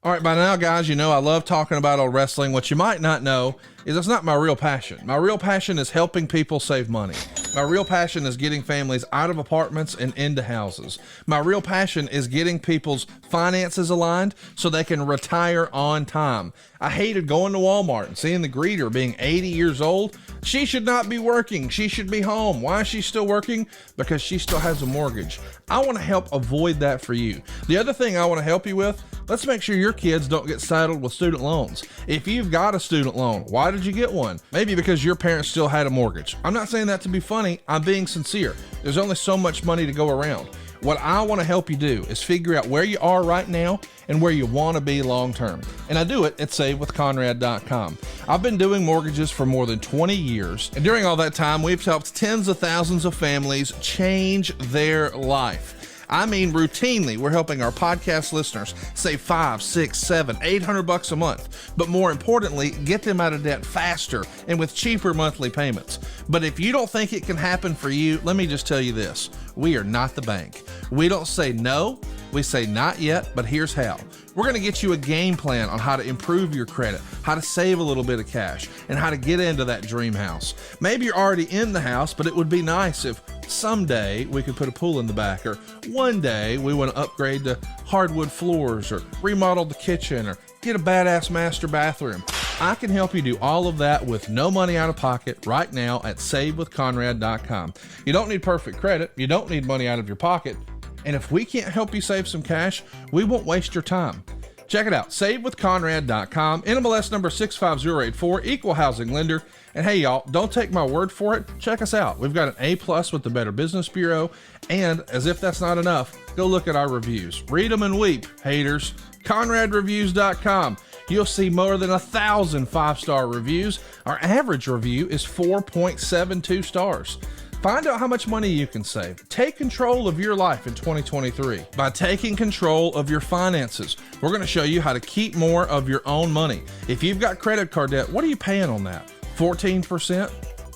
All right, by now, guys, you know I love talking about old wrestling. What you might not know is it's not my real passion. My real passion is helping people save money. My real passion is getting families out of apartments and into houses. My real passion is getting people's finances aligned so they can retire on time. I hated going to Walmart and seeing the greeter being 80 years old. She should not be working. She should be home. Why is she still working? Because she still has a mortgage. I want to help avoid that for you. The other thing I want to help you with, let's make sure your kids don't get saddled with student loans. If you've got a student loan, why did you get one? Maybe because your parents still had a mortgage. I'm not saying that to be funny. I'm being sincere. There's only so much money to go around. What I want to help you do is figure out where you are right now and where you want to be long term. And I do it at SaveWithConrad.com. I've been doing mortgages for more than 20 years. And during all that time, we've helped tens of thousands of families change their life. I mean, routinely, we're helping our podcast listeners save $500, $600, $700, $800 a month. But more importantly, get them out of debt faster and with cheaper monthly payments. But if you don't think it can happen for you, let me just tell you this. We are not the bank. We don't say no. We say not yet, but here's how. We're going to get you a game plan on how to improve your credit, how to save a little bit of cash, and how to get into that dream house. Maybe you're already in the house, but it would be nice if someday we could put a pool in the back, or one day we want to upgrade to hardwood floors, or remodel the kitchen, or get a badass master bathroom. I can help you do all of that with no money out of pocket right now at SaveWithConrad.com. You don't need perfect credit. You don't need money out of your pocket. And if we can't help you save some cash, we won't waste your time. Check it out, SaveWithConrad.com, NMLS number 65084, equal housing lender. And hey, y'all, don't take my word for it. Check us out. We've got an A+ with the Better Business Bureau. And as if that's not enough, go look at our reviews. Read them and weep, haters. ConradReviews.com. You'll see more than 1,000 5-star reviews. Our average review is 4.72 stars. Find out how much money you can save. Take control of your life in 2023 by taking control of your finances. We're going to show you how to keep more of your own money. If you've got credit card debt, what are you paying on that? 14%?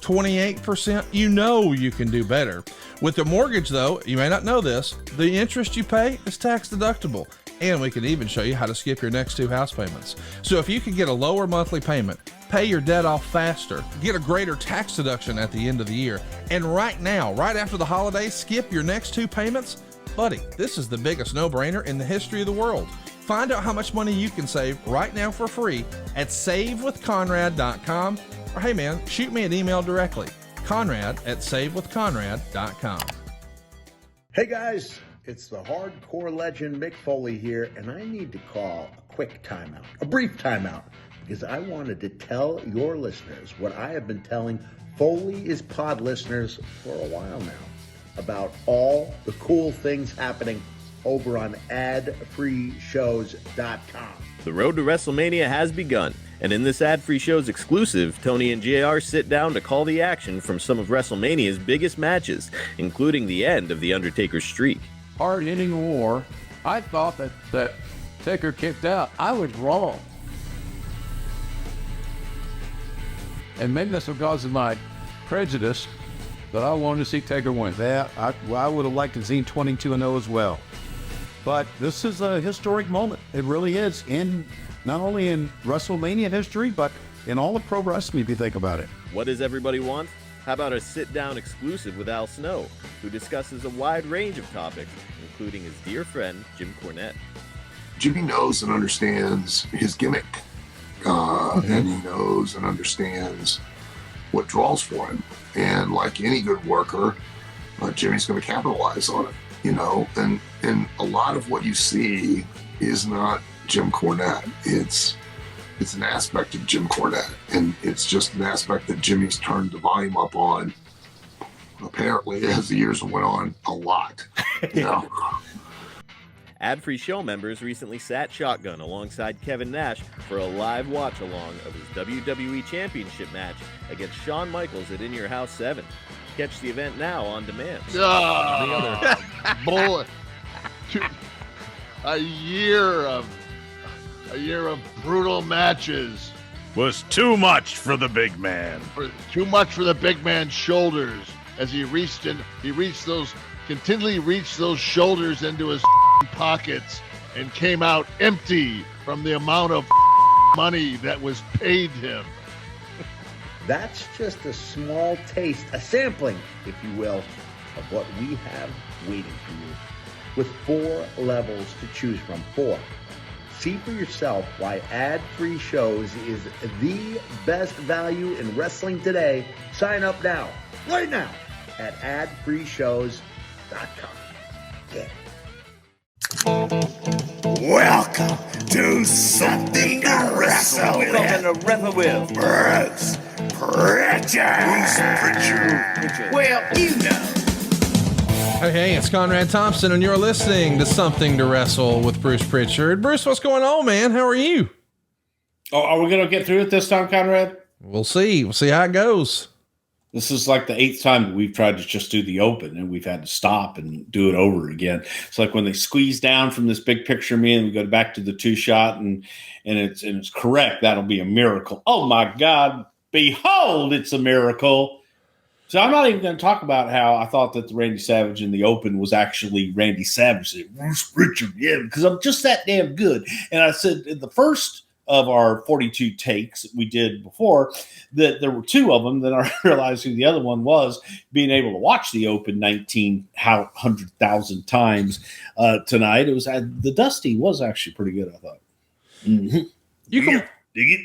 28%? You know you can do better. With the mortgage, though, you may not know this, the interest you pay is tax deductible. And we can even show you how to skip your next 2 house payments. So if you can get a lower monthly payment, pay your debt off faster, get a greater tax deduction at the end of the year, and right now, right after the holidays, skip your next 2 payments, buddy, this is the biggest no-brainer in the history of the world. Find out how much money you can save right now for free at SaveWithConrad.com, or hey man, shoot me an email directly, Conrad@SaveWithConrad.com. Hey guys, it's the hardcore legend Mick Foley here, and I need to call a quick timeout, a brief timeout, because I wanted to tell your listeners what I have been telling Foley is Pod listeners for a while now about all the cool things happening over on AdFreeShows.com. The road to WrestleMania has begun, and in this Ad-Free Shows exclusive, Tony and JR sit down to call the action from some of WrestleMania's biggest matches, including the end of The Undertaker's streak. Hard-hitting war. I thought that Taker kicked out. I was wrong. And maybe that's because of my prejudice, but I wanted to see Taker win. Yeah, I would have liked to see 22-0 as well. But this is a historic moment. It really is, in not only in WrestleMania history, but in all of pro wrestling, if you think about it. What does everybody want? How about a sit-down exclusive with Al Snow, who discusses a wide range of topics, including his dear friend, Jim Cornette. Jimmy knows and understands his gimmick. And he knows and understands what draws for him. And like any good worker, Jimmy's going to capitalize on it, you know. And a lot of what you see is not Jim Cornette. It's an aspect of Jim Cornette. And it's just an aspect that Jimmy's turned the volume up on, apparently, as the years went on, a lot, you know. Ad-Free Show members recently sat shotgun alongside Kevin Nash for a live watch-along of his WWE Championship match against Shawn Michaels at In Your House 7. Catch the event now on demand. Bullet. A year of brutal matches was too much for the big man. Too much for the big man's shoulders as he continually reached those shoulders into his pockets and came out empty from the amount of money that was paid him. That's just a small taste, a sampling, if you will, of what we have waiting for you. With 4 levels to choose from. 4. See for yourself why ad-free shows is the best value in wrestling today. Sign up now, right now, at adfreeshows.com. Yeah. Welcome to Something To Wrestle with Bruce Prichard. Well, you know. Hey, it's Conrad Thompson, and you're listening to Something To Wrestle with Bruce Prichard. Bruce, what's going on, man? How are you? Oh, are we going to get through it this time, Conrad? We'll see. We'll see how it goes. This is like the 8th time that we've tried to just do the open, and we've had to stop and do it over again. It's like when they squeeze down from this big picture of me, and we go back to the 2-shot, and it's correct. That'll be a miracle. Oh my God! Behold, it's a miracle. So I'm not even going to talk about how I thought that the Randy Savage in the open was actually Randy Savage. Bruce Prichard, yeah, because I'm just that damn good. And I said in the first of our 42 takes that we did before that there were 2 of them. Then I realized who the other one was, being able to watch the open 1,900,000 times tonight. It was the Dusty was actually pretty good, I thought. Mm-hmm. You can dig it.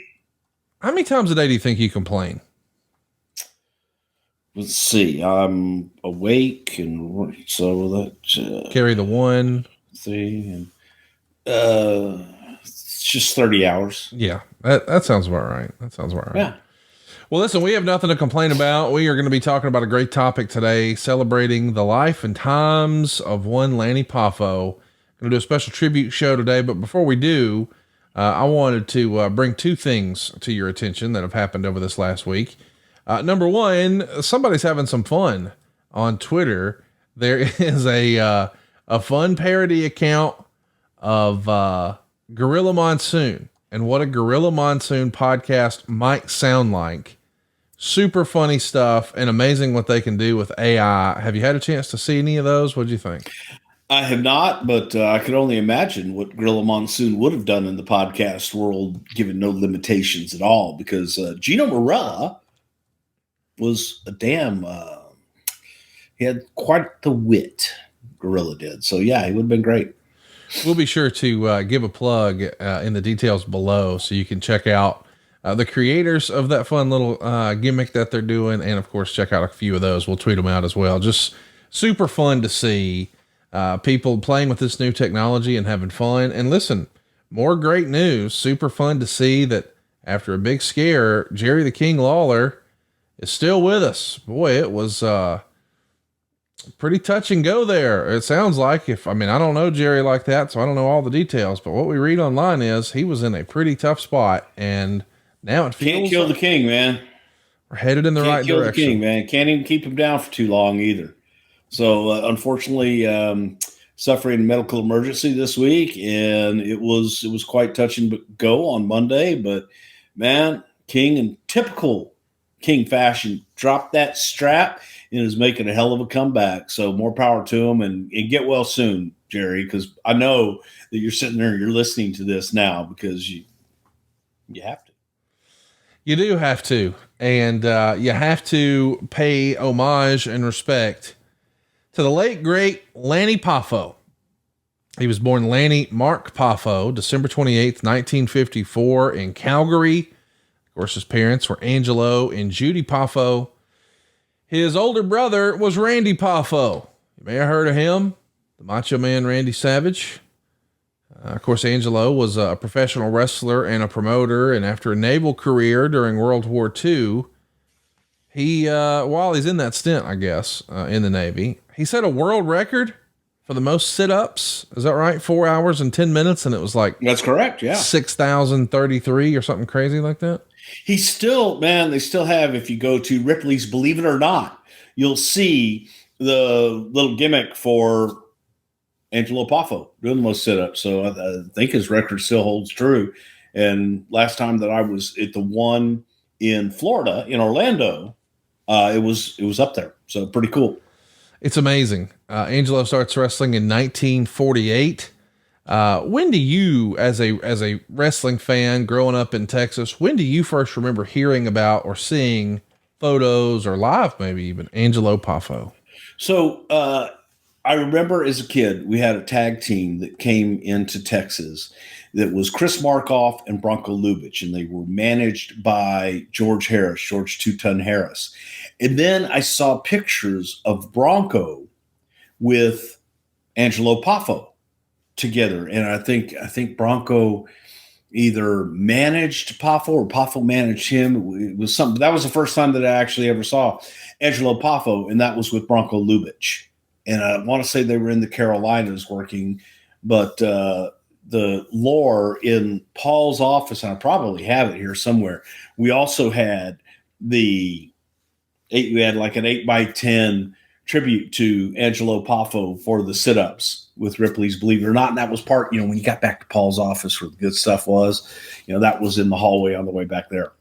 How many times a day do you think you complain? Let's see. I'm awake, and so that carry the 1. See, and it's just 30 hours. Yeah, that sounds about right. That sounds about right. Yeah. Well, listen, we have nothing to complain about. We are going to be talking about a great topic today, celebrating the life and times of one Lanny Poffo. Going to do a special tribute show today, but before we do, I wanted to bring 2 things to your attention that have happened over this last week. Number 1, somebody's having some fun on Twitter. There is a fun parody account of Gorilla Monsoon and what a Gorilla Monsoon podcast might sound like. Super funny stuff and amazing what they can do with AI. Have you had a chance to see any of those? What'd you think? I have not, but I could only imagine what Gorilla Monsoon would have done in the podcast world, given no limitations at all, because Gino Morella was a damn, he had quite the wit, Gorilla did. So yeah, he would have been great. We'll be sure to give a plug in the details below so you can check out the creators of that fun little gimmick that they're doing. And of course, check out a few of those. We'll tweet them out as well. Just super fun to see people playing with this new technology and having fun. And listen, more great news. Super fun to see that after a big scare, Jerry the King Lawler is still with us. Boy, it was pretty touch and go there. It sounds like I don't know Jerry like that, so I don't know all the details, but what we read online is he was in a pretty tough spot, and now it feels can't kill the king, man. We're headed in the right kill direction. The king, man. Can't even keep him down for too long either. So unfortunately, suffering a medical emergency this week, and it was quite touch and go on Monday. But man, King in typical King fashion dropped that strap and is making a hell of a comeback. So more power to him, and get well soon, Jerry, because I know that you're sitting there and you're listening to this now because you have to. You do have to, and you have to pay homage and respect to the late, great Lanny Poffo. He was born Lanny Mark Poffo, December 28th, 1954 in Calgary. Of course, his parents were Angelo and Judy Poffo. His older brother was Randy Poffo. You may have heard of him, the Macho Man Randy Savage. Of course, Angelo was a professional wrestler and a promoter, and after a naval career during World War II, he, while he's in that stint, I guess, in the Navy, he set a world record for the most sit-ups. Is that right? 4 hours and 10 minutes, and it was like... That's correct, yeah. 6,033 or something crazy like that. He's still, man, they still have, if you go to Ripley's Believe It or Not, you'll see the little gimmick for Angelo Poffo doing the most sit-ups. So I think his record still holds true. And last time that I was at the one in Florida, in Orlando, it was up there. So pretty cool. It's amazing. Angelo starts wrestling in 1948. When do you, as a wrestling fan growing up in Texas, when do you first remember hearing about or seeing photos or live, maybe even Angelo Poffo? So, I remember as a kid, we had a tag team that came into Texas that was Chris Markoff and Bronco Lubitsch, and they were managed by George Two-Ton Harris. And then I saw pictures of Bronco with Angelo Poffo together. And I think Bronco either managed Poffo or Poffo managed him. It was something that was the first time that I actually ever saw Angelo Poffo, and that was with Bronco Lubitsch. And I want to say they were in the Carolinas working, but the lore in Paul's office, and I probably have it here somewhere. We also had we had like an 8x10 tribute to Angelo Poffo for the sit-ups with Ripley's Believe It or Not. And that was part, when you got back to Paul's office where the good stuff was, that was in the hallway on the way back there.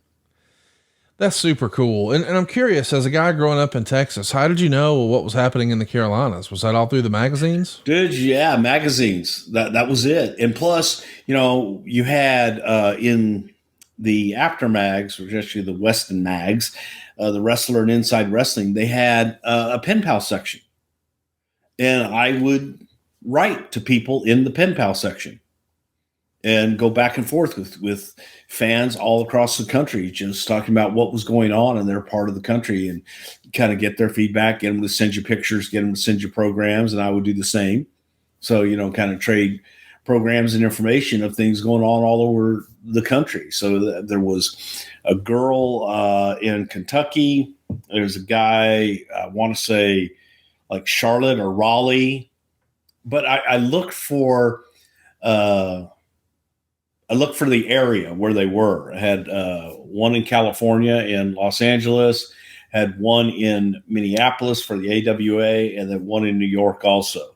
That's super cool. And I'm curious, as a guy growing up in Texas, how did you know what was happening in the Carolinas? Was that all through the magazines? Dude, yeah, magazines. That was it. And plus, you had in the after mags, or actually the Weston mags, the Wrestler and Inside Wrestling, they had a pen pal section. And I would write to people in the pen pal section and go back and forth with fans all across the country, just talking about what was going on in their part of the country and kind of get their feedback, get them to send you pictures, get them to send you programs. And I would do the same. So, kind of trade programs and information of things going on all over the country. So there was a girl in Kentucky. There's a guy, I want to say like Charlotte or Raleigh, but I looked for the area where they were. I had one in California, in Los Angeles, had one in Minneapolis for the AWA, and then one in New York also.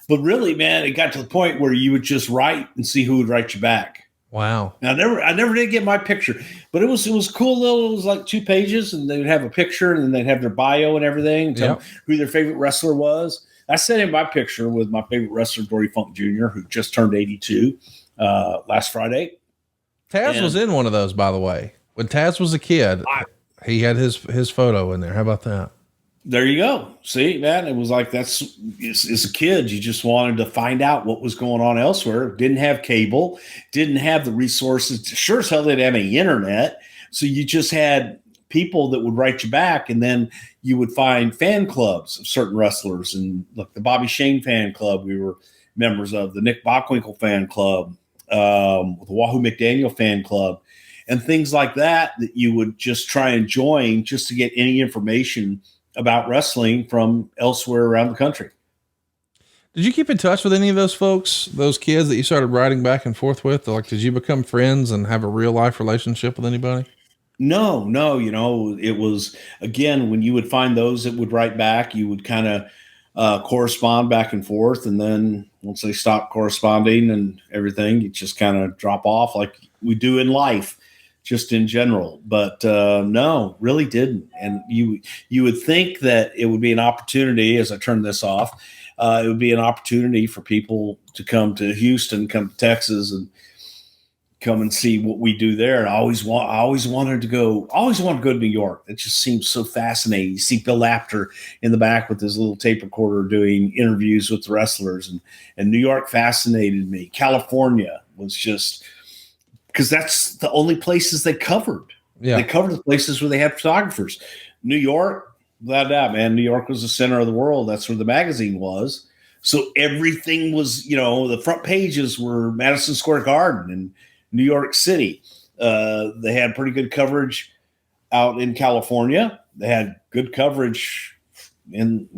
But really, man, it got to the point where you would just write and see who would write you back. Wow. Now, I never did get my picture, but it was cool. It was like 2 pages, and they would have a picture, and then they'd have their bio and everything, and tell them who their favorite wrestler was. I sent in my picture with my favorite wrestler, Dory Funk Jr., who just turned 82 last Friday. Taz was in one of those, by the way. When Taz was a kid, he had his photo in there. How about that? There you go. See, man, it was like as a kid, you just wanted to find out what was going on elsewhere. Didn't have cable, didn't have the resources. Sure as hell didn't have any internet. So you just had people that would write you back, and then you would find fan clubs of certain wrestlers. And look, the Bobby Shane fan club, we were members of, the Nick Bockwinkel fan club, the Wahoo McDaniel fan club, and things like that you would just try and join just to get any information about wrestling from elsewhere around the country. Did you keep in touch with any of those folks, those kids that you started writing back and forth with? Like, did you become friends and have a real life relationship with anybody? No, it was, again, when you would find those that would write back, you would kind of correspond back and forth. And then once they stopped corresponding and everything, you just kind of drop off like we do in life, just in general. But no, really didn't. And you would think that it would be an opportunity, as I turn this off, it would be an opportunity for people to come to Houston, come to Texas, and come and see what we do there. And I always wanted to go to New York. It just seems so fascinating. You see Bill Apter in the back with his little tape recorder doing interviews with the wrestlers, and New York fascinated me. California was just, because that's the only places they covered. Yeah. They covered the places where they had photographers. New York, without doubt, man, New York was the center of the world. That's where the magazine was. So everything was, the front pages were Madison Square Garden and New York City. They had pretty good coverage out in California. They had good coverage in,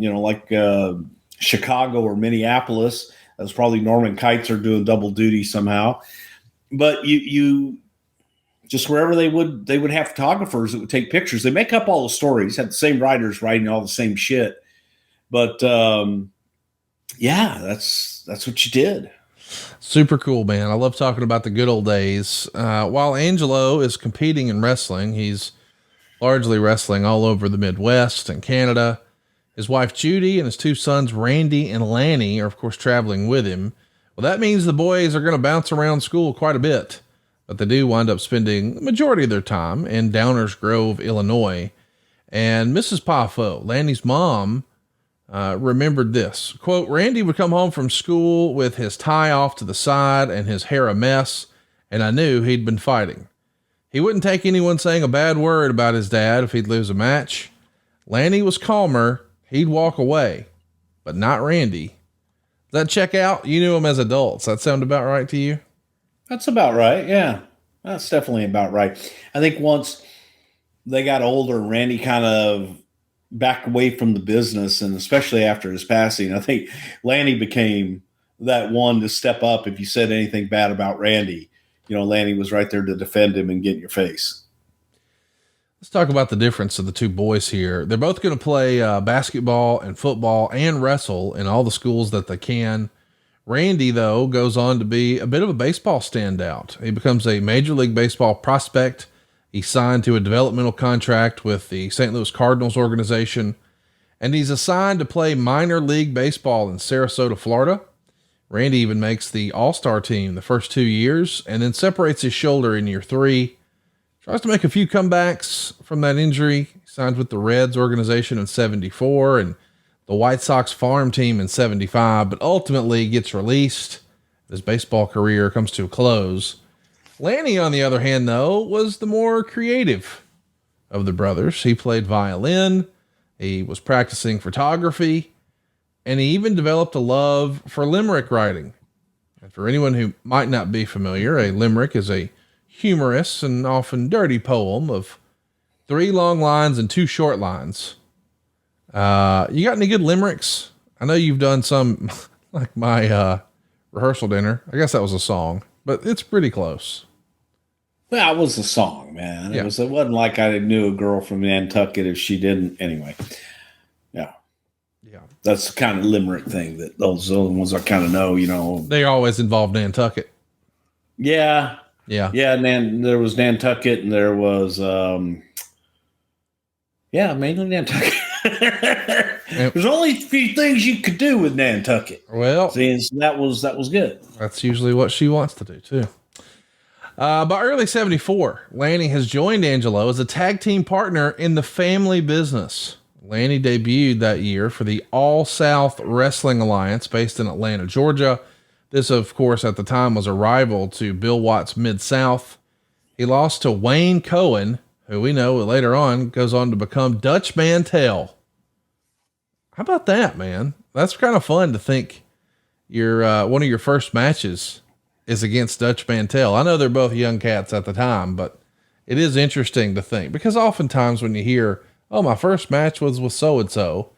Chicago or Minneapolis. That was probably Norman Keitzer doing double duty somehow. But you just wherever they would have photographers that would take pictures. They make up all the stories, had the same writers writing all the same shit. But that's what you did. Super cool, man. I love talking about the good old days. While Angelo is competing in wrestling, he's largely wrestling all over the Midwest and Canada. His wife, Judy, and his 2 sons, Randy and Lanny, are of course traveling with him. Well, that means the boys are going to bounce around school quite a bit, but they do wind up spending the majority of their time in Downers Grove, Illinois. And Mrs. Poffo, Lanny's mom, remembered this quote, Randy would come home from school with his tie off to the side and his hair a mess. And I knew he'd been fighting. He wouldn't take anyone saying a bad word about his dad if he'd lose a match. Lanny was calmer. He'd walk away, but not Randy. Does that check out? You knew him as adults. That sound about right to you? That's about right. Yeah, that's definitely about right. I think once they got older, Randy kind of backed away from the business, and especially after his passing, I think Lanny became that one to step up. If you said anything bad about Randy, Lanny was right there to defend him and get in your face. Let's talk about the difference of the two boys here. They're both going to play basketball and football and wrestle in all the schools that they can. Randy, though, goes on to be a bit of a baseball standout. He becomes a Major League Baseball prospect. He's signed to a developmental contract with the St. Louis Cardinals organization, and he's assigned to play minor league baseball in Sarasota, Florida. Randy even makes the all-star team the first 2 years and then separates his shoulder in year 3. Tries to make a few comebacks from that injury. He signed with the Reds organization in 74 and the White Sox farm team in 75, but ultimately gets released. His baseball career comes to a close. Lanny, on the other hand, though, was the more creative of the brothers. He played violin. He was practicing photography, and he even developed a love for limerick writing. And for anyone who might not be familiar, a limerick is a humorous and often dirty poem of 3 long lines and 2 short lines. You got any good limericks? I know you've done some, like my rehearsal dinner. I guess that was a song, but it's pretty close. Well, it was a song, man. Yeah. It wasn't like I knew a girl from Nantucket if she didn't. Anyway, yeah. That's the kind of limerick thing that those are the ones I kind of know. They always involve Nantucket. Yeah. There was Nantucket, and there was mainly Nantucket. There's only a few things you could do with Nantucket. Well, see, that was good. That's usually what she wants to do too. By early 74, Lanny has joined Angelo as a tag team partner in the family business. Lanny debuted that year for the All South Wrestling Alliance based in Atlanta, Georgia. This, of course, at the time was a rival to Bill Watts Mid-South. He lost to Wayne Cohen, who we know later on goes on to become Dutch Mantel. How about that, man? That's kind of fun to think your one of your first matches is against Dutch Mantel. I know they're both young cats at the time, but it is interesting to think, because oftentimes when you hear, oh, my first match was with so-and-so,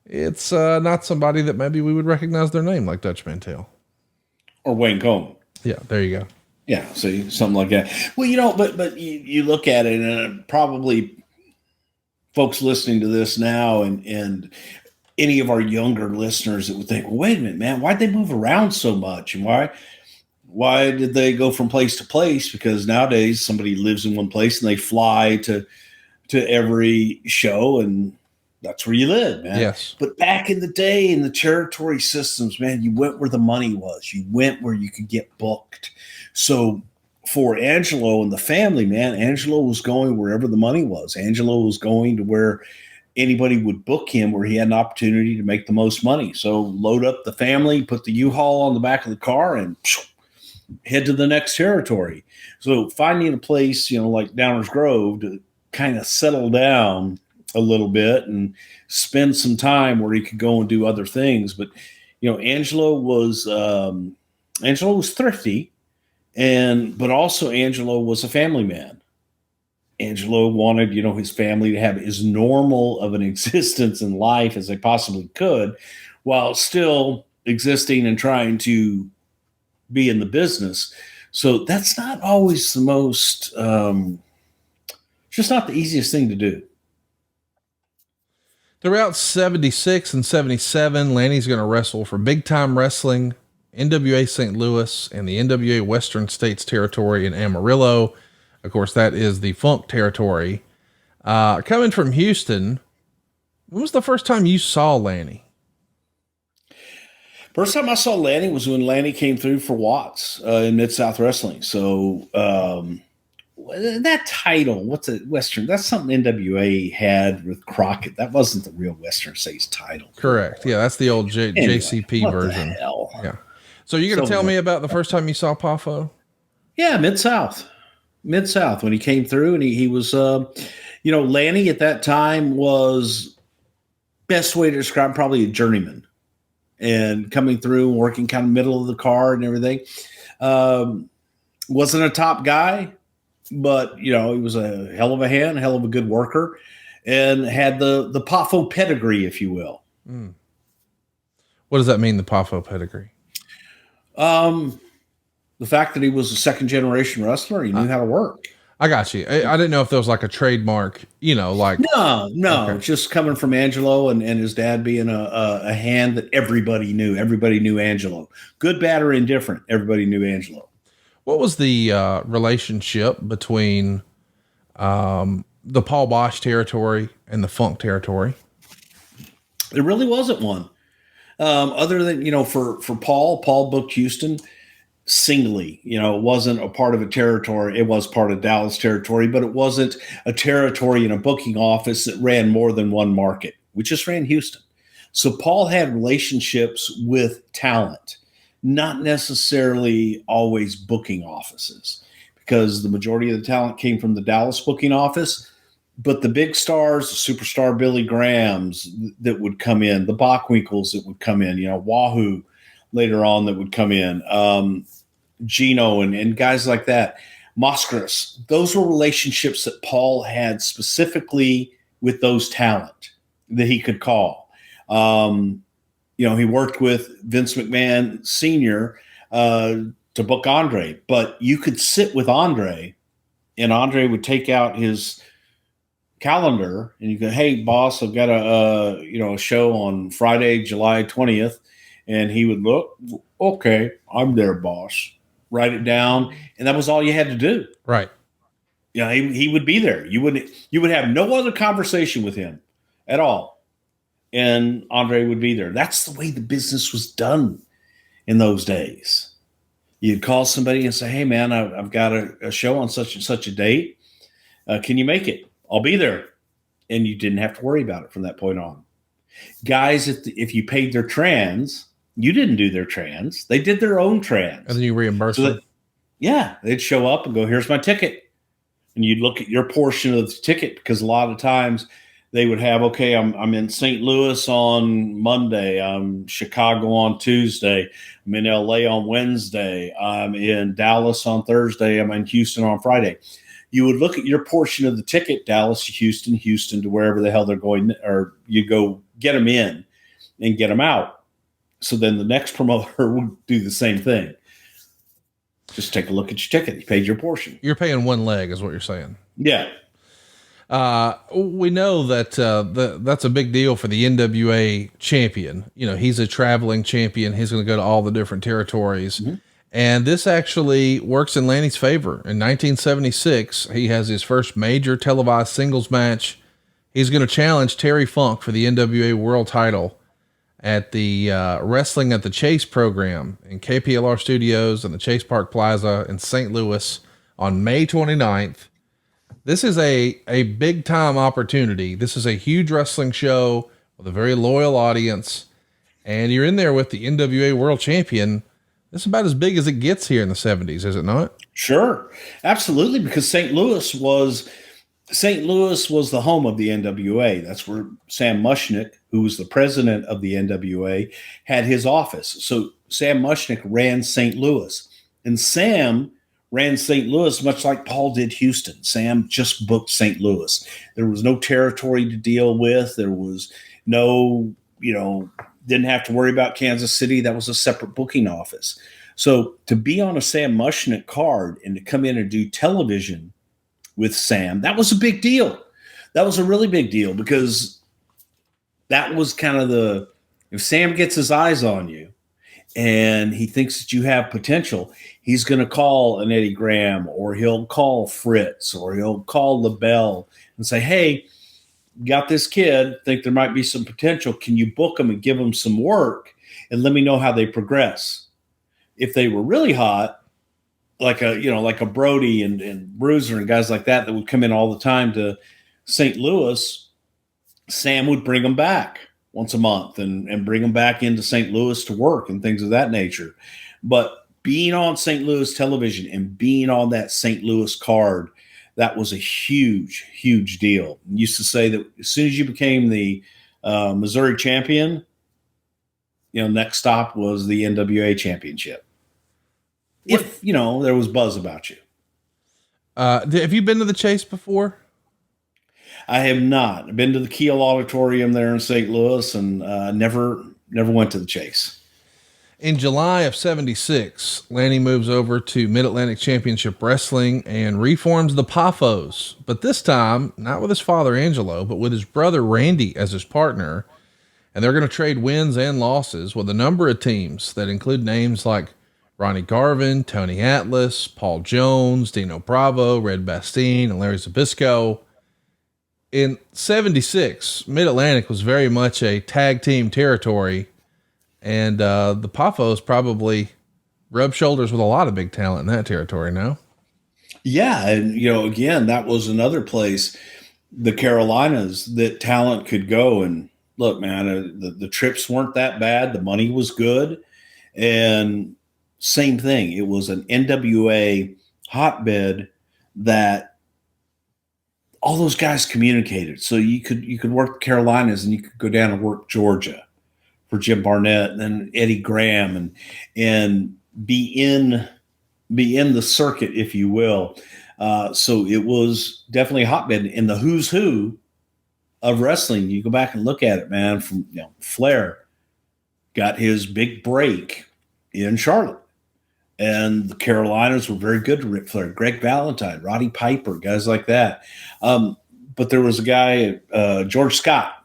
it's not somebody that maybe we would recognize their name, like Dutch Mantel. Or Wayne Coleman. Yeah, there you go. Yeah, see, something like that. Well, but you look at it, and probably folks listening to this now and any of our younger listeners that would think, well, wait a minute, man, why'd they move around so much? And why did they go from place to place? Because nowadays somebody lives in one place and they fly to every show, and that's where you live, man. Yes. But back in the day, in the territory systems, man, you went where the money was. You went where you could get booked. So for Angelo and the family, man, Angelo was going wherever the money was. Angelo was going to where anybody would book him, where he had an opportunity to make the most money. So load up the family, put the U-Haul on the back of the car, and head to the next territory. So finding a place, like Downers Grove, to kind of settle down a little bit and spend some time where he could go and do other things. But, Angelo was thrifty, but also Angelo was a family man. Angelo wanted, his family to have as normal of an existence in life as they possibly could, while still existing and trying to be in the business. So that's not always the most, just not the easiest thing to do. Throughout 76 and 77, Lanny's going to wrestle for Big Time Wrestling, NWA St. Louis, and the NWA Western States Territory in Amarillo. Of course, that is the Funk territory. Coming from Houston, when was the first time you saw Lanny? First time I saw Lanny was when Lanny came through for Watts in Mid-South Wrestling. So that title, what's a Western? That's something NWA had with Crockett. That wasn't the real Western States title. Correct. Yeah, that's the old JCP version. Yeah. So you're going to tell me about the first time you saw Poffo? Yeah, Mid-South when he came through, and he was, Lanny at that time was, best way to describe, probably a journeyman, and coming through and working kind of middle of the card and everything. Wasn't a top guy, but he was a hell of a hand, a hell of a good worker, and had the Poffo pedigree, if you will. Mm. What does that mean, the Poffo pedigree? The fact that he was a second generation wrestler, he knew how to work. I got you. I didn't know if there was like a trademark, like. No, okay. Just coming from Angelo and his dad being a hand that everybody knew. Everybody knew Angelo. Good, bad, or indifferent. Everybody knew Angelo. What was the relationship between the Paul Bosch territory and the Funk territory? There really wasn't one. Other than, for Paul booked Houston singly. It wasn't a part of a territory. It was part of Dallas territory, but it wasn't a territory in a booking office that ran more than one market. We just ran Houston. So Paul had relationships with talent, not necessarily always booking offices, because the majority of the talent came from the Dallas booking office. But the big stars, the superstar Billy Grahams that would come in, the Bachwinkles that would come in, Wahoo later on that would come in, Gino and guys like that, Moskris. Those were relationships that Paul had specifically with those talent that he could call. He worked with Vince McMahon Sr. To book Andre, but you could sit with Andre, and Andre would take out his calendar and you go, "Hey boss, I've got a show on Friday, July 20th. And he would look, "Okay, I'm there, boss." Write it down. And that was all you had to do. Right. He would be there. You would have no other conversation with him at all. And Andre would be there. That's the way the business was done in those days. You'd call somebody and say, "Hey man, I've got a show on such and such a date. Can you make it? I'll be there." And you didn't have to worry about it from that point on. Guys, if you paid their trans, you didn't do their trans. They did their own trans. And then you reimburse them. They'd show up and go, "Here's my ticket." And you'd look at your portion of the ticket, because a lot of times they would have, "Okay, I'm in St. Louis on Monday. I'm Chicago on Tuesday. I'm in LA on Wednesday. I'm in Dallas on Thursday. I'm in Houston on Friday." You would look at your portion of the ticket, Dallas to Houston, Houston to wherever the hell they're going, or you go get them in and get them out. So then the next promoter would do the same thing. Just take a look at your ticket. You paid your portion. You're paying one leg is what you're saying. Yeah. We know that that's a big deal for the NWA champion. He's a traveling champion. He's going to go to all the different territories. Mm-hmm. And this actually works in Lanny's favor. In 1976, he has his first major televised singles match. He's going to challenge Terry Funk for the NWA World title at the Wrestling at the Chase program in KPLR Studios in the Chase Park Plaza in St. Louis on May 29th. This is a big time opportunity. This is a huge wrestling show with a very loyal audience, and you're in there with the NWA World Champion. This is about as big as it gets here in the 70s, is it not? Sure, absolutely, because St. Louis was the home of the NWA. That's where Sam Mushnick, who was the president of the NWA, had his office. So Sam Mushnick ran St. Louis, and Sam ran St. Louis much like Paul did Houston. Sam just booked St. Louis. There was no territory to deal with. There was no, didn't have to worry about Kansas City. That was a separate booking office. So to be on a Sam Mushnick card and to come in and do television with Sam, that was a big deal. That was a really big deal, because that was kind of if Sam gets his eyes on you and he thinks that you have potential, he's going to call an Eddie Graham, or he'll call Fritz, or he'll call LaBelle and say, "Hey, got this kid, think there might be some potential. Can you book him and give him some work?" and let me know how they progress. If they were really hot, like a Brody and Bruiser and guys like that would come in all the time to St. Louis, Sam would bring them back once a month and bring them back into St. Louis to work and things of that nature. But being on St. Louis television and being on that St. Louis card, that was a huge, huge deal. I used to say that as soon as you became the Missouri champion, next stop was the NWA championship. If, there was buzz about you. Have you been to the Chase before? I have not. I've been to the Kiel Auditorium there in St. Louis and never went to the Chase. In July of 76, Lanny moves over to Mid-Atlantic Championship Wrestling and reforms the Poffos, but this time, not with his father Angelo, but with his brother Randy as his partner. And they're going to trade wins and losses with a number of teams that include names like Ronnie Garvin, Tony Atlas, Paul Jones, Dino Bravo, Red Bastien, and Larry Zbyszko. In 76, Mid-Atlantic was very much a tag team territory. And the Poffos probably rubbed shoulders with a lot of big talent in that territory now. Yeah. And, again, that was another place, the Carolinas, that talent could go. And look, man, the trips weren't that bad. The money was good. And same thing. It was an NWA hotbed that all those guys communicated. So you could work the Carolinas and you could go down and work Georgia for Jim Barnett and then Eddie Graham and be in the circuit, if you will. So it was definitely a hotbed in the who's who of wrestling. You go back and look at it, man, from Flair got his big break in Charlotte, and the Carolinas were very good to Ric Flair, Greg Valentine, Roddy Piper, guys like that. But there was a guy, George Scott,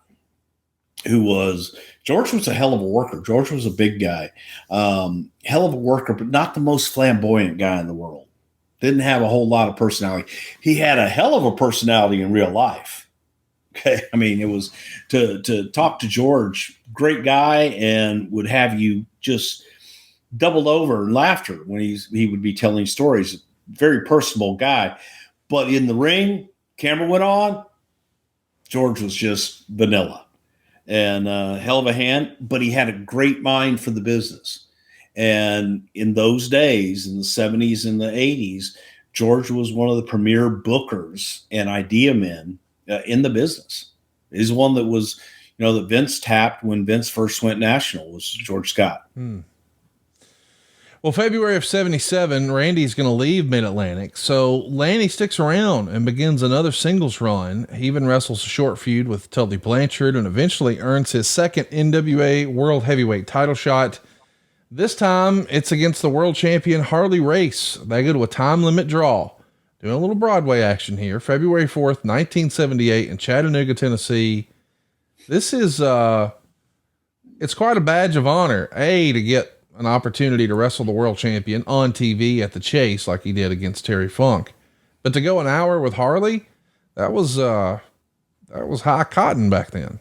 George was a hell of a worker. George was a big guy, hell of a worker, but not the most flamboyant guy in the world. Didn't have a whole lot of personality. He had a hell of a personality in real life. Okay. I mean, it was to talk to George, great guy, and would have you just doubled over in laughter when he would be telling stories. Very personable guy, but in the ring, camera went on, George was just vanilla. And hell of a hand, but he had a great mind for the business. And in those days, in the 70s and the 80s, George was one of the premier bookers and idea men in the business. He's one that was, that Vince tapped when Vince first went national, was George Scott. Well, February of 77, Randy's going to leave Mid-Atlantic, so Lanny sticks around and begins another singles run. He even wrestles a short feud with Tully Blanchard and eventually earns his second NWA World Heavyweight title shot. This time, it's against the world champion Harley Race. They go to a time limit draw. Doing a little Broadway action here. February 4th, 1978 in Chattanooga, Tennessee. This is, it's quite a badge of honor, to get an opportunity to wrestle the world champion on TV at the Chase like he did against Terry Funk. But to go an hour with Harley, that was high cotton back then.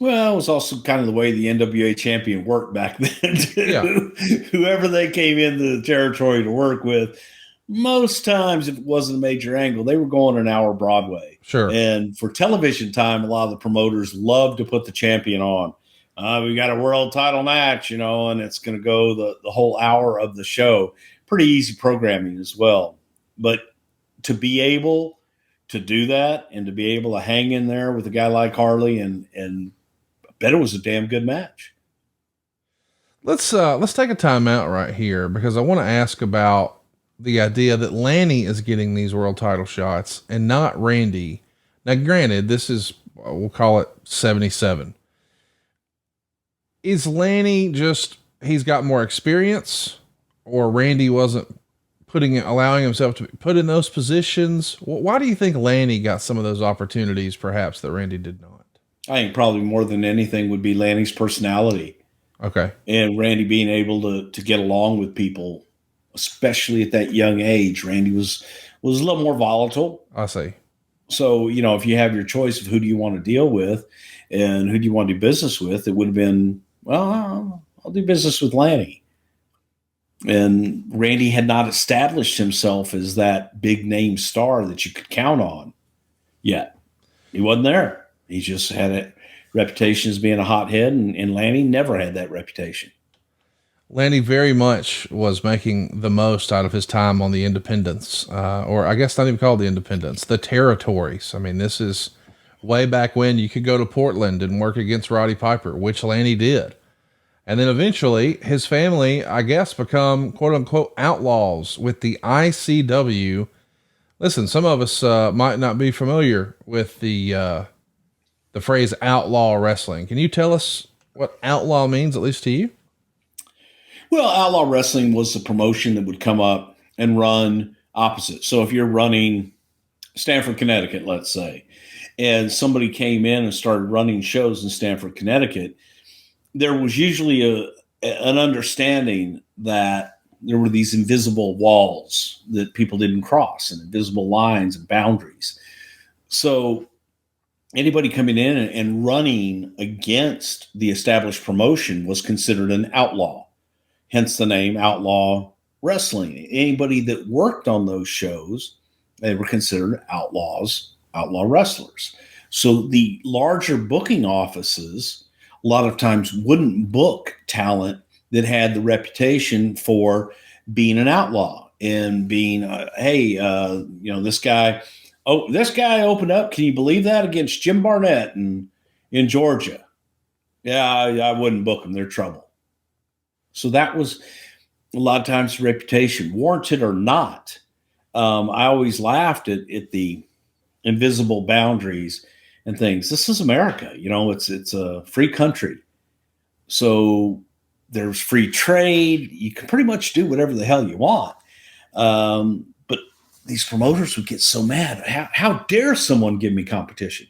Well, it was also kind of the way the NWA champion worked back then. Yeah. Whoever they came into the territory to work with, most times if it wasn't a major angle, they were going an hour Broadway. Sure. And for television time, a lot of the promoters love to put the champion on. We got a world title match, and it's going to go the whole hour of the show. Pretty easy programming as well. But to be able to do that and to be able to hang in there with a guy like Harley, and I bet it was a damn good match. Let's take a time out right here because I want to ask about the idea that Lanny is getting these world title shots and not Randy. Now, granted, this is, we'll call it 77. Is Lanny he's got more experience, or Randy wasn't allowing himself to be put in those positions? Why do you think Lanny got some of those opportunities perhaps that Randy did not? I think probably more than anything would be Lanny's personality. Okay. And Randy being able to get along with people, especially at that young age. Randy was a little more volatile. I see. So, if you have your choice of who do you want to deal with and who do you want to do business with, it would have been, Well, I'll do business with Lanny. And Randy had not established himself as that big name star that you could count on yet. He wasn't there. He just had a reputation as being a hothead, and Lanny never had that reputation. Lanny very much was making the most out of his time on the independents, or I guess not even called the independents, the territories. I mean, this is way back when you could go to Portland and work against Roddy Piper, which Lanny did. And then eventually his family, I guess, become quote unquote outlaws with the ICW. Listen, some of us might not be familiar with the phrase outlaw wrestling. Can you tell us what outlaw means, at least to you? Well, outlaw wrestling was the promotion that would come up and run opposite. So if you're running Stamford, Connecticut, let's say, and somebody came in and started running shows in Stamford, Connecticut, there was usually an understanding that there were these invisible walls that people didn't cross and invisible lines and boundaries. So anybody coming in and running against the established promotion was considered an outlaw. Hence the name Outlaw Wrestling. Anybody that worked on those shows, they were considered outlaws, outlaw wrestlers. So the larger booking offices a lot of times wouldn't book talent that had the reputation for being an outlaw and being, this guy opened up. Can you believe that, against Jim Barnett in Georgia? Yeah, I wouldn't book them. They're trouble. So that was a lot of times reputation, warranted or not. I always laughed at the invisible boundaries and things. This is America, it's a free country. So there's free trade. You can pretty much do whatever the hell you want. But these promoters would get so mad. How dare someone give me competition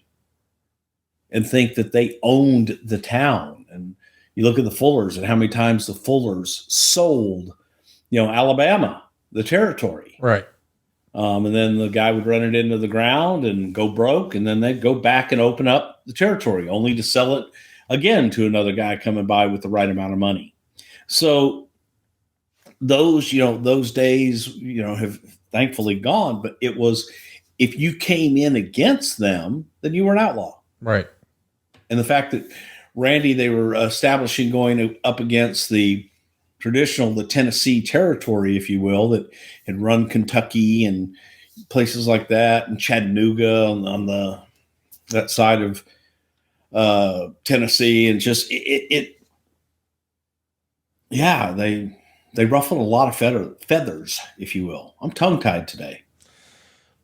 and think that they owned the town? And you look at the Fullers and how many times the Fullers sold, Alabama, the territory. Right. And then the guy would run it into the ground and go broke. And then they'd go back and open up the territory only to sell it again to another guy coming by with the right amount of money. So those days, have thankfully gone, but it was, if you came in against them, then you were an outlaw. Right. And the fact that Randy, they were establishing going up against the Tennessee territory, if you will, that had run Kentucky and places like that, and Chattanooga on that side of Tennessee, and just they ruffled a lot of feathers, if you will. I'm tongue-tied today.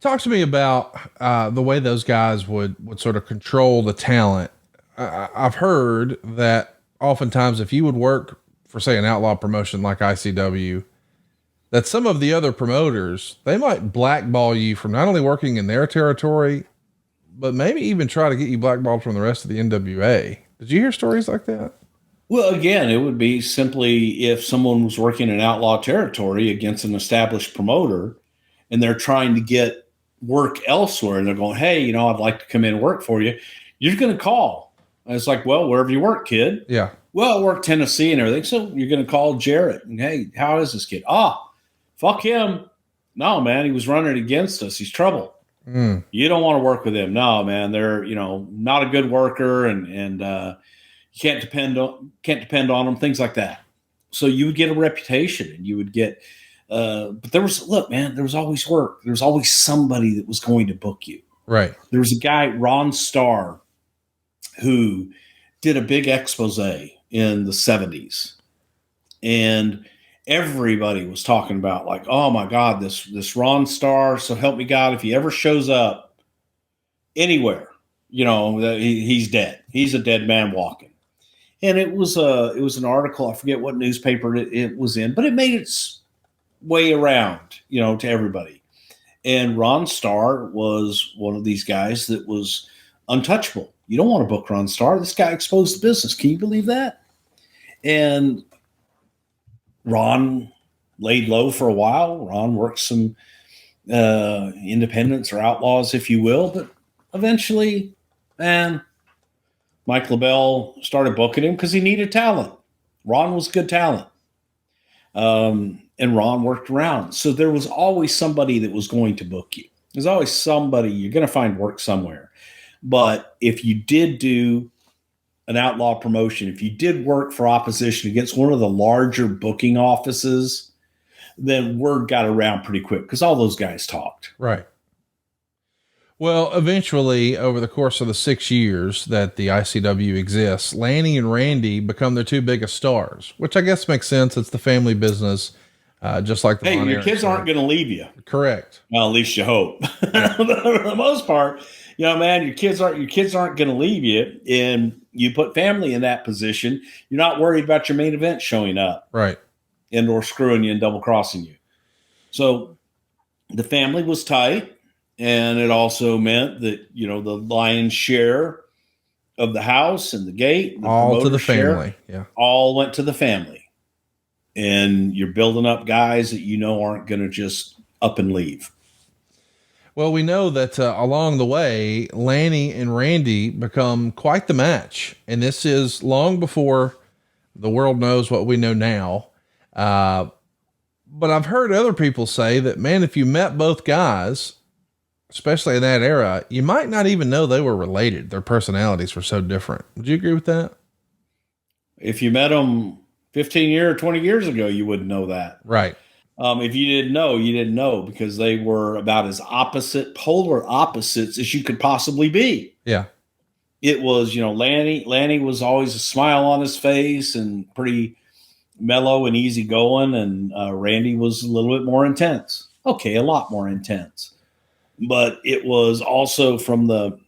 Talk to me about the way those guys would sort of control the talent. I've heard that oftentimes if you would work for, say, an outlaw promotion like ICW, that some of the other promoters, they might blackball you from not only working in their territory, but maybe even try to get you blackballed from the rest of the NWA. Did you hear stories like that? Well, again, it would be simply if someone was working in outlaw territory against an established promoter and they're trying to get work elsewhere and they're going, hey, I'd like to come in and work for you. You're going to call. And it's like, well, wherever you work, kid. Yeah. Well, I work Tennessee and everything. So you're going to call Jarrett and, hey, how is this kid? Fuck him. No, man, he was running against us. He's trouble. You don't want to work with him. No, man, they're, not a good worker and you can't depend on them, things like that. So you would get a reputation and you would get, but there was always work. There was always somebody that was going to book you. Right. There was a guy, Ron Starr, who did a big expose in the 70s, and everybody was talking about, like, oh my God, this Ron Starr, so help me God, if he ever shows up anywhere, he's dead. He's a dead man walking. And it was an article, I forget what newspaper it was in, but it made its way around, to everybody. And Ron Starr was one of these guys that was untouchable. You don't want to book Ron Starr. This guy exposed the business. Can you believe that? And Ron laid low for a while. Ron worked some independents or outlaws, if you will. But eventually, man, Mike LaBelle started booking him because he needed talent. Ron was good talent. And Ron worked around. So there was always somebody that was going to book you. There's always somebody, you're going to find work somewhere. But if you did do an outlaw promotion, if you did work for opposition against one of the larger booking offices, then word got around pretty quick because all those guys talked. Right. Well, eventually, over the course of the 6 years that the ICW exists, Lanny and Randy become their two biggest stars, which I guess makes sense. It's the family business, just like the Hey, your kids aren't going to leave you. Correct. Well, at least you hope. For the most part, you know, man, your kids aren't going to leave you, and you put family in that position. You're not worried about your main event showing up, right, and or screwing you and double crossing you. So the family was tight. And it also meant that, you know, the lion's share of the house and the gate, and the all to the share, family. Yeah. All went to the family. And you're building up guys that you know aren't going to just up and leave. Well, we know that along the way, Lanny and Randy become quite the match. And this is long before the world knows what we know now. But I've heard other people say that, man, if you met both guys, especially in that era, you might not even know they were related. Their personalities were so different. Would you agree with that? If you met them 15 years or 20 years ago, you wouldn't know that. Right. If you didn't know, you didn't know, because they were about as polar opposites as you could possibly be. Yeah. It was, you know, Lanny was always a smile on his face and pretty mellow and easygoing. And Randy was a little bit more intense. Okay. A lot more intense. But it was also from the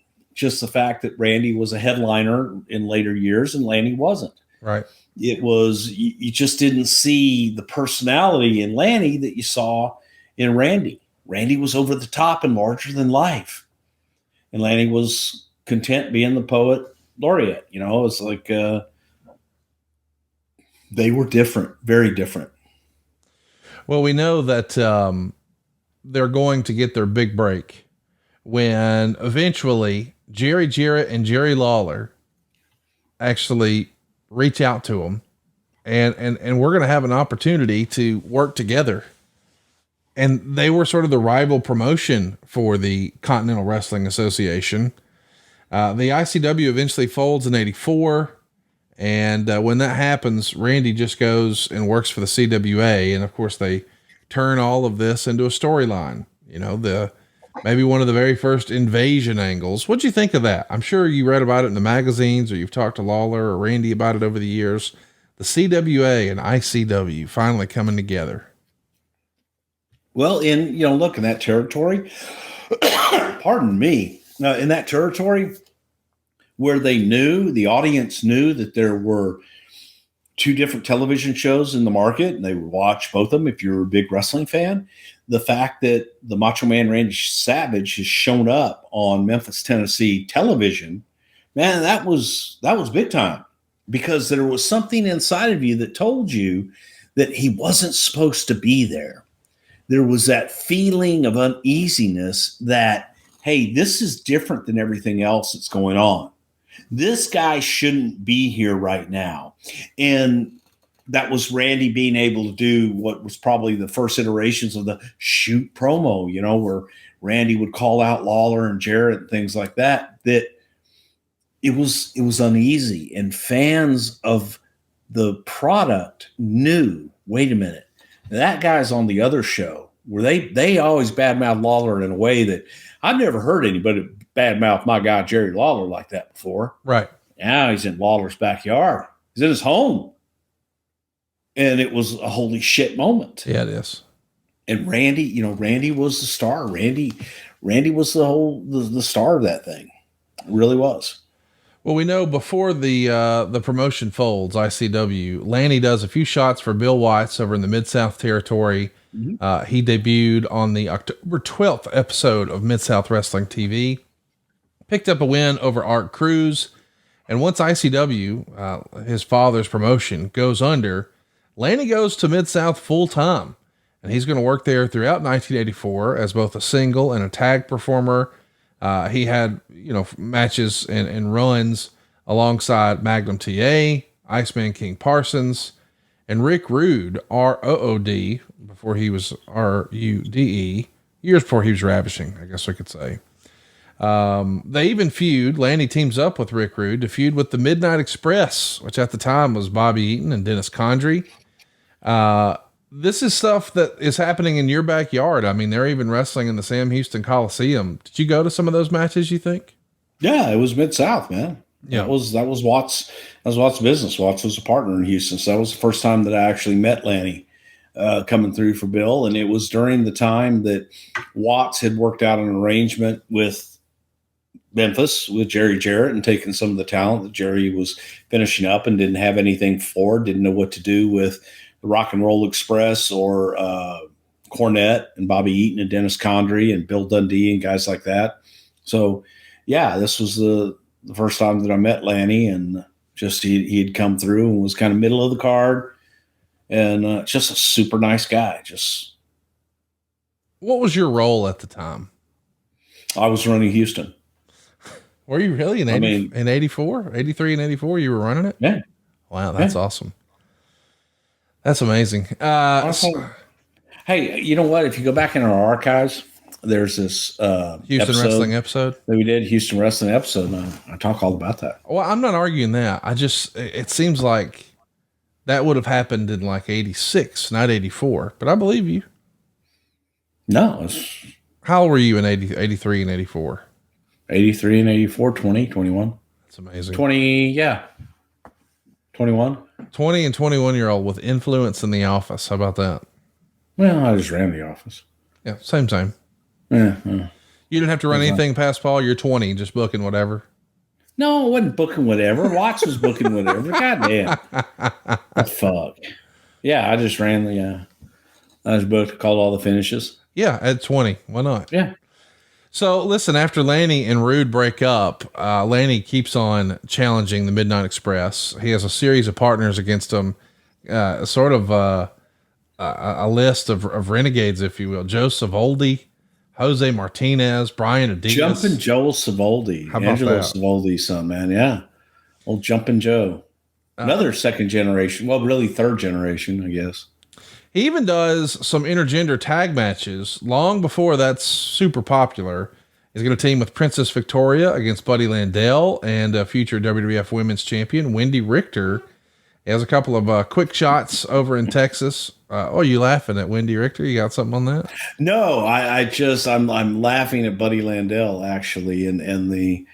fact that Randy was a headliner in later years and Lanny wasn't. Right. It was, you just didn't see the personality in Lanny that you saw in Randy. Randy was over the top and larger than life. And Lanny was content being the poet laureate. You know, it's like they were different, very different. Well, we know that they're going to get their big break when eventually Jerry Jarrett and Jerry Lawler actually reach out to them, and we're going to have an opportunity to work together. And they were sort of the rival promotion for the Continental Wrestling Association. The ICW eventually folds in 84. And when that happens, Randy just goes and works for the CWA. And of course they turn all of this into a storyline, you know, maybe one of the very first invasion angles. What'd you think of that? I'm sure you read about it in the magazines, or you've talked to Lawler or Randy about it over the years. The CWA and ICW finally coming together. Well, look, in that territory, pardon me, in that territory where the audience knew that there were two different television shows in the market, and they would watch both of them. If you're a big wrestling fan, the fact that the Macho Man Randy Savage has shown up on Memphis, Tennessee television, man, that was big time, because there was something inside of you that told you that he wasn't supposed to be there. There was that feeling of uneasiness that, hey, this is different than everything else that's going on. This guy shouldn't be here right now. And that was Randy being able to do what was probably the first iterations of the shoot promo, you know, where Randy would call out Lawler and Jarrett and things like that, that it was uneasy. And fans of the product knew, wait a minute, that guy's on the other show, where they always badmouth Lawler in a way that I've never heard anybody badmouth my guy Jerry Lawler like that before. Right. Now he's in Lawler's backyard. He's in his home. And it was a holy shit moment. Yeah, it is. And Randy, Randy was the star. Randy was the star of that thing. It really was. Well, we know before the promotion folds, ICW, Lanny does a few shots for Bill Watts over in the Mid-South territory. Mm-hmm. He debuted on the October 12th episode of Mid-South Wrestling TV, picked up a win over Art Cruz. And once ICW, his father's promotion, goes under, Lanny goes to Mid-South full time, and he's going to work there throughout 1984 as both a single and a tag performer. He had, matches and runs alongside Magnum TA, Iceman King Parsons, and Rick Rude, ROOD, before he was RUDE, years before he was ravishing, I guess we could say. They even feud. Lanny teams up with Rick Rude to feud with the Midnight Express, which at the time was Bobby Eaton and Dennis Condrey. This is stuff that is happening in your backyard. I mean, they're even wrestling in the Sam Houston Coliseum. Did you go to some of those matches, you think? Yeah, it was Mid-South, man. Yeah. That was Watts' business. Watts was a partner in Houston. So that was the first time that I actually met Lanny coming through for Bill. And it was during the time that Watts had worked out an arrangement with Memphis with Jerry Jarrett and taken some of the talent that Jerry was finishing up and didn't have anything for, didn't know what to do with the Rock and Roll Express or Cornette and Bobby Eaton and Dennis Condrey and Bill Dundee and guys like that. So, yeah, this was the first time that I met Lanny, and just he had come through and was kind of middle of the card, and just a super nice guy. Just, what was your role at the time? I was running Houston. Were you really in 84, 83 and 84? You were running it? Yeah. Wow. That's awesome. That's amazing. Hey, you know what? If you go back in our archives, there's this Houston wrestling episode that we did, Houston wrestling episode. And I talk all about that. Well, I'm not arguing that. It seems like that would have happened in like 86, not 84, but I believe you. No. How old were you in 83 and 84? 83 and 84, 20, 21. That's amazing. 20. Yeah. 21. 20 and 21-year-old with influence in the office. How about that? Well, I just ran the office. Yeah. Same. Yeah. You didn't have to run anything past Paul. You're 20, just booking whatever. No, I wasn't booking whatever. Watts was booking whatever. God damn. Fuck. Yeah, I just ran I was booked, called all the finishes. Yeah, at 20. Why not? Yeah. So listen, after Lanny and Rude break up, Lanny keeps on challenging the Midnight Express. He has a series of partners against him, sort of a list of renegades, if you will. Joe Savoldi, Jose Martinez, Brian Adidas. Jumpin' Joe Savoldi. How about Angelo that? Savoldi's son, man. Yeah. Old Jumpin' Joe. Another second generation. Well, really third generation, I guess. He even does some intergender tag matches long before that's super popular. He's going to team with Princess Victoria against Buddy Landell and future WWF Women's Champion Wendy Richter. He has a couple of quick shots over in Texas. You laughing at Wendy Richter? You got something on that? No, I'm laughing at Buddy Landell actually, and the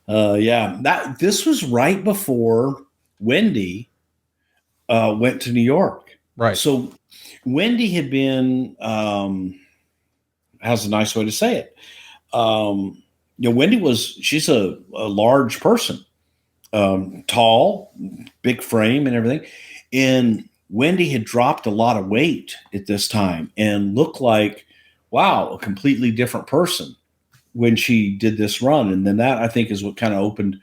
this was right before Wendy went to New York. Right. So Wendy had been, how's a nice way to say it? Wendy she's a large person, tall, big frame and everything. And Wendy had dropped a lot of weight at this time and looked like, wow, a completely different person when she did this run. And then that, I think, is what kind of opened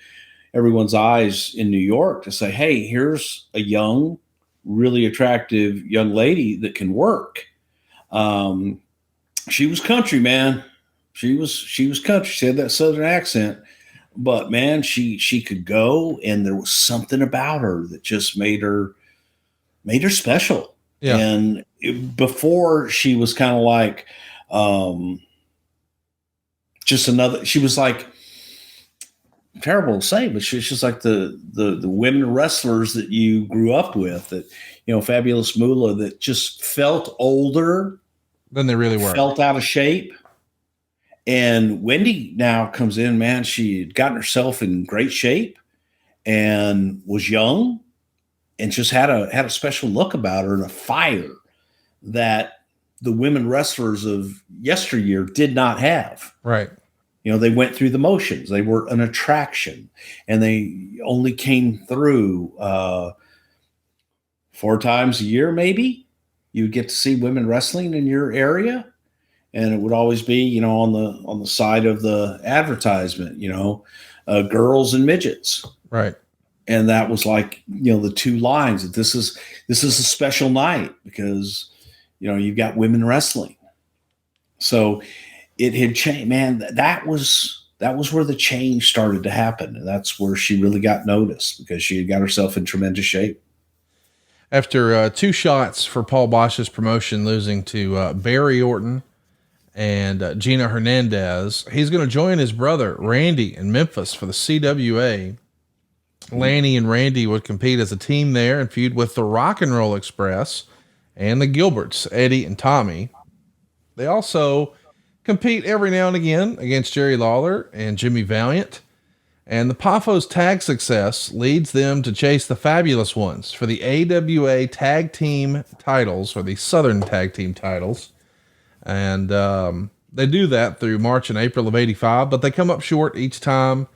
everyone's eyes in New York to say, hey, here's a young, really attractive young lady that can work. She was country, man. She was country. She had that Southern accent, but man, she could go, and there was something about her that just made her special. Yeah. And before she was kind of like, she was like, terrible to say, but she's just like the women wrestlers that you grew up with, that, Fabulous Moolah, that just felt older than they really were, felt out of shape. And Wendy now comes in, man, she had gotten herself in great shape and was young and just had a special look about her and a fire that the women wrestlers of yesteryear did not have. Right. They went through the motions. They were an attraction, and they only came through 4 times a year. Maybe you would get to see women wrestling in your area, and it would always be, on the side of the advertisement, girls and midgets. Right. And that was like, the 2 lines that this is a special night because, you've got women wrestling. So it had changed, man. That was that was where the change started to happen. And that's where she really got noticed, because she had got herself in tremendous shape. After 2 shots for Paul Bosch's promotion, losing to Barry Orton and Gina Hernandez, he's going to join his brother Randy in Memphis for the CWA. Lanny and Randy would compete as a team there and feud with the Rock and Roll Express and the Gilberts, Eddie and Tommy. They also compete every now and again against Jerry Lawler and Jimmy Valiant. And the Poffos' tag success leads them to chase the Fabulous Ones for the AWA tag team titles, or the Southern tag team titles. And they do that through March and April of 85, but they come up short each time.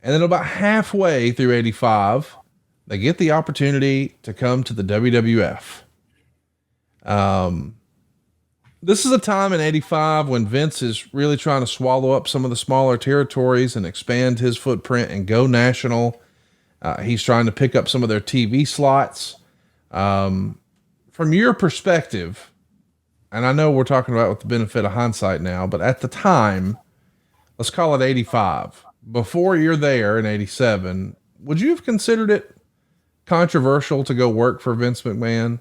And then about halfway through 85, they get the opportunity to come to the WWF. This is a time in 85 when Vince is really trying to swallow up some of the smaller territories and expand his footprint and go national. He's trying to pick up some of their TV slots. From your perspective, and I know we're talking about with the benefit of hindsight now, but at the time, let's call it 85. Before you're there in 87, would you have considered it controversial to go work for Vince McMahon?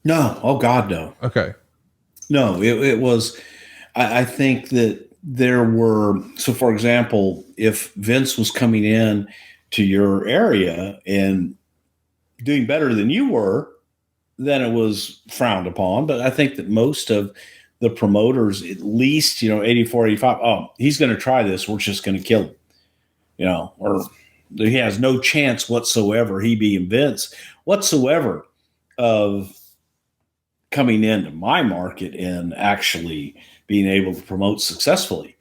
No. Oh God, no. Okay. No, it was, I think that there were, so for example, if Vince was coming in to your area and doing better than you were, then it was frowned upon. But I think that most of the promoters, at least, 84, 85, oh, he's going to try this. We're just going to kill him, or he has no chance whatsoever, he being Vince, whatsoever, of coming into my market and actually being able to promote successfully.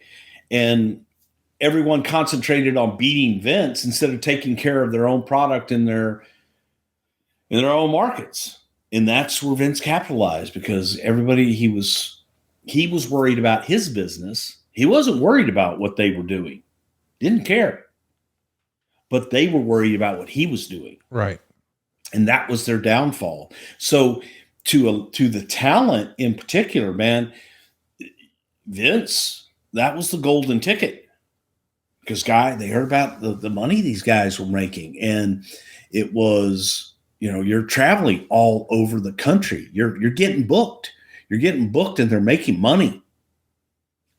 And everyone concentrated on beating Vince instead of taking care of their own product in their own markets. And that's where Vince capitalized, because everybody, he was worried about his business. He wasn't worried about what they were doing. Didn't care. But they were worried about what he was doing. Right. And that was their downfall. So to the talent in particular, man, Vince, that was the golden ticket, because they heard about the money these guys were making. And it was, you're traveling all over the country. You're getting booked. You're getting booked and they're making money.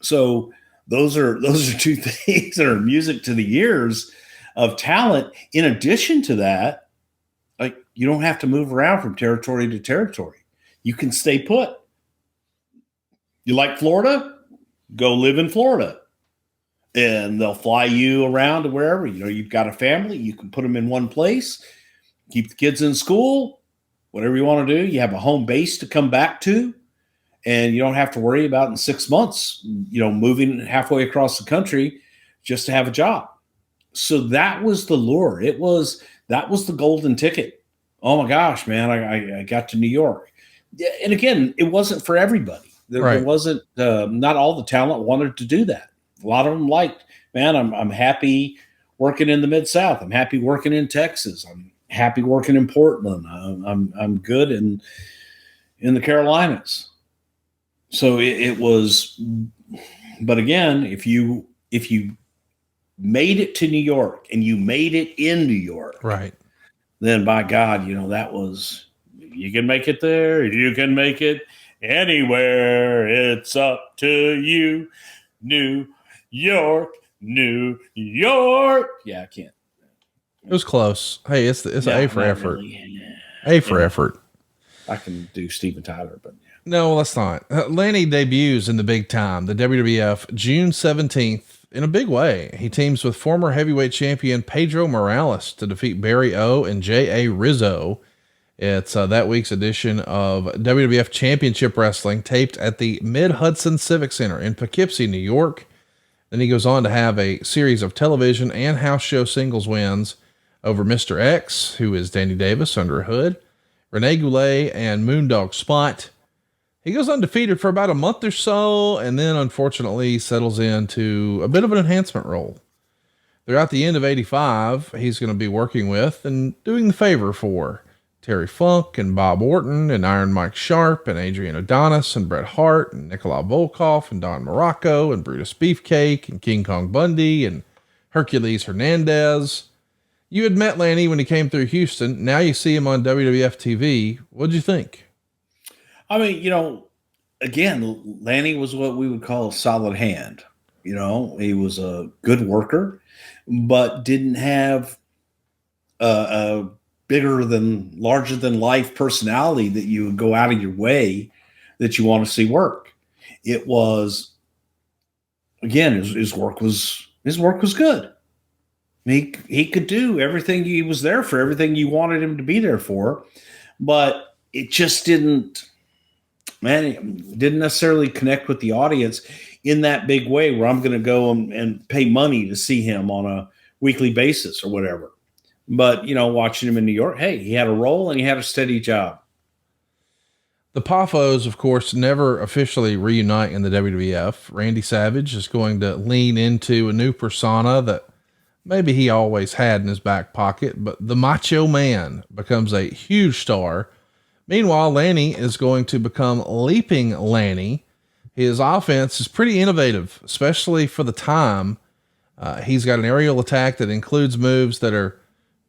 So those are 2 things that are music to the ears of talent. In addition to that, like, you don't have to move around from territory to territory. You can stay put. You like Florida? Go live in Florida. And they'll fly you around to wherever. You've got a family. You can put them in one place. Keep the kids in school. Whatever you want to do. You have a home base to come back to. And you don't have to worry about in 6 months, moving halfway across the country just to have a job. So that was the lure. That was the golden ticket. Oh my gosh, man, I got to New York. And again, it wasn't for everybody. There wasn't, not all the talent wanted to do that. A lot of them liked, man, I'm happy working in the Mid-South. I'm happy working in Texas. I'm happy working in Portland. I'm good in the Carolinas. So it was, but again, if you made it to New York and you made it in New York, right, then by God, that was, you can make it there. You can make it anywhere. It's up to you. New York, New York. Yeah, I can't. It was close. Hey, it's an A for effort. Really. A for effort. I can do Steven Tyler, but yeah. No, let's not. Lanny debuts in the big time, the WWF, June 17th, in a big way. He teams with former heavyweight champion Pedro Morales to defeat Barry O and J.A. Rizzo. It's that week's edition of WWF Championship Wrestling, taped at the Mid-Hudson Civic Center in Poughkeepsie, New York. Then he goes on to have a series of television and house show singles wins over Mr. X, who is Danny Davis under a hood, Rene Goulet, and Moondog Spot. He goes undefeated for about a month or so, and then unfortunately settles into a bit of an enhancement role. Throughout the end of 85, he's going to be working with and doing the favor for Terry Funk and Bob Orton and Iron Mike Sharp and Adrian Adonis and Bret Hart and Nikolai Volkov and Don Morocco and Brutus Beefcake and King Kong Bundy and Hercules Hernandez. You had met Lanny when he came through Houston. Now you see him on WWF TV. What'd you think? I mean, again, Lanny was what we would call a solid hand. He was a good worker, but didn't have a larger than life personality that you would go out of your way that you want to see work. It was, again, his work was good. He could do everything. He was there for everything you wanted him to be there for, but it just didn't necessarily connect with the audience in that big way where I'm going to go and pay money to see him on a weekly basis or whatever. But, watching him in New York, hey, he had a role and he had a steady job. The Poffos, of course, never officially reunite in the WWF. Randy Savage is going to lean into a new persona that maybe he always had in his back pocket, but the Macho Man becomes a huge star. Meanwhile, Lanny is going to become Leaping Lanny. His offense is pretty innovative, especially for the time. He's got an aerial attack that includes moves that are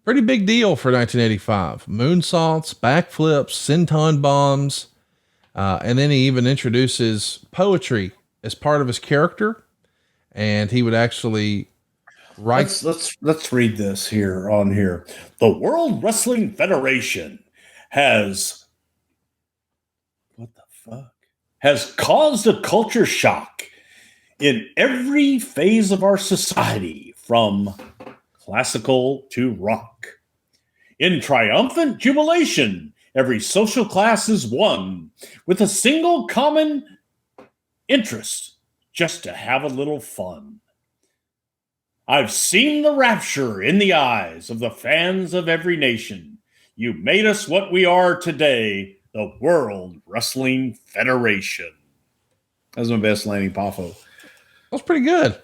pretty big deal for 1985. Moonsaults, backflips, senton bombs. And then he even introduces poetry as part of his character. And he would actually write. Let's read this here on here. The World Wrestling Federation has caused a culture shock in every phase of our society, from classical to rock. In triumphant jubilation, every social class is one, with a single common interest, just to have a little fun. I've seen the rapture in the eyes of the fans of every nation. You made us what we are today, the World Wrestling Federation. That was my best Lanny Poffo. That's pretty good.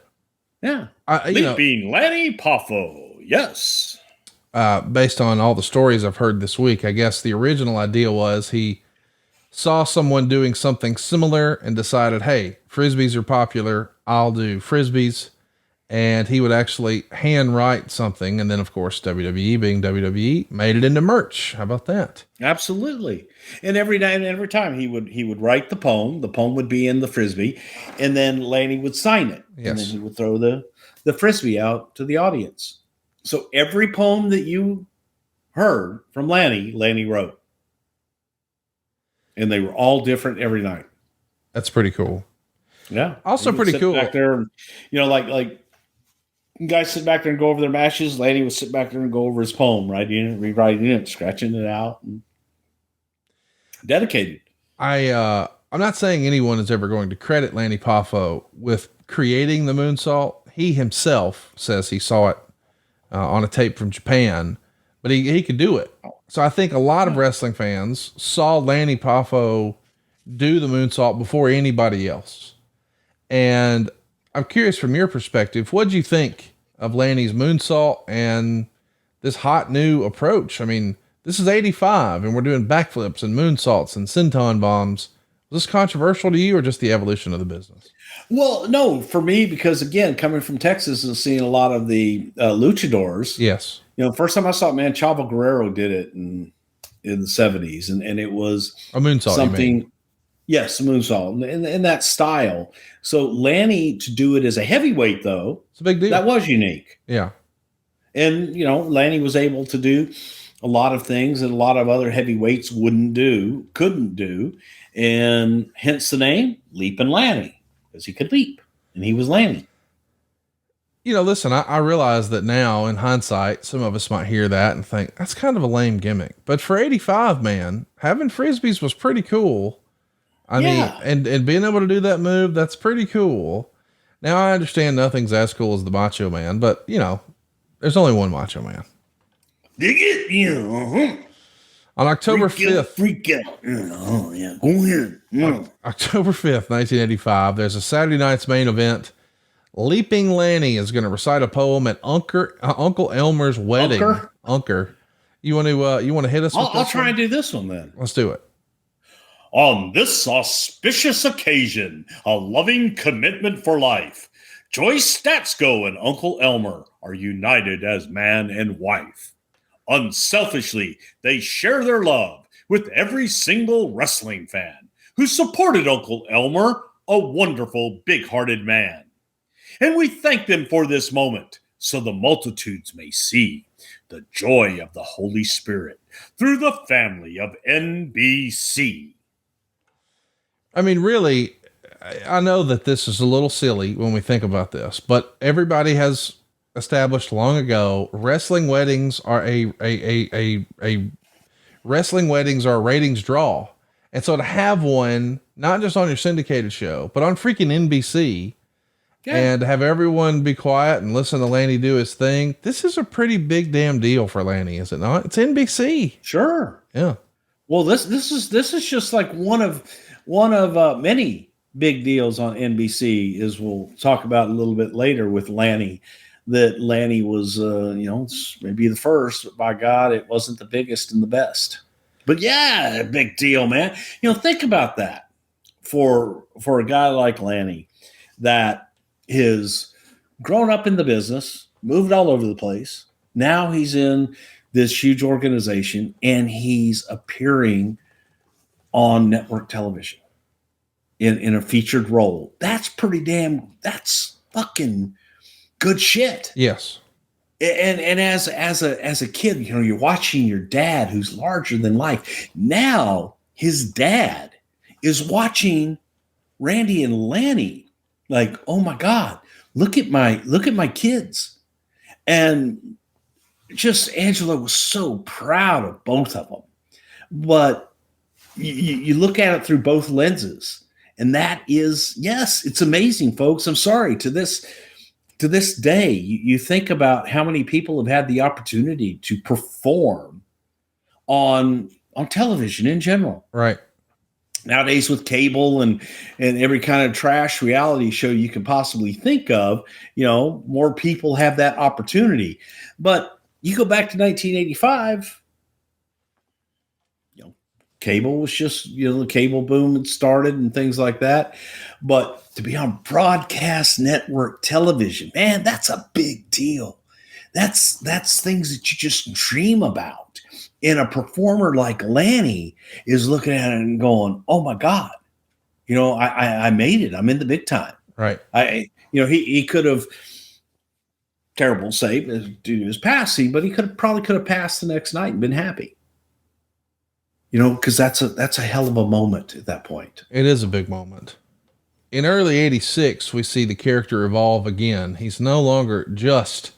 Yeah. Leaping Lanny Poffo. Yes. Based on all the stories I've heard this week, I guess the original idea was he saw someone doing something similar and decided, hey, Frisbees are popular. I'll do Frisbees. And he would actually handwrite something. And then, of course, WWE being WWE made it into merch. How about that? Absolutely. And every time he would write the poem would be in the Frisbee, and then Lanny would sign it. Yes. And then he would throw the Frisbee out to the audience. So every poem that you heard from Lanny wrote. And they were all different every night. That's pretty cool. Yeah. Also pretty cool. Back there, like guys sit back there and go over their matches. Lanny would sit back there and go over his poem, rewriting it, scratching it out. And dedicated. I'm not saying anyone is ever going to credit Lanny Poffo with creating the moonsault. He himself says he saw it on a tape from Japan, but he could do it. So I think a lot of wrestling fans saw Lanny Poffo do the moonsault before anybody else. And I'm curious from your perspective, what'd you think of Lanny's moonsault and this hot new approach? I mean, this is 85 and we're doing backflips and moonsaults and senton bombs. Was this controversial to you or just the evolution of the business? Well, no, for me, because again, coming from Texas and seeing a lot of the luchadors. Yes. First time I saw it, man, Chavo Guerrero did it in the 70s. And it was a moonsault. Something. Yes, moonsault in that style. So Lanny to do it as a heavyweight, though, it's a big deal. That was unique. Yeah. And, Lanny was able to do a lot of things that a lot of other heavyweights couldn't do. And hence the name Leaping Lanny, because he could leap and he was Lanny. Listen, I realize that now in hindsight, some of us might hear that and think that's kind of a lame gimmick, but for 85, man, having Frisbees was pretty cool. I mean, and being able to do that move, that's pretty cool. Now I understand nothing's as cool as the Macho Man, but there's only one Macho Man. Dig it? Yeah. On October 5th. Freak out. Oh, yeah. Go ahead. Yeah. October 5th, 1985, there's a Saturday night's main event. Leaping Lanny is going to recite a poem at Uncle Elmer's wedding. Unker? Unker. You want to hit us? I'll try and do this one then. Let's do it. On this auspicious occasion, a loving commitment for life, Joyce Statsko and Uncle Elmer are united as man and wife. Unselfishly, they share their love with every single wrestling fan who supported Uncle Elmer, a wonderful, big-hearted man. And we thank them for this moment so the multitudes may see the joy of the Holy Spirit through the family of NBC. I mean, really, I know that this is a little silly when we think about this, but everybody has established long ago, wrestling weddings are a ratings draw. And so to have one, not just on your syndicated show, but on freaking NBC, and have everyone be quiet and listen to Lanny do his thing. This is a pretty big damn deal for Lanny, is it not? It's NBC. Sure. Yeah. Well, this is just like one of many big deals on NBC, as we'll talk about a little bit later with Lanny. That Lanny was, maybe the first, but by God, it wasn't the biggest and the best. But yeah, a big deal, man. Think about that for a guy like Lanny that is grown up in the business, moved all over the place. Now he's in this huge organization and he's appearing on network television in a featured role. That's fucking good shit. Yes. And as a kid, you're watching your dad who's larger than life. Now his dad is watching Randy and Lanny. Like, oh my God, look at my kids. And just Angelo was so proud of both of them. But you look at it through both lenses. And that is, yes, it's amazing, folks. I'm sorry, to this day, you think about how many people have had the opportunity to perform on television in general. Right. Nowadays with cable and every kind of trash reality show you can possibly think of, more people have that opportunity. But you go back to 1985, cable was just, the cable boom had started and things like that. But to be on broadcast network television, man, that's a big deal. That's things that you just dream about. And a performer like Lanny is looking at it and going, oh my God, I made it. I'm in the big time. Right. He could have, terrible save due to his passing, but he probably could have passed the next night and been happy. Because that's a hell of a moment at that point. It is a big moment. In early 86, we see the character evolve again. He's no longer just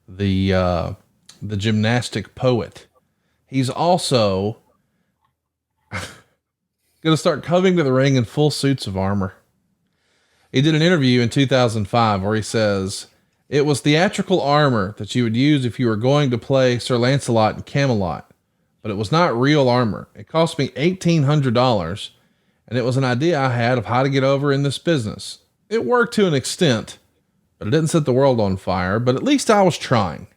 the gymnastic poet. He's also going to start coming to the ring in full suits of armor. He did an interview in 2005 where he says, "It was theatrical armor that you would use if you were going to play Sir Lancelot in Camelot, but it was not real armor. It cost me $1,800, and it was an idea I had of how to get over in this business. It worked to an extent, but it didn't set the world on fire, but at least I was trying."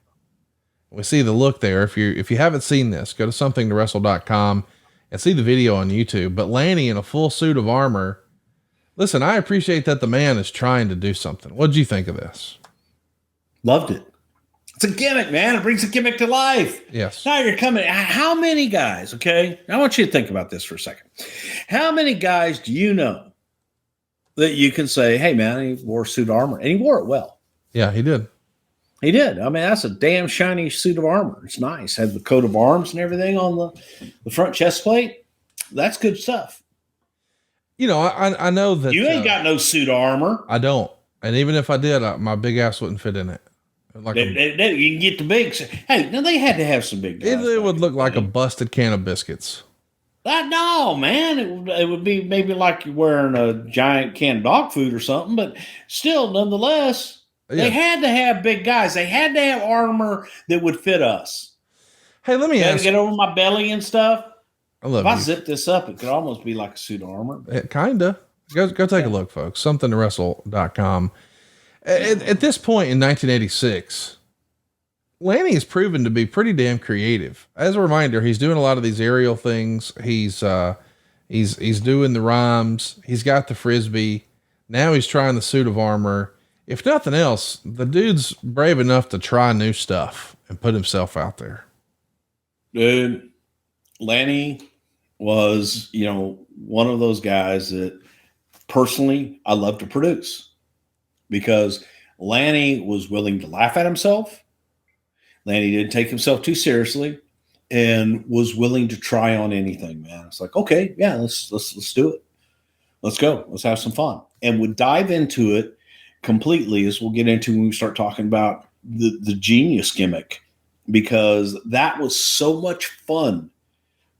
We see the look there. If you haven't seen this, go to somethingtowrestle.com and see the video on YouTube. But Lanny in a full suit of armor. Listen, I appreciate that the man is trying to do something. What'd you think of this? Loved it. It's a gimmick, man. It brings a gimmick to life. Yes. Now you're coming. How many guys, okay? I want you to think about this for a second. How many guys do you know that you can say, hey, man, he wore a suit of armor, and he wore it well? Yeah, he did. He did. I mean, that's a damn shiny suit of armor. It's nice. Had the coat of arms and everything on the front chest plate. That's good stuff. I know that you ain't got no suit of armor. I don't. And even if I did, my big ass wouldn't fit in it. Like you can get the big. Hey, now they had to have some big guys. It would look like a busted can of biscuits. No, man. It would be maybe like you're wearing a giant can of dog food or something, but still, nonetheless. Yeah. They had to have big guys. They had to have armor that would fit us. Hey, let me ask. Get over my belly and stuff. If I zip this up, it could almost be like a suit of armor. Kinda. Go take a look, folks. SomethingToWrestle.com. At this point in 1986, Lanny has proven to be pretty damn creative. As a reminder, he's doing a lot of these aerial things. He's doing the rhymes. He's got the frisbee. Now he's trying the suit of armor. If nothing else, the dude's brave enough to try new stuff and put himself out there. Dude, Lanny was, one of those guys that personally I love to produce, because Lanny was willing to laugh at himself. Lanny didn't take himself too seriously and was willing to try on anything, man. It's like, okay, yeah, let's do it. Let's go. Let's have some fun. And would dive into it completely, as we'll get into when we start talking about the genius gimmick, because that was so much fun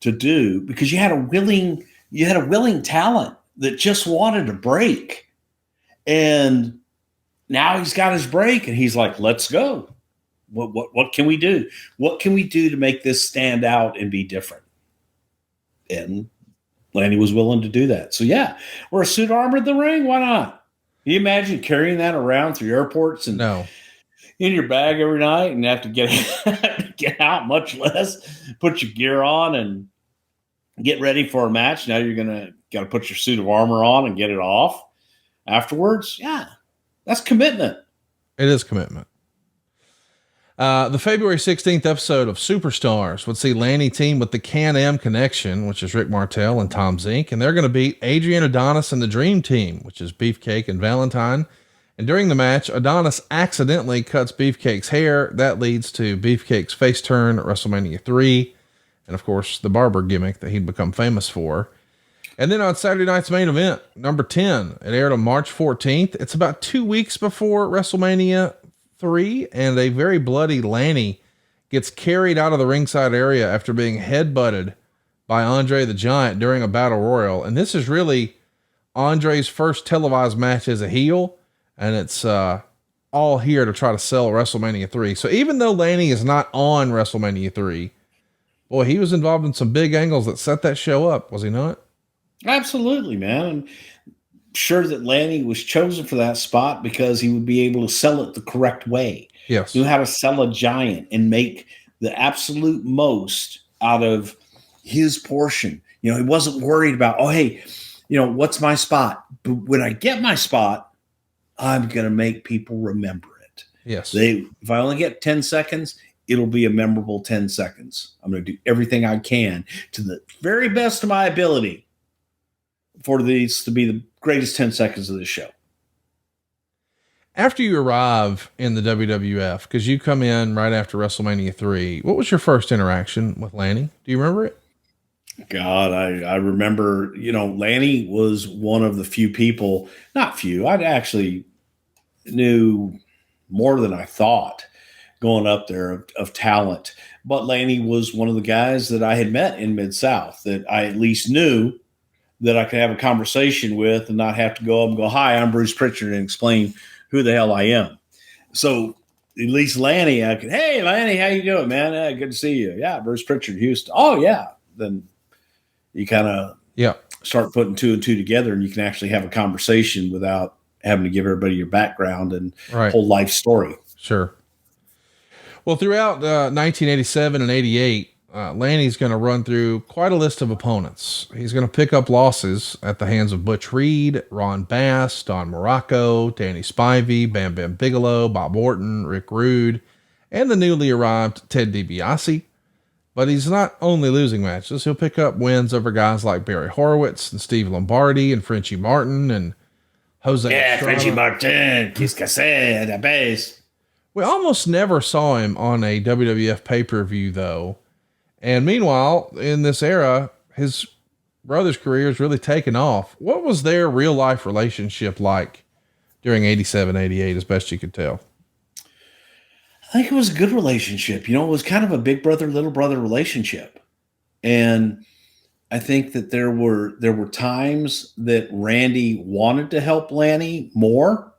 to do, because you had a willing talent that just wanted to break. And now he's got his break and he's like, let's go. What can we do? What can we do to make this stand out and be different? And Lanny was willing to do that. So yeah, we're a suit armor in the ring. Why not? Can you imagine carrying that around through airports and in your bag every night and have to get out, much less put your gear on and get ready for a match? Now you're got to put your suit of armor on and get it off afterwards. Yeah, that's commitment. It is commitment. The February 16th episode of Superstars would see Lanny team with the Can-Am Connection, which is Rick Martel and Tom Zink, and they're going to beat Adrian Adonis and the Dream Team, which is Beefcake and Valentine. And during the match, Adonis accidentally cuts Beefcake's hair. That leads to Beefcake's face turn at WrestleMania 3, and of course the barber gimmick that he'd become famous for. And then on Saturday night's main event, number 10, it aired on March 14th. It's about 2 weeks before WrestleMania 3, and a very bloody Lanny gets carried out of the ringside area after being headbutted by Andre the Giant during a battle royal. And this is really Andre's first televised match as a heel, and it's all here to try to sell WrestleMania 3. So even though Lanny is not on WrestleMania 3, boy, he was involved in some big angles that set that show up, was he not? Absolutely, man. I'm sure that Lanny was chosen for that spot because he would be able to sell it the correct way. Yes. Knew how to sell a giant and make the absolute most out of his portion. He wasn't worried about, oh, hey, what's my spot? But when I get my spot, I'm going to make people remember it. Yes. If I only get 10 seconds, it'll be a memorable 10 seconds. I'm going to do everything I can to the very best of my ability for these to be the greatest 10 seconds of the show. After you arrive in the WWF, because you come in right after WrestleMania 3, what was your first interaction with Lanny? Do you remember it? God, I remember, Lanny was one of the few people, not few, I actually knew more than I thought going up there of talent. But Lanny was one of the guys that I had met in Mid-South that I at least knew that I could have a conversation with and not have to go up and go, hi, I'm Bruce Prichard, and explain who the hell I am. So at least Lanny, I could, hey, Lanny, how you doing, man? Good to see you. Yeah, Bruce Prichard, Houston. Oh, yeah. Then you kind of start putting two and two together, and you can actually have a conversation without having to give everybody your background and whole life story. Sure. Well, throughout 1987 and 88, Lanny's going to run through quite a list of opponents. He's going to pick up losses at the hands of Butch Reed, Ron Bass, Don Morocco, Danny Spivey, Bam Bam Bigelow, Bob Orton, Rick Rude, and the newly arrived Ted DiBiase. But he's not only losing matches. He'll pick up wins over guys like Barry Horowitz and Steve Lombardi and Frenchie Martin and Jose. Yeah, Estrada. Frenchie Martin, qu'est-ce que c'est, la base. We almost never saw him on a WWF pay-per-view, though. And meanwhile, in this era, his brother's career has really taken off. What was their real-life relationship like during 87, 88, as best you could tell? I think it was a good relationship. It was kind of a big brother, little brother relationship. And I think that there were times that Randy wanted to help Lanny more,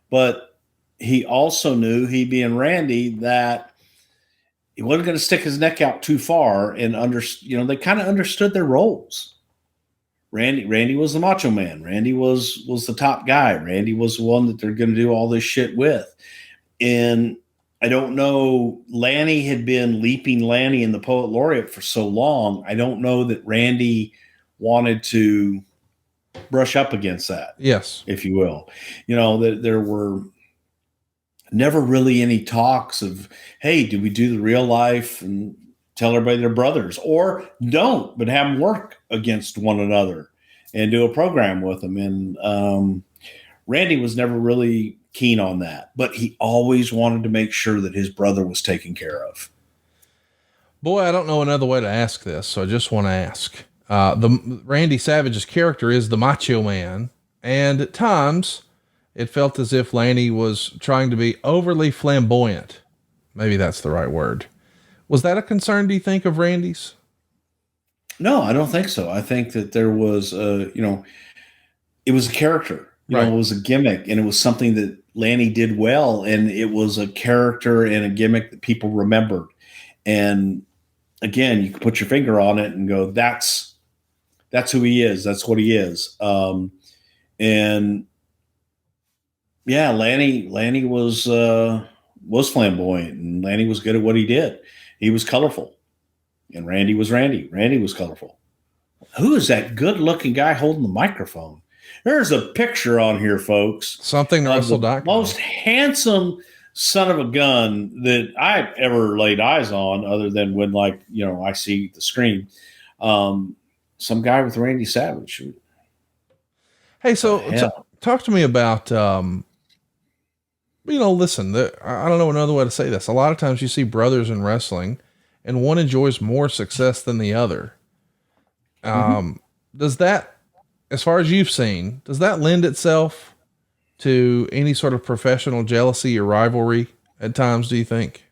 but he also knew, he being Randy, that he wasn't going to stick his neck out too far, and they kind of understood their roles. Randy was the macho man. Randy was the top guy. Randy was the one that they're going to do all this shit with. And I don't know. Lanny had been Leaping Lanny and the Poet Laureate for so long. I don't know that Randy wanted to brush up against that. Yes. If you will. You know, there were never really any talks of, hey, do we do the real life and tell everybody they're brothers, or don't, but have them work against one another and do a program with them. And Randy was never really keen on that, but he always wanted to make sure that his brother was taken care of. Boy, I don't know another way to ask this, so I just want to ask. The Randy Savage's character is the Macho Man, and at times it felt as if Lanny was trying to be overly flamboyant. Maybe that's the right word. Was that a concern, do you think, of Randy's? No, I don't think so. I think that there was, it was a character. You know, it was a gimmick, and it was something that Lanny did well, and it was a character and a gimmick that people remembered. And again, you can put your finger on it and go, that's who he is. That's what he is. And yeah, Lanny was flamboyant, and Lanny was good at what he did. He was colorful, and Randy was Randy. Randy was colorful. Who is that good looking guy holding the microphone? There's a picture on here, folks. Something to Wrestle. Most handsome son of a gun that I've ever laid eyes on, other than when, like, you know, I see the screen. Some guy with Randy Savage. Hey, so talk to me about, listen, I don't know another way to say this. A lot of times you see brothers in wrestling and one enjoys more success than the other. Does that, as far as you've seen, does that lend itself to any sort of professional jealousy or rivalry at times, do you think?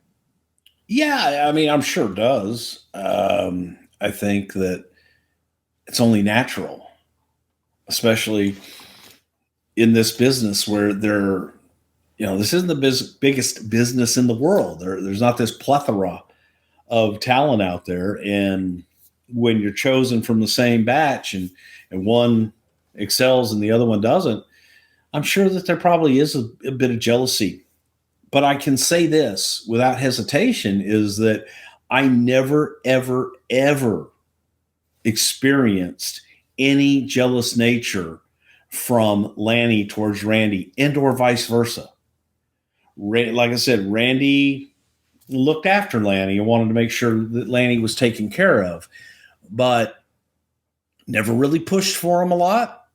Yeah, I mean, I'm sure it does. I think that it's only natural, especially in this business where this isn't the biggest business in the world. There's not this plethora of talent out there. And when you're chosen from the same batch and one excels and the other one doesn't, I'm sure that there probably is a bit of jealousy. But I can say this without hesitation is that I never, ever, ever experienced any jealous nature from Lanny towards Randy, and or vice versa. Like I said, Randy looked after Lanny and wanted to make sure that Lanny was taken care of, but never really pushed for him a lot,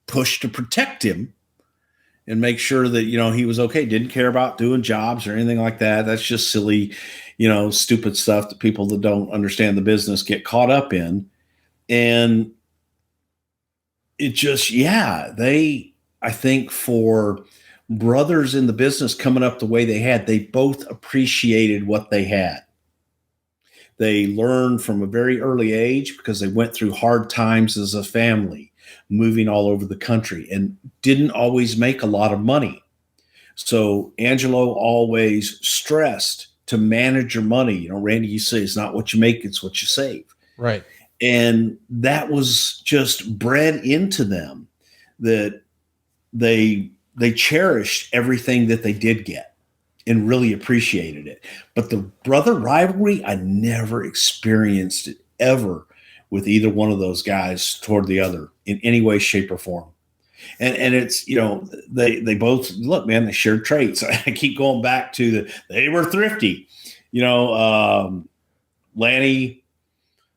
pushed to protect him and make sure that, he was okay. Didn't care about doing jobs or anything like that. That's just silly, stupid stuff that people that don't understand the business get caught up in. And it just, I think for brothers in the business coming up the way they had, they both appreciated what they had. They learned from a very early age because they went through hard times as a family, moving all over the country, and didn't always make a lot of money. So Angelo always stressed to manage your money. Randy, you say it's not what you make, it's what you save. Right. And that was just bred into them, that they cherished everything that they did get and really appreciated it. But the brother rivalry, I never experienced it ever with either one of those guys toward the other in any way, shape, or form. And it's, they both, look, man, they shared traits. I keep going back to they were thrifty. Lanny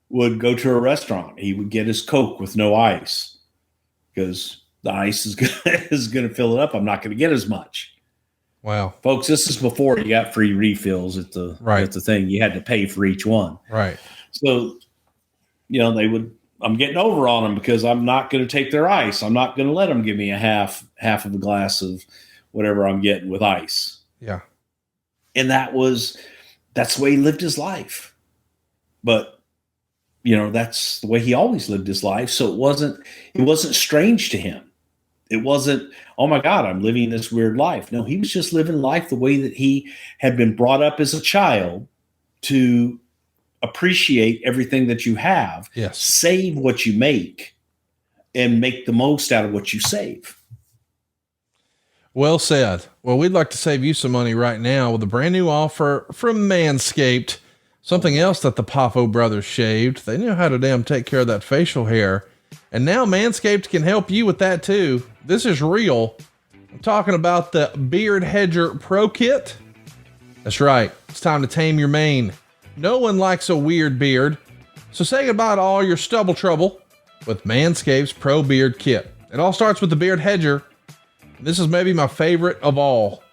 would go to a restaurant. He would get his Coke with no ice because the ice is going to fill it up. I'm not going to get as much. Wow. Folks, this is before you got free refills at the thing. You had to pay for each one. Right. So, I'm getting over on them because I'm not going to take their ice. I'm not going to let them give me a half of a glass of whatever I'm getting with ice. Yeah. And that's the way he lived his life. But, that's the way he always lived his life. So it wasn't strange to him. It wasn't, oh my God, I'm living this weird life. No, he was just living life the way that he had been brought up as a child to appreciate everything that you have, yes, save what you make, and make the most out of what you save. Well said. Well, we'd like to save you some money right now with a brand new offer from Manscaped. Something else that the Poffo brothers shaved. They knew how to damn take care of that facial hair. And now Manscaped can help you with that too. This is real. I'm talking about the Beard Hedger Pro Kit. That's right. It's time to tame your mane. No one likes a weird beard. So say goodbye to all your stubble trouble with Manscaped's Pro Beard Kit. It all starts with the Beard Hedger. This is maybe my favorite of all,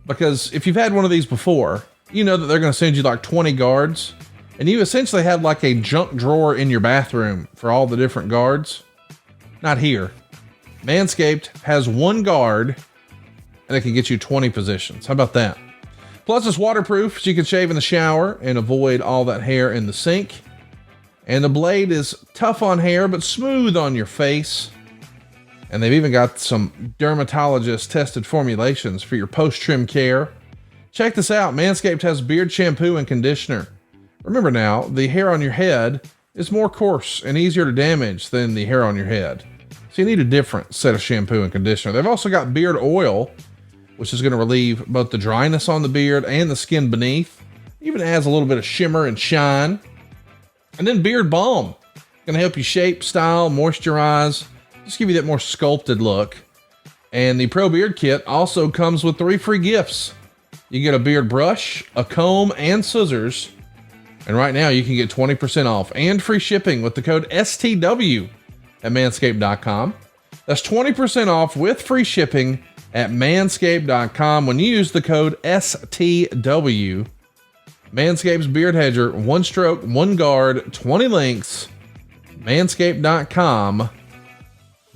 because if you've had one of these before, you know that they're going to send you like 20 guards, and you essentially have like a junk drawer in your bathroom for all the different guards. Not here. Manscaped has one guard and it can get you 20 positions. How about that? Plus it's waterproof, so you can shave in the shower and avoid all that hair in the sink. And the blade is tough on hair, but smooth on your face. And they've even got some dermatologist tested formulations for your post-trim care. Check this out. Manscaped has beard shampoo and conditioner. Remember now, the hair on your head is more coarse and easier to damage than the hair on your head. So you need a different set of shampoo and conditioner. They've also got beard oil, which is going to relieve both the dryness on the beard and the skin beneath. Even adds a little bit of shimmer and shine. And then beard balm. Going to help you shape, style, moisturize, just give you that more sculpted look. And the Pro Beard Kit also comes with 3 free gifts. You get a beard brush, a comb, and scissors. And right now you can get 20% off and free shipping with the code STW at manscaped.com. That's 20% off with free shipping at manscaped.com when you use the code STW. Manscaped's Beard Hedger, 1 stroke, 1 guard, 20 lengths. Manscaped.com.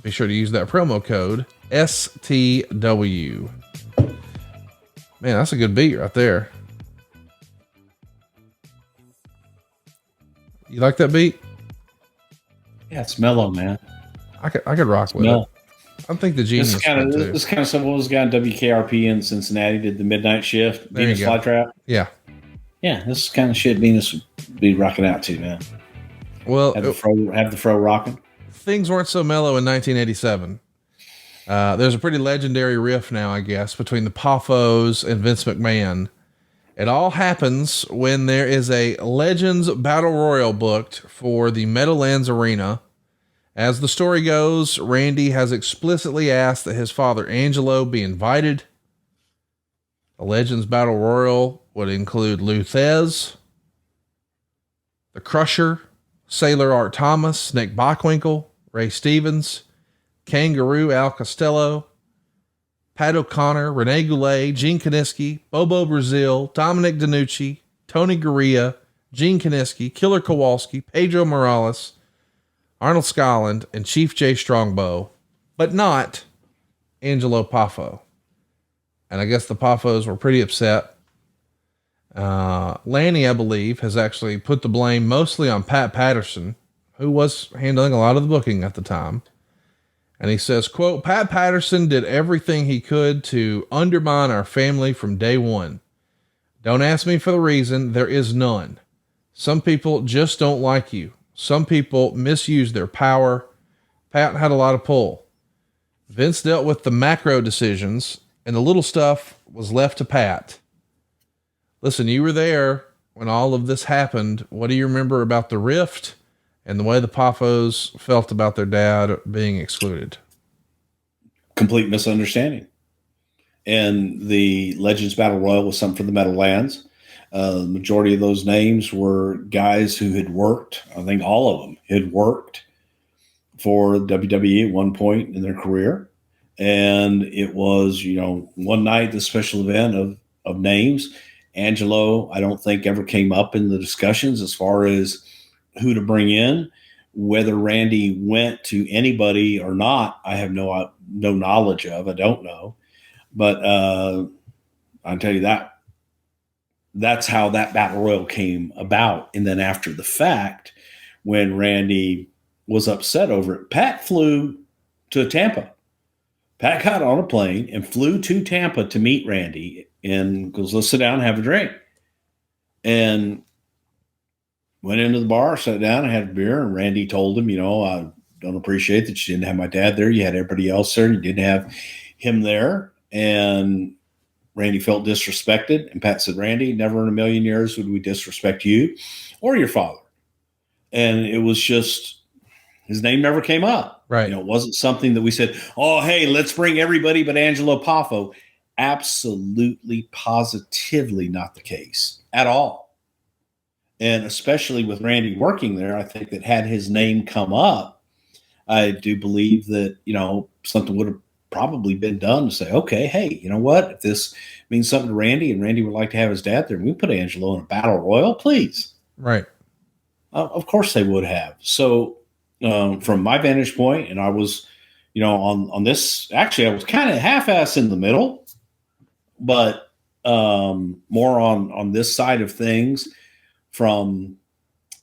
Be sure to use that promo code STW. Man, that's a good beat right there. You like that beat? Yeah, it's mellow, man. I could rock with it. I think the genius. This is kind of some of those guys on WKRP in Cincinnati did the midnight shift. Venus Flytrap. Yeah. Yeah, this is kind of shit Venus would be rocking out to, man. Well, have the fro rocking. Things weren't so mellow in 1987. There's a pretty legendary riff now, I guess, between the Poffos and Vince McMahon. It all happens when there is a Legends Battle Royal booked for the Meadowlands Arena. As the story goes, Randy has explicitly asked that his father Angelo be invited. The Legends Battle Royal would include Lou Thez, The Crusher, Sailor Art Thomas, Nick Bockwinkel, Ray Stevens, Kangaroo Al Costello, Pat O'Connor, Rene Goulet, Gene Kiniski, Bobo Brazil, Dominic DeNucci, Tony Gurria, Gene Kiniski, Killer Kowalski, Pedro Morales, Arnold Scotland, and Chief J Strongbow, but not Angelo Poffo. And I guess the Poffos were pretty upset. Lanny, I believe, has actually put the blame mostly on Pat Patterson, who was handling a lot of the booking at the time. And he says, quote, Pat Patterson did everything he could to undermine our family from day one. Don't ask me for the reason. There is none. Some people just don't like you. Some people misuse their power. Pat had a lot of pull. Vince dealt with the macro decisions, and the little stuff was left to Pat. Listen, you were there when all of this happened. What do you remember about the rift and the way the Poffos felt about their dad being excluded? Complete misunderstanding. And the Legends Battle Royal was something for the Meadowlands. The majority of those names were guys who had worked. I think all of them had worked for WWE at one point in their career. And it was, one night, the special event of names. Angelo, I don't think ever came up in the discussions as far as who to bring in. Whether Randy went to anybody or not, I have no knowledge of. I don't know. But I'll tell you that's how that battle royal came about. And then after the fact, when Randy was upset over it, Pat flew to Tampa. Pat got on a plane and flew to Tampa to meet Randy and goes, let's sit down and have a drink. And went into the bar, sat down and had a beer. And Randy told him, I don't appreciate that you didn't have my dad there. You had everybody else there. You didn't have him there. and Randy felt disrespected. And Pat said, Randy, never in a million years would we disrespect you or your father. And it was just, his name never came up. Right. It wasn't something that we said, oh, hey, let's bring everybody but Angelo Poffo. Absolutely, positively not the case at all. And especially with Randy working there, I think that had his name come up, I do believe that, something would have probably been done to say, okay, hey, you know what? If this means something to Randy and Randy would like to have his dad there, we put Angelo in a battle royal, please. Right. Of course they would have. So from my vantage point, and I was, on this, actually, I was kind of half-ass in the middle, but more on this side of things from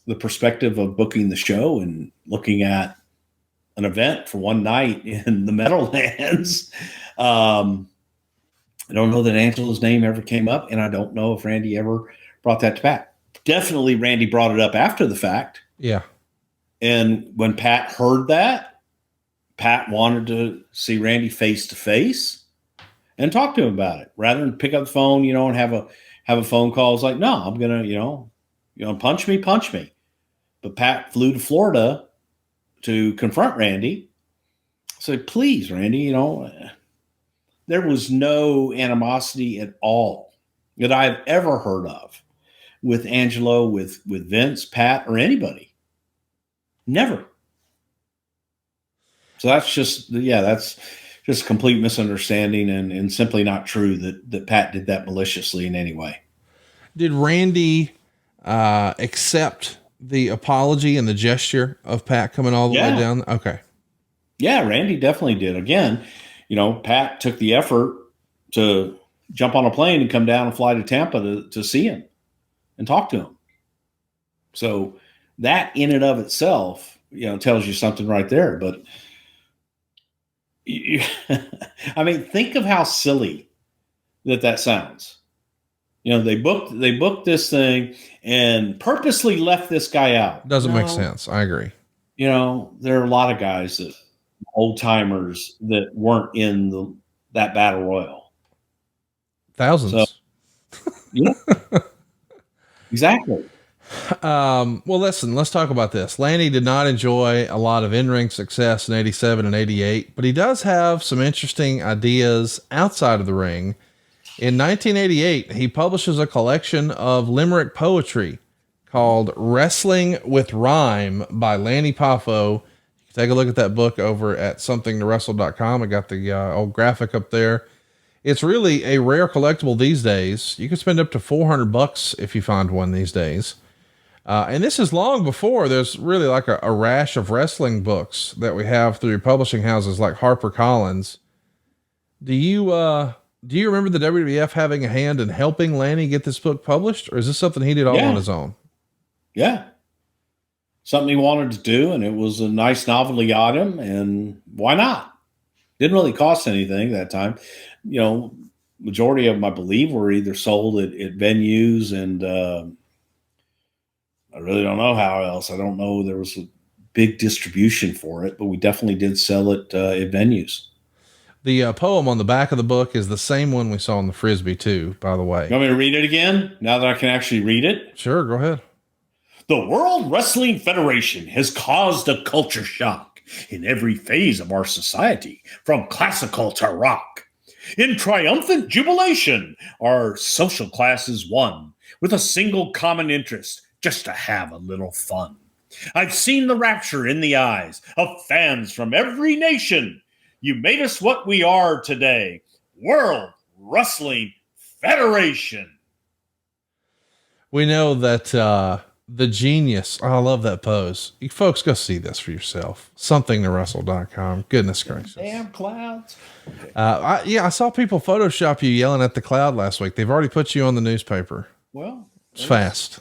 the perspective of booking the show and looking at an event for one night in the Meadowlands. I don't know that Angelo's name ever came up, and I don't know if Randy ever brought that to Pat. Definitely Randy brought it up after the fact. Yeah. And when Pat heard that, Pat wanted to see Randy face to face and talk to him about it rather than pick up the phone, and have a phone call. It's like, no, I'm going to, punch me. But Pat flew to Florida to confront Randy. So please, Randy, there was no animosity at all that I've ever heard of with Angelo, with Vince, Pat, or anybody. Never. So that's just a complete misunderstanding and simply not true that Pat did that maliciously in any way. Did Randy accept the apology and the gesture of Pat coming all the way down? Okay. Yeah, Randy definitely did. Again, Pat took the effort to jump on a plane and come down and fly to Tampa to see him and talk to him. So that in and of itself, tells you something right there. But think of how silly that sounds. They booked this thing and purposely left this guy out. Doesn't make sense. I agree. There are a lot of guys that old timers that weren't in that battle royal. Thousands. So, yeah, exactly. Well, listen, let's talk about this. Lanny did not enjoy a lot of in-ring success in 87 and 88, but he does have some interesting ideas outside of the ring. In 1988, he publishes a collection of limerick poetry called Wrestling with Rhyme by Lanny Poffo. You can take a look at that book over at somethingtowrestle.com. I got the old graphic up there. It's really a rare collectible these days. You can spend up to $400 if you find one these days. And this is long before there's really like a rash of wrestling books that we have through publishing houses like HarperCollins. Do you remember the WWF having a hand in helping Lanny get this book published, or is this something he did all on his own? Yeah. Something he wanted to do, and it was a nice novelty item, and why not? Didn't really cost anything that time. Majority of them, I believe, were either sold at venues, and I really don't know how else. I don't know. There was a big distribution for it, but we definitely did sell it at venues. The poem on the back of the book is the same one we saw in the Frisbee too, by the way. You want me to read it again now that I can actually read it? Sure, go ahead. The World Wrestling Federation has caused a culture shock in every phase of our society, from classical to rock. In triumphant jubilation, our social classes won with a single common interest, just to have a little fun. I've seen the rapture in the eyes of fans from every nation. You made us what we are today. World Wrestling Federation. We know that the genius, I love that pose. You folks, go see this for yourself. Somethingtowrestle.com. Goodness gracious. Damn clouds. I saw people Photoshop you yelling at the cloud last week. They've already put you on the newspaper. Well, it's fast.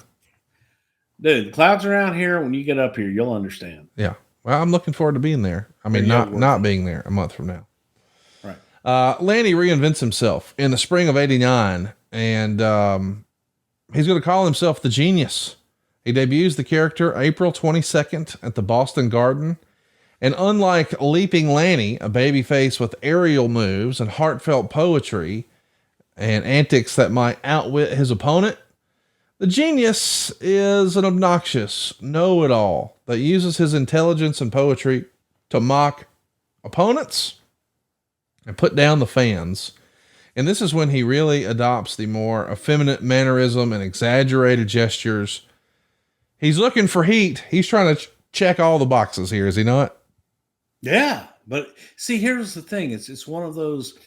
Dude, the clouds around here, when you get up here, you'll understand. Yeah. Well, I'm looking forward to being there. I mean, not being there a month from now. Right. Lanny reinvents himself in the spring of 89, and he's going to call himself the Genius. He debuts the character April 22nd at the Boston Garden. And unlike Leaping Lanny, a babyface with aerial moves and heartfelt poetry and antics that might outwit his opponent, the Genius is an obnoxious know-it-all that uses his intelligence and poetry to mock opponents and put down the fans. And this is when he really adopts the more effeminate mannerism and exaggerated gestures. He's looking for heat. He's trying to check all the boxes here, is he not? Yeah, but see, here's the thing. It's one of those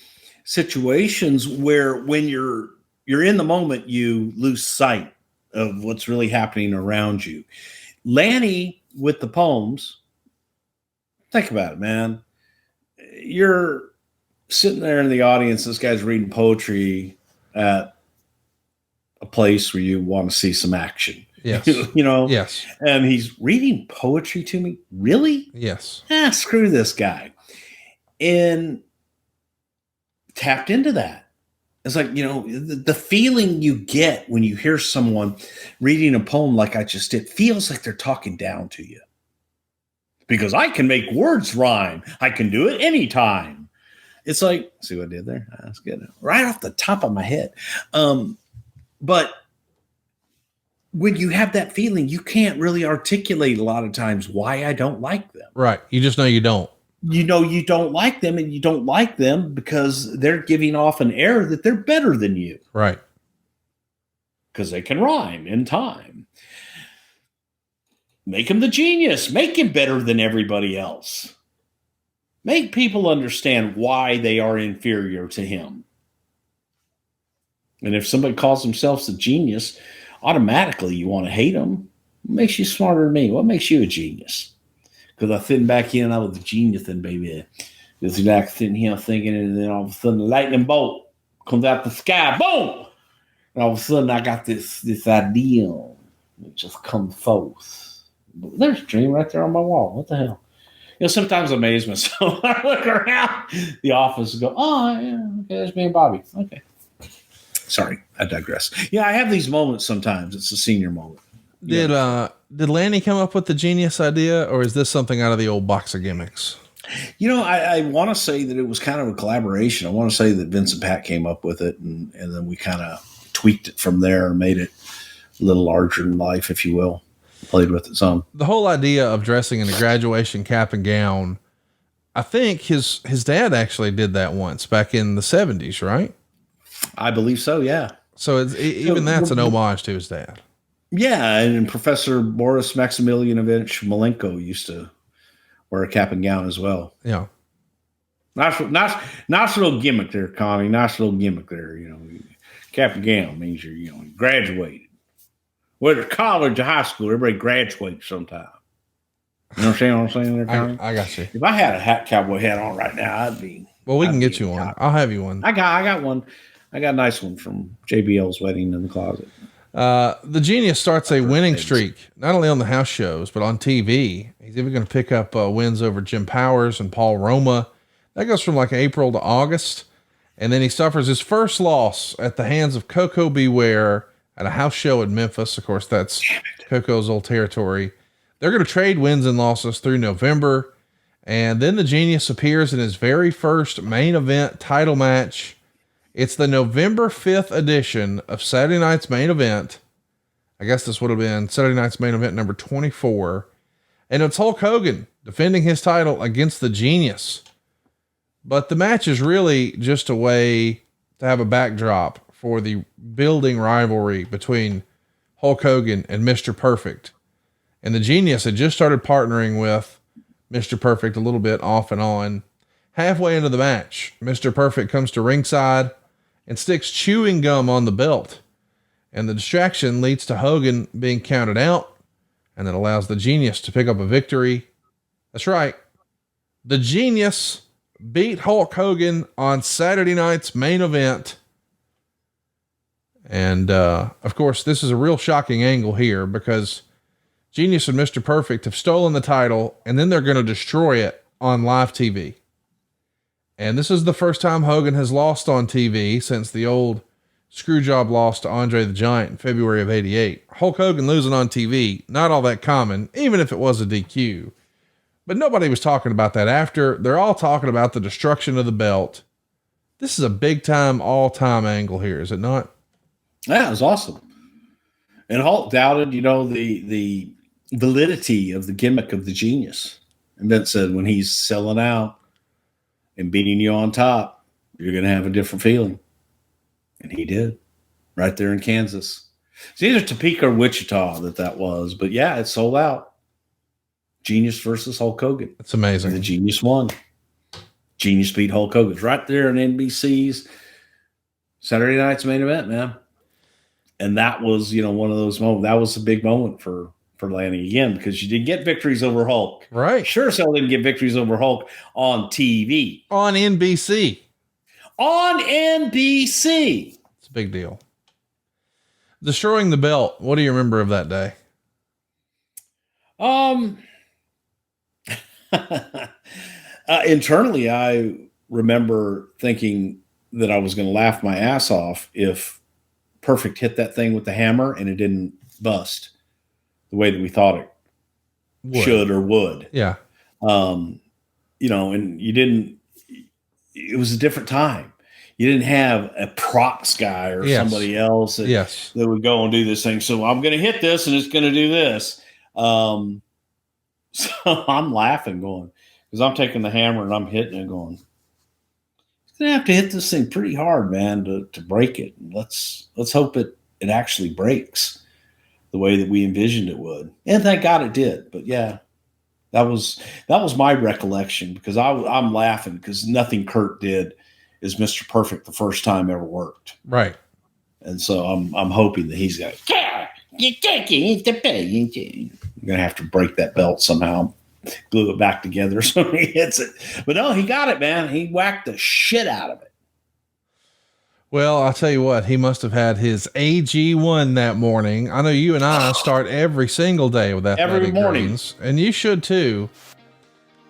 situations where when you're in the moment, you lose sight of what's really happening around you. Lanny with the poems, think about it, man. You're sitting there in the audience. This guy's reading poetry at a place where you want to see some action. Yes. Yes. And he's reading poetry to me. Really? Yes. Screw this guy. And tapped into that. It's like, the feeling you get when you hear someone reading a poem like I just did feels like they're talking down to you. Because I can make words rhyme. I can do it anytime. It's like, see what I did there? That's good. Right off the top of my head. But when you have that feeling, you can't really articulate a lot of times why I don't like them. Right. You just know you don't. You don't like them, and you don't like them because they're giving off an air that they're better than you. Right. Because they can rhyme in time. Make him the Genius. Make him better than everybody else. Make people understand why they are inferior to him. And if somebody calls themselves a genius, automatically you want to hate them. What makes you smarter than me? What makes you a genius? Because I fit back in, I was a genius then, baby. It's like sitting here thinking, and then all of a sudden a lightning bolt comes out the sky, boom! And all of a sudden I got this idea. It just comes forth. There's a dream right there on my wall. What the hell? Sometimes I amaze myself. I look around the office and go, oh, yeah, okay, there's me and Bobby. Okay. Sorry, I digress. Yeah, I have these moments sometimes. It's a senior moment. Did Lanny come up with the Genius idea, or is this something out of the old box of gimmicks? I want to say that it was kind of a collaboration. I want to say that Vince and Pat came up with it, and then we kind of tweaked it from there and made it a little larger than life, if you will. Played with it some. The whole idea of dressing in a graduation cap and gown, I think his dad actually did that once back in the 70s, right? I believe so, yeah. So that's an homage to his dad. Yeah, and Professor Boris Maximilianovich Malenko used to wear a cap and gown as well. Yeah. Nice little gimmick there, Connie. Nice little gimmick there. Cap and gown means you're graduated. Whether college or high school, everybody graduates sometime. You understand what I'm saying there, Connie? I got you. If I had a cowboy hat on right now, I'd be. Well, we can get you one. I'll have you one. I got one. I got a nice one from JBL's wedding in the closet. The Genius starts a winning streak, not only on the house shows, but on TV. He's even going to pick up wins over Jim Powers and Paul Roma. That goes from like April to August. And then he suffers his first loss at the hands of Coco Beware at a house show in Memphis. Of course, that's Coco's old territory. They're going to trade wins and losses through November. And then the Genius appears in his very first main event title match. It's the November 5th edition of Saturday Night's Main Event. I guess this would have been Saturday Night's Main Event number 24. And it's Hulk Hogan defending his title against the Genius. But the match is really just a way to have a backdrop for the building rivalry between Hulk Hogan and Mr. Perfect. And the Genius had just started partnering with Mr. Perfect a little bit off and on. Halfway into the match, Mr. Perfect comes to ringside and sticks chewing gum on the belt. And the distraction leads to Hogan being counted out, and that allows the Genius to pick up a victory. That's right. The Genius beat Hulk Hogan on Saturday Night's Main Event. And, of course, this is a real shocking angle here because Genius and Mr. Perfect have stolen the title, and then they're going to destroy it on live TV. And this is the first time Hogan has lost on TV since the old Screwjob loss to Andre the Giant in February of '88. Hulk Hogan losing on TV, not all that common, even if it was a DQ. But nobody was talking about that after. They're all talking about the destruction of the belt. This is a big time, all time angle here, is it not? Yeah, it was awesome. And Hulk doubted, the validity of the gimmick of the genius. And Vince said, when he's selling out and beating you on top, you're going to have a different feeling. And he did, right there in Kansas. It's either Topeka or Wichita that was. But yeah, it sold out. Genius versus Hulk Hogan. That's amazing. And the Genius won. Genius beat Hulk Hogan. It's right there in NBC's Saturday night's main event, man. And that was, one of those moments. That was a big moment for Lanny again, because you didn't get victories over Hulk. Right. Sure as hell didn't get victories over Hulk on TV. On NBC. On NBC. It's a big deal. Destroying the belt. What do you remember of that day? Internally, I remember thinking that I was going to laugh my ass off if Perfect hit that thing with the hammer and it didn't bust the way that we thought it should or would. Yeah. And you didn't, it was a different time. You didn't have a props guy or somebody else that would go and do this thing. So I'm going to hit this and it's going to do this. So I'm laughing going, because I'm taking the hammer and I'm hitting it going, it's going to have to hit this thing pretty hard, man, to break it. And let's hope it actually breaks the way that we envisioned it would. And thank God it did. But yeah, that was my recollection, because I'm laughing because nothing Kurt did is Mr. Perfect the first time ever worked. Right. And so I'm hoping that he's going to have to break that belt somehow, glue it back together so he hits it. But no, he got it, man. He whacked the shit out of it. Well, I'll tell you what, he must have had his AG1 that morning. I know you and I start every single day with Athletic every morning. Greens, and you should too.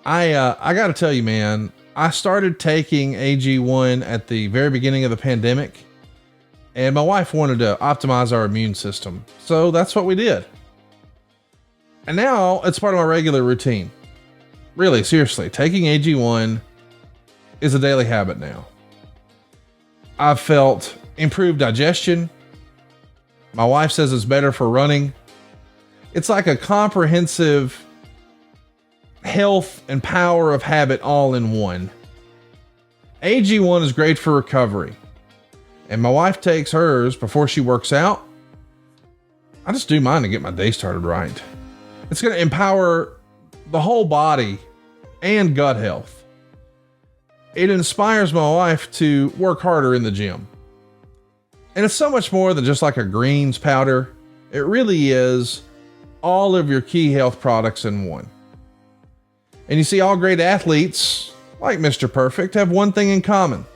I got to tell you, man, I started taking AG1 at the very beginning of the pandemic, and my wife wanted to optimize our immune system. So that's what we did. And now it's part of my regular routine. Really, seriously, taking AG1 is a daily habit now. I've felt improved digestion. My wife says it's better for running. It's like a comprehensive health and power of habit all in one. AG1 is great for recovery. And my wife takes hers before she works out. I just do mine to get my day started right. It's going to empower the whole body and gut health. It inspires my wife to work harder in the gym. And it's so much more than just like a greens powder. It really is all of your key health products in one. And you see, all great athletes, like Mr. Perfect, have one thing in common.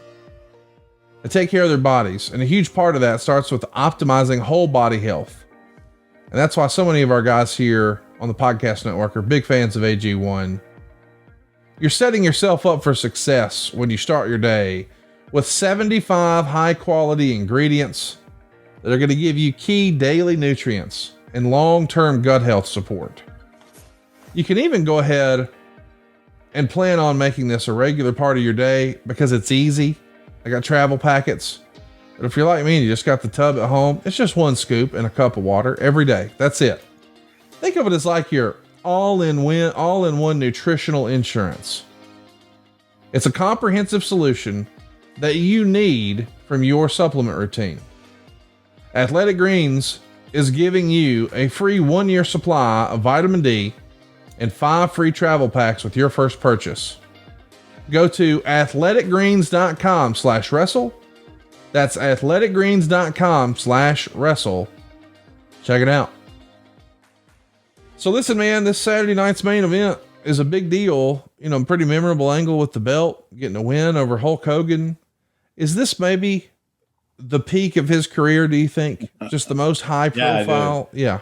They take care of their bodies. And a huge part of that starts with optimizing whole body health. And that's why so many of our guys here on the podcast network are big fans of AG1. You're setting yourself up for success when you start your day with 75 high quality ingredients that are going to give you key daily nutrients and long-term gut health support. You can even go ahead and plan on making this a regular part of your day because it's easy. I got travel packets. But if you're like me and you just got the tub at home, it's just one scoop and a cup of water every day. That's it. Think of it as like your all-in-one nutritional insurance. It's a comprehensive solution that you need from your supplement routine. Athletic Greens is giving you a free 1-year supply of vitamin D and 5 free travel packs with your first purchase. Go to athleticgreens.com/wrestle. That's athleticgreens.com/wrestle. Check it out. So listen, man, this Saturday night's main event is a big deal. Pretty memorable angle with the belt, getting a win over Hulk Hogan. Is this maybe the peak of his career, do you think? Just the most high profile? Yeah.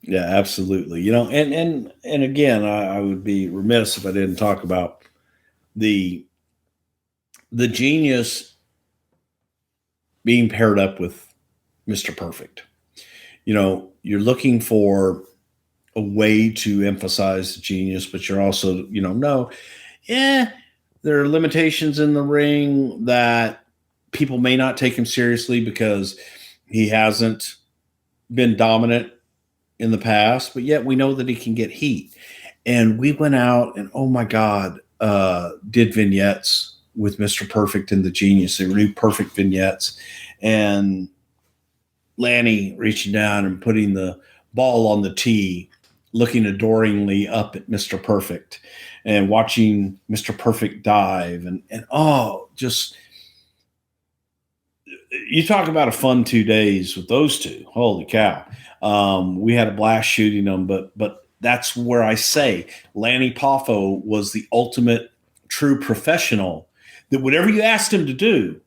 Yeah, absolutely. And again, I would be remiss if I didn't talk about the genius being paired up with Mr. Perfect. You're looking for a way to emphasize the genius, but you're also, there are limitations in the ring that people may not take him seriously because he hasn't been dominant in the past, but yet we know that he can get heat. And we went out and, oh my God, did vignettes with Mr. Perfect and the Genius. They were new perfect vignettes. And Lanny reaching down and putting the ball on the tee, looking adoringly up at Mr. Perfect and watching Mr. Perfect dive. And just, you talk about a fun 2 days with those two. Holy cow. We had a blast shooting them, but that's where I say Lanny Poffo was the ultimate true professional, that whatever you asked him to do,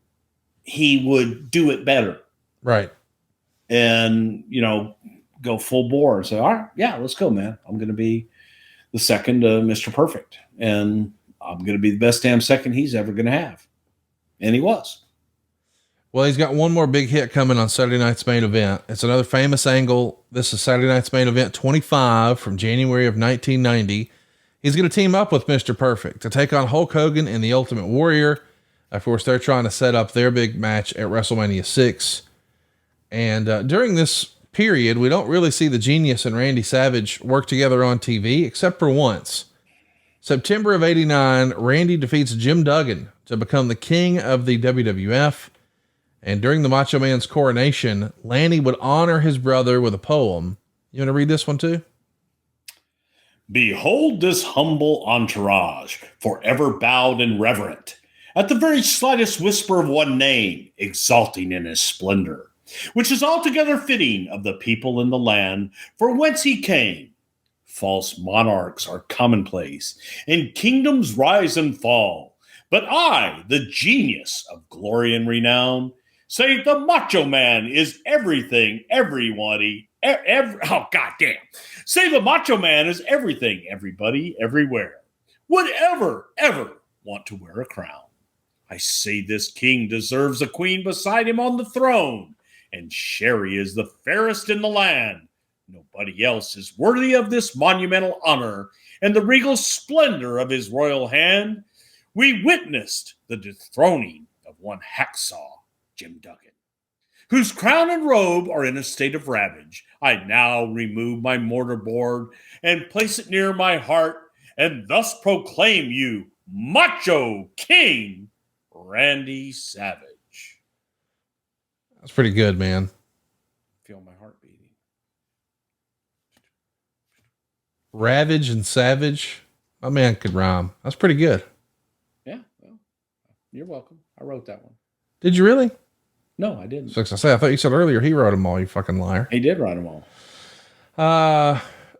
he would do it better. Right. And, go full bore and say, all right, yeah, let's go, man. I'm going to be the second to Mr. Perfect. And I'm going to be the best damn second he's ever going to have. And he was. Well, he's got one more big hit coming on Saturday night's main event. It's another famous angle. This is Saturday night's main event 25 from January of 1990. He's going to team up with Mr. Perfect to take on Hulk Hogan and the Ultimate Warrior. Of course, they're trying to set up their big match at WrestleMania 6. And during this period, we don't really see the Genius and Randy Savage work together on TV, except for once. September of 89, Randy defeats Jim Duggan to become the king of the WWF. And during the Macho Man's coronation, Lanny would honor his brother with a poem. You want to read this one too? Behold this humble entourage, forever bowed and reverent, at the very slightest whisper of one name, exalting in his splendor, which is altogether fitting of the people in the land for whence he came. False monarchs are commonplace, and kingdoms rise and fall. But I, the genius of glory and renown, say the Macho Man is everything, everybody, oh, goddamn. Say the Macho Man is everything, everybody, everywhere. Would ever want to wear a crown. I say this king deserves a queen beside him on the throne, and Sherry is the fairest in the land. Nobody else is worthy of this monumental honor and the regal splendor of his royal hand. We witnessed the dethroning of one hacksaw, Jim Duggan, whose crown and robe are in a state of ravage. I now remove my mortarboard and place it near my heart, and thus proclaim you Macho King Randy Savage. That's pretty good, man. Feel my heart beating. Ravage and Savage. My man could rhyme. That's pretty good. Yeah, well, you're welcome. I wrote that one. Did you really? No, I didn't. So I thought you said earlier he wrote them all, you fucking liar. He did write them all.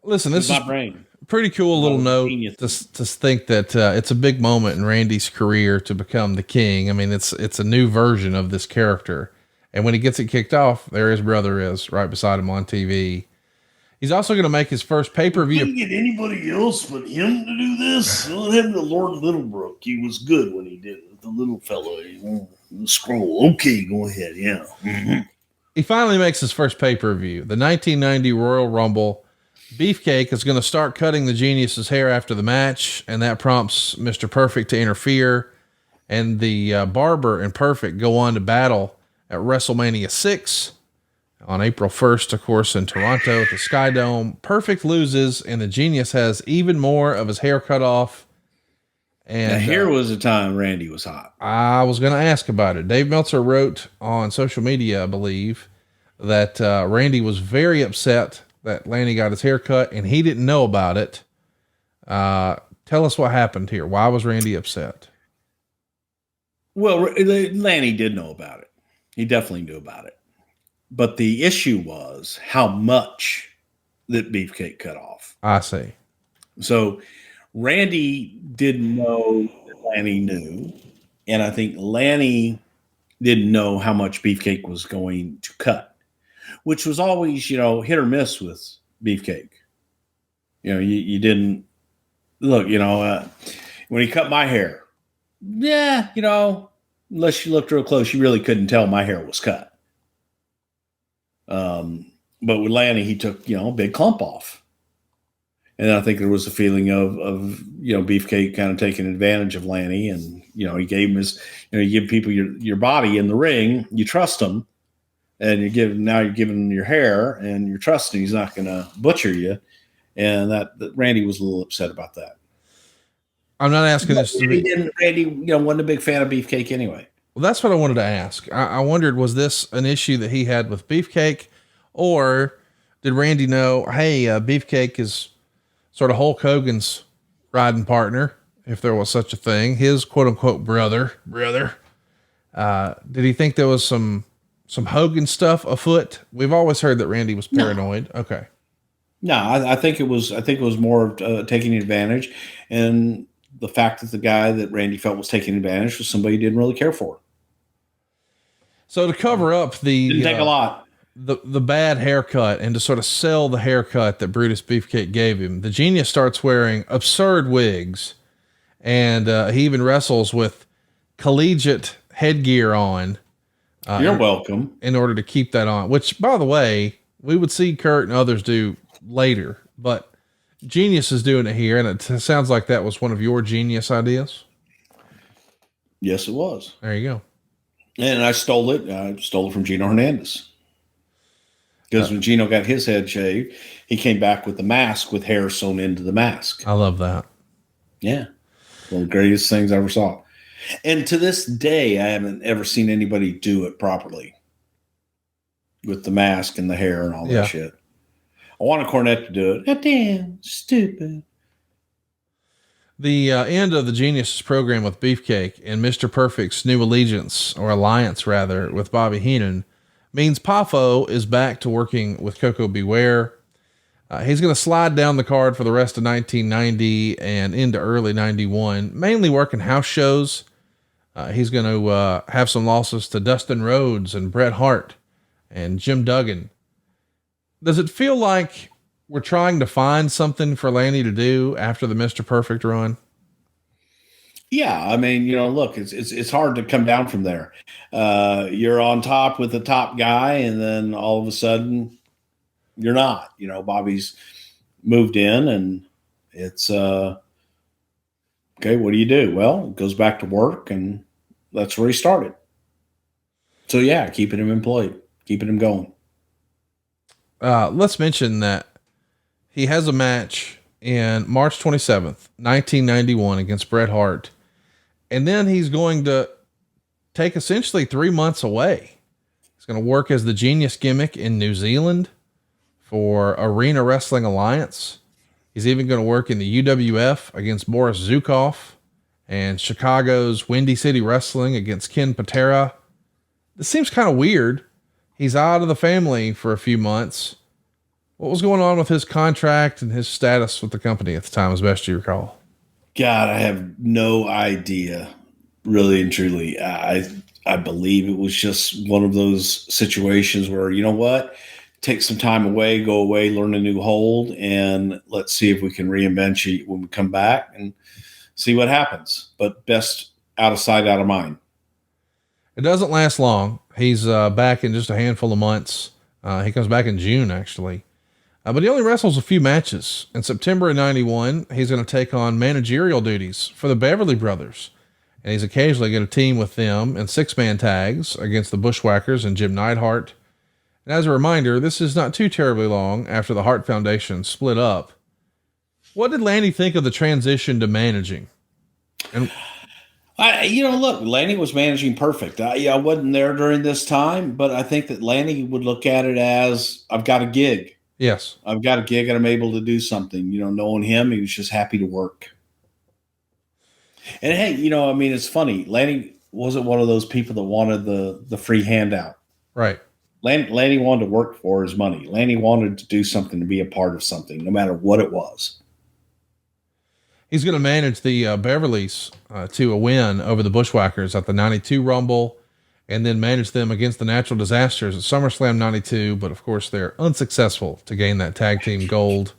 Listen, this is my brain. Pretty cool little note to think that it's a big moment in Randy's career to become the king. I mean, it's a new version of this character. And when he gets it kicked off, there his brother is right beside him on TV. He's also going to make his first pay-per-view. Couldn't get anybody else but him to do this. Well, him to Lord Littlebrook. He was good when he did it with the little fellow. The scroll. Okay, go ahead. Yeah. Mm-hmm. He finally makes his first pay-per-view, the 1990 Royal Rumble. Beefcake is going to start cutting the Genius's hair after the match, and that prompts Mr. Perfect to interfere. And the Barber and Perfect go on to battle at WrestleMania 6 on April 1st, of course, in Toronto at the Sky Dome. Perfect loses, and the Genius has even more of his hair cut off. And here was a time Randy was hot. I was going to ask about it. Dave Meltzer wrote on social media, I believe, that Randy was very upset that Lanny got his hair cut and he didn't know about it. Tell us what happened here. Why was Randy upset? Well, Lanny did know about it. He definitely knew about it. But the issue was how much that Beefcake cut off. I see. So Randy didn't know that Lanny knew. And I think Lanny didn't know how much Beefcake was going to cut, which was always, hit or miss with Beefcake. You didn't look, when he cut my hair, yeah, unless you looked real close, you really couldn't tell my hair was cut. But with Lanny, he took, a big clump off. And I think there was a feeling of Beefcake kind of taking advantage of Lanny, and he gave him his, you give people your body in the ring, you trust them, and you're giving him your hair, and you're trusting he's not going to butcher you, and that Randy was a little upset about that. I'm not asking this to be. Randy, wasn't a big fan of Beefcake anyway. Well, that's what I wanted to ask. I wondered, was this an issue that he had with Beefcake, or did Randy know, hey, Beefcake is sort of Hulk Hogan's riding partner, if there was such a thing, his quote unquote brother. Did he think there was some Hogan stuff afoot? We've always heard that Randy was paranoid. No. Okay. No, I think it was more of taking advantage, and the fact that the guy that Randy felt was taking advantage was somebody he didn't really care for. So to cover up didn't take a lot. The bad haircut, and to sort of sell the haircut that Brutus Beefcake gave him, the Genius starts wearing absurd wigs, and he even wrestles with collegiate headgear on. You're welcome. In order to keep that on, which, by the way, we would see Kurt and others do later, but Genius is doing it here, and it sounds like that was one of your genius ideas. Yes, it was. There you go. And I stole it. I stole it from Gino Hernandez. Because when Gino got his head shaved, he came back with the mask with hair sewn into the mask. I love that. Yeah. One of the greatest things I ever saw. And to this day, I haven't ever seen anybody do it properly with the mask and the hair and all that shit. I want a Cornette to do it. God damn, stupid. The end of the Genius program with Beefcake and Mr. Perfect's new alliance rather, with Bobby Heenan means Poffo is back to working with Coco Beware. He's going to slide down the card for the rest of 1990 and into early 91, mainly working house shows. He's going to have some losses to Dustin Rhodes and Bret Hart and Jim Duggan. Does it feel like we're trying to find something for Lanny to do after the Mr. Perfect run? Yeah. I mean, look, it's hard to come down from there. You're on top with the top guy, and then all of a sudden you're not. Bobby's moved in, and it's okay, what do you do? Well, it goes back to work, and that's where he started. So yeah, keeping him employed, keeping him going. Let's mention that he has a match in March 27th, 1991 against Bret Hart. And then he's going to take essentially 3 months away. He's going to work as the Genius gimmick in New Zealand for Arena Wrestling Alliance. He's even going to work in the UWF against Boris Zukov, and Chicago's Windy City Wrestling against Ken Patera. This seems kind of weird. He's out of the family for a few months. What was going on with his contract and his status with the company at the time, as best you recall? God, I have no idea, really and truly. I believe it was just one of those situations where, take some time away, go away, learn a new hold, and let's see if we can reinvent you when we come back and see what happens. But best out of sight, out of mind. It doesn't last long. He's back in just a handful of months. He comes back in June, actually. But he only wrestles a few matches. In September of 91, he's going to take on managerial duties for the Beverly Brothers. And he's occasionally going to team with them in 6-man tags against the Bushwhackers and Jim Neidhart. And as a reminder, this is not too terribly long after the Hart Foundation split up. What did Lanny think of the transition to managing? And look, Lanny was managing perfect. I wasn't there during this time, but I think that Lanny would look at it as, I've got a gig. Yes. I've got a gig and I'm able to do something. Knowing him, he was just happy to work. And hey, it's funny. Lanny wasn't one of those people that wanted the free handout. Right. Lanny wanted to work for his money. Lanny wanted to do something, to be a part of something, no matter what it was. He's going to manage the Beverlys to a win over the Bushwhackers at the 92 Rumble, and then manage them against the Natural Disasters at SummerSlam 92. But of course they're unsuccessful to gain that tag team gold.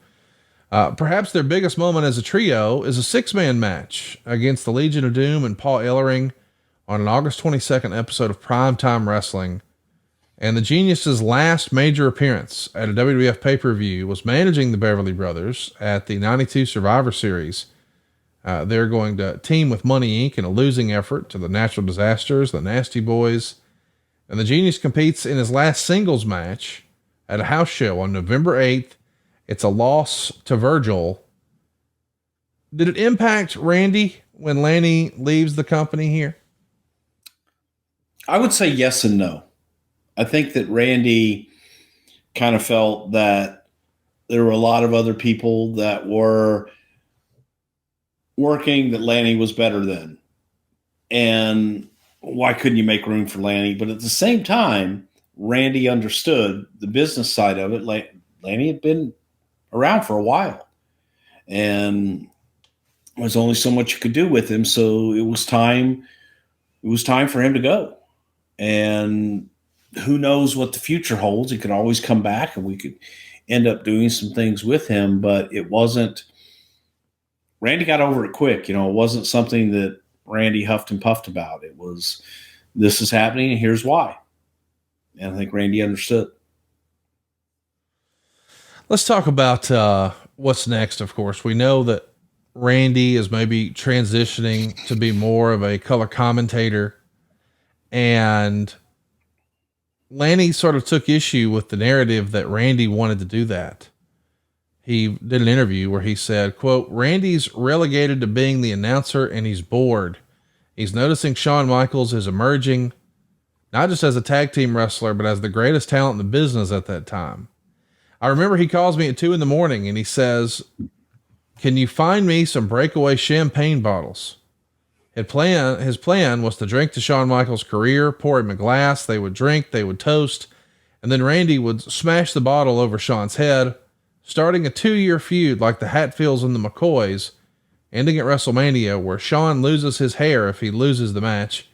Perhaps their biggest moment as a trio is a 6-man match against the Legion of Doom and Paul Ellering on an August 22nd episode of Primetime Wrestling. And the Genius's last major appearance at a WWF pay-per-view was managing the Beverly Brothers at the 92 Survivor Series. They're going to team with Money Inc. in a losing effort to the Natural Disasters, the Nasty Boys. And the Genius competes in his last singles match at a house show on November 8th. It's a loss to Virgil. Did it impact Randy when Lanny leaves the company here? I would say yes and no. I think that Randy kind of felt that there were a lot of other people that were working that Lanny was better than. And why couldn't you make room for Lanny? But at the same time, Randy understood the business side of it. Lanny had been around for a while, and there was only so much you could do with him. So it was time for him to go. And who knows what the future holds? He could always come back and we could end up doing some things with him, but it wasn't, Randy got over it quick. It wasn't something that Randy huffed and puffed about. It was, this is happening and here's why. And I think Randy understood. Let's talk about what's next. Of course, we know that Randy is maybe transitioning to be more of a color commentator, and Lanny sort of took issue with the narrative that Randy wanted to do that. He did an interview where he said, quote, "Randy's relegated to being the announcer and he's bored. He's noticing Shawn Michaels is emerging, not just as a tag team wrestler, but as the greatest talent in the business at that time. I remember he calls me at 2 a.m. and he says, 'Can you find me some breakaway champagne bottles?' His plan was to drink to Shawn Michaels' career, pour him a glass, they would drink, they would toast, and then Randy would smash the bottle over Shawn's head, starting a 2-year feud like the Hatfields and the McCoys, ending at WrestleMania where Shawn loses his hair if he loses the match,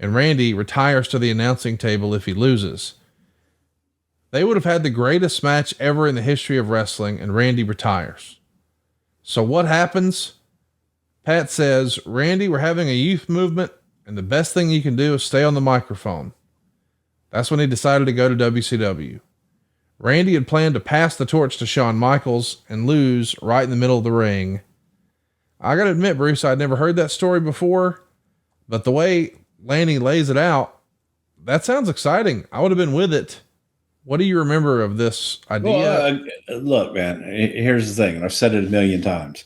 and Randy retires to the announcing table if he loses. They would have had the greatest match ever in the history of wrestling, and Randy retires. So what happens? Pat says, Randy, we're having a youth movement, and the best thing you can do is stay on the microphone. That's when he decided to go to WCW. Randy had planned to pass the torch to Shawn Michaels and lose right in the middle of the ring. I gotta admit, Bruce, I'd never heard that story before, but the way Lanny lays it out, that sounds exciting. I would have been with it. What do you remember of this idea? Well, look, man, here's the thing, and I've said it a million times.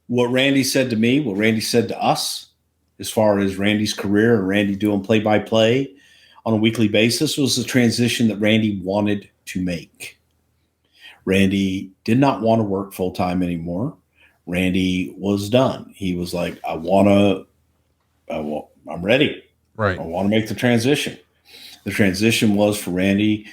What Randy said to me, what Randy said to us, as far as Randy's career and Randy doing play-by-play on a weekly basis, was the transition that Randy wanted to make. Randy did not want to work full-time anymore. Randy was done. He was like, I'm ready. Right. I want to make the transition. The transition was for Randy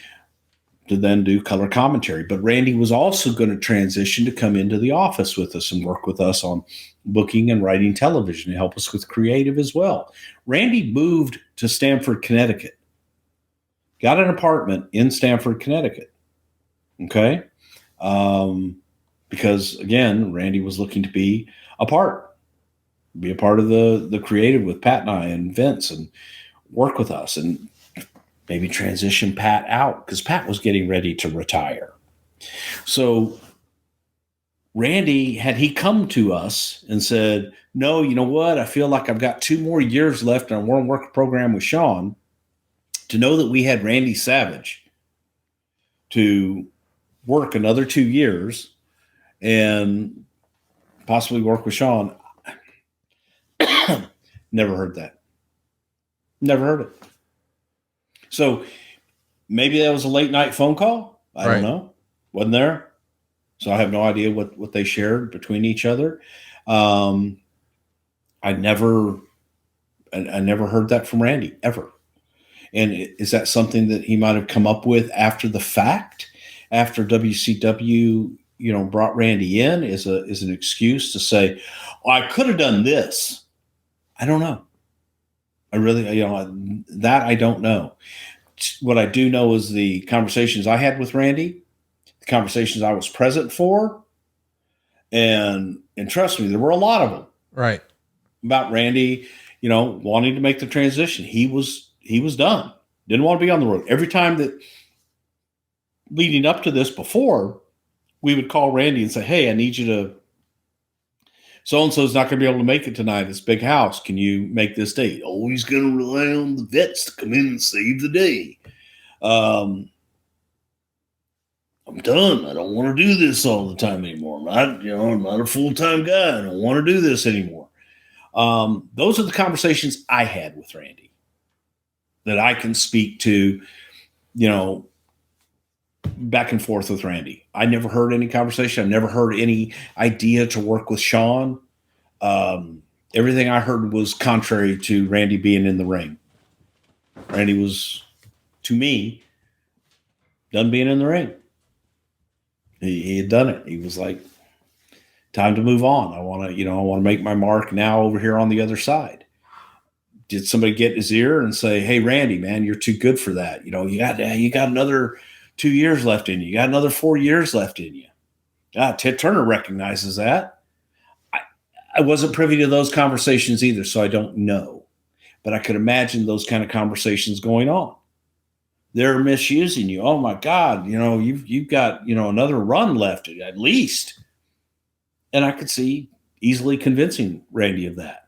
to then do color commentary, but Randy was also going to transition to come into the office with us and work with us on booking and writing television and help us with creative as well. Randy moved to Stamford, Connecticut, got an apartment in Stamford, Connecticut. Okay. Because again, Randy was looking to be a part of the creative with Pat and I and Vince and work with us and maybe transition Pat out because Pat was getting ready to retire. So Randy, had he come to us and said, no, you know what? I feel like I've got 2 more years left and I want to work a program with Shawn, to know that we had Randy Savage to work another 2 years and possibly work with Shawn. Never heard that. Never heard it. So maybe that was a late night phone call. I don't know. Wasn't there. So I have no idea what they shared between each other. I never heard that from Randy ever. And is that something that he might have come up with after the fact, after WCW, brought Randy in as an excuse to say, I could have done this. I don't know. I really, that I don't know. What I do know is the conversations I had with Randy, the conversations I was present for, and trust me, there were a lot of them. Right. About Randy, wanting to make the transition. He was done. Didn't want to be on the road. Every time that leading up to this before, we would call Randy and say, hey, I need you to, so-and-so's not going to be able to make it tonight. It's big house. Can you make this date? Oh, he's going to rely on the vets to come in and save the day. I'm done. I don't want to do this all the time anymore. I'm not a full-time guy. I don't want to do this anymore. Those are the conversations I had with Randy that I can speak to, back and forth with Randy. I never heard any conversation. I never heard any idea to work with Sean. Everything I heard was contrary to Randy being in the ring. Randy was, to me, done being in the ring. He had done it. He was like, time to move on. I want to make my mark now over here on the other side. Did somebody get in his ear and say, hey, Randy, man, you're too good for that. You got another 2 years left in you. You got another 4 years left in you. Ted Turner recognizes that. I wasn't privy to those conversations either, so I don't know. But I could imagine those kind of conversations going on. They're misusing you. Oh my God, you've got another run left at least. And I could see easily convincing Randy of that.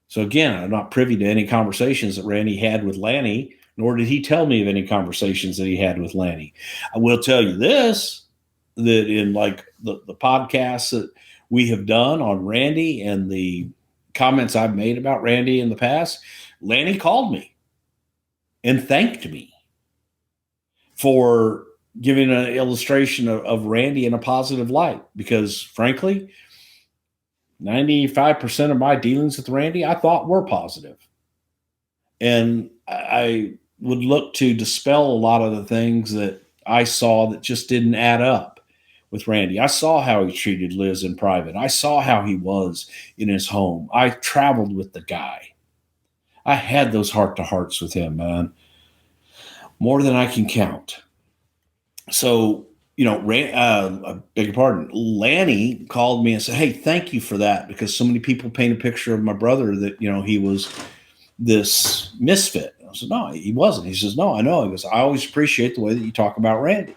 So again, I'm not privy to any conversations that Randy had with Lanny, nor did he tell me of any conversations that he had with Lanny. I will tell you this, that in like the podcasts that we have done on Randy and the comments I've made about Randy in the past, Lanny called me and thanked me for giving an illustration of Randy in a positive light, because frankly, 95% of my dealings with Randy, I thought were positive. And I would look to dispel a lot of the things that I saw that just didn't add up with Randy. I saw how he treated Liz in private. I saw how he was in his home. I traveled with the guy. I had those heart-to-hearts with him, man. More than I can count. So, I beg your pardon, Lanny called me and said, hey, thank you for that, because so many people paint a picture of my brother that, he was this misfit. I said, no, he wasn't. He says, no, I know. He goes, I always appreciate the way that you talk about Randy.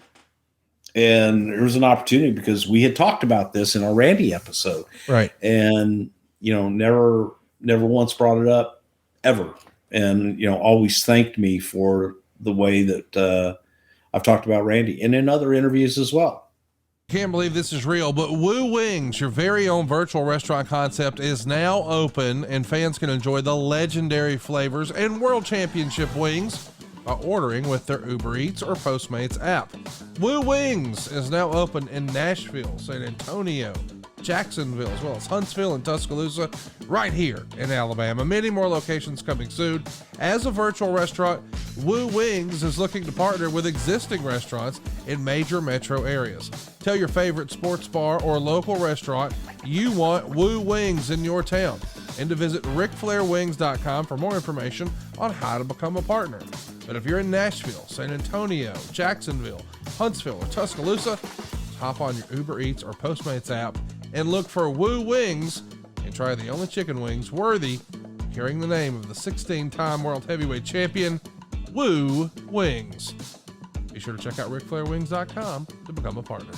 And there was an opportunity because we had talked about this in our Randy episode. Right. And, never once brought it up ever. And, always thanked me for the way that I've talked about Randy and in other interviews as well. Can't believe this is real, but Wooo Wings, your very own virtual restaurant concept, is now open, and fans can enjoy the legendary flavors and world championship wings by ordering with their Uber Eats or Postmates app. Wooo Wings is now open in Nashville, San Antonio, Jacksonville, as well as Huntsville and Tuscaloosa, right here in Alabama. Many more locations coming soon. As a virtual restaurant, Wooo Wings is looking to partner with existing restaurants in major metro areas. Tell your favorite sports bar or local restaurant you want Wooo Wings in your town, and to visit RicFlairWings.com for more information on how to become a partner. But if you're in Nashville, San Antonio, Jacksonville, Huntsville, or Tuscaloosa, hop on your Uber Eats or Postmates app and look for Wooo Wings and try the only chicken wings worthy of carrying the name of the 16-time world heavyweight champion, Wooo Wings. Be sure to check out RicFlairWings.com to become a partner.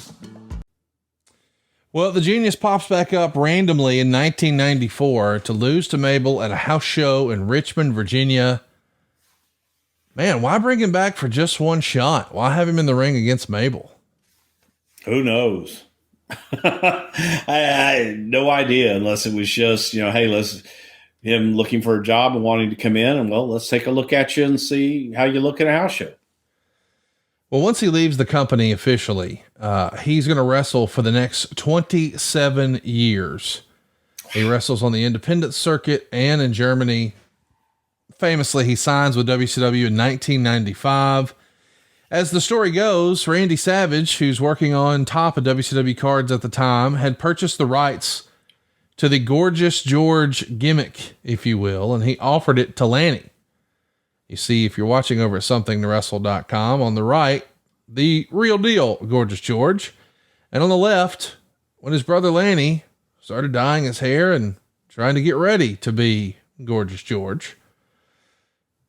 Well, the genius pops back up randomly in 1994 to lose to Mabel at a house show in Richmond, Virginia. Man, why bring him back for just one shot? Why have him in the ring against Mabel? Who knows? I had no idea, unless it was just, hey, him looking for a job and wanting to come in, and let's take a look at you and see how you look at a house show. Well, once he leaves the company officially, he's going to wrestle for the next 27 years. He wrestles on the independent circuit and in Germany. Famously, he signs with WCW in 1995. As the story goes, Randy Savage, who's working on top of WCW cards at the time, had purchased the rights to the Gorgeous George gimmick, if you will, and he offered it to Lanny. You see, if you're watching over at somethingtowrestle.com, on the right, the real deal Gorgeous George, and on the left, when his brother Lanny started dyeing his hair and trying to get ready to be Gorgeous George.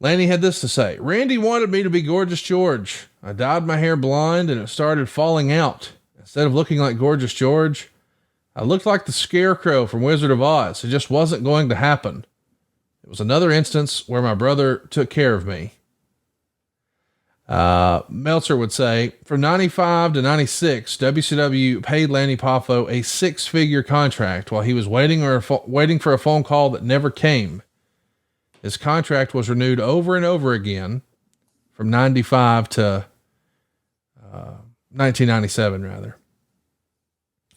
Lanny had this to say: Randy wanted me to be Gorgeous George. I dyed my hair blonde and it started falling out. Instead of looking like Gorgeous George, I looked like the Scarecrow from Wizard of Oz. It just wasn't going to happen. It was another instance where my brother took care of me. Meltzer would say, from 95 to 96, WCW paid Lanny Poffo a 6-figure contract while he was waiting for a phone call that never came. His contract was renewed over and over again from 95 to 1997, rather.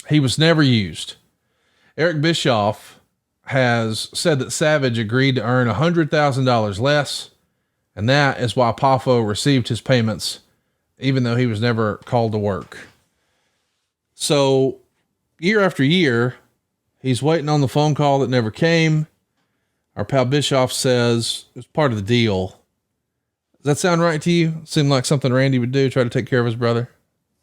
He was never used. Eric Bischoff has said that Savage agreed to earn $100,000 less, and that is why Poffo received his payments, even though he was never called to work. So year after year, he's waiting on the phone call that never came. Our pal Bischoff says it was part of the deal. Does that sound right to you? Seem like something Randy would do, try to take care of his brother?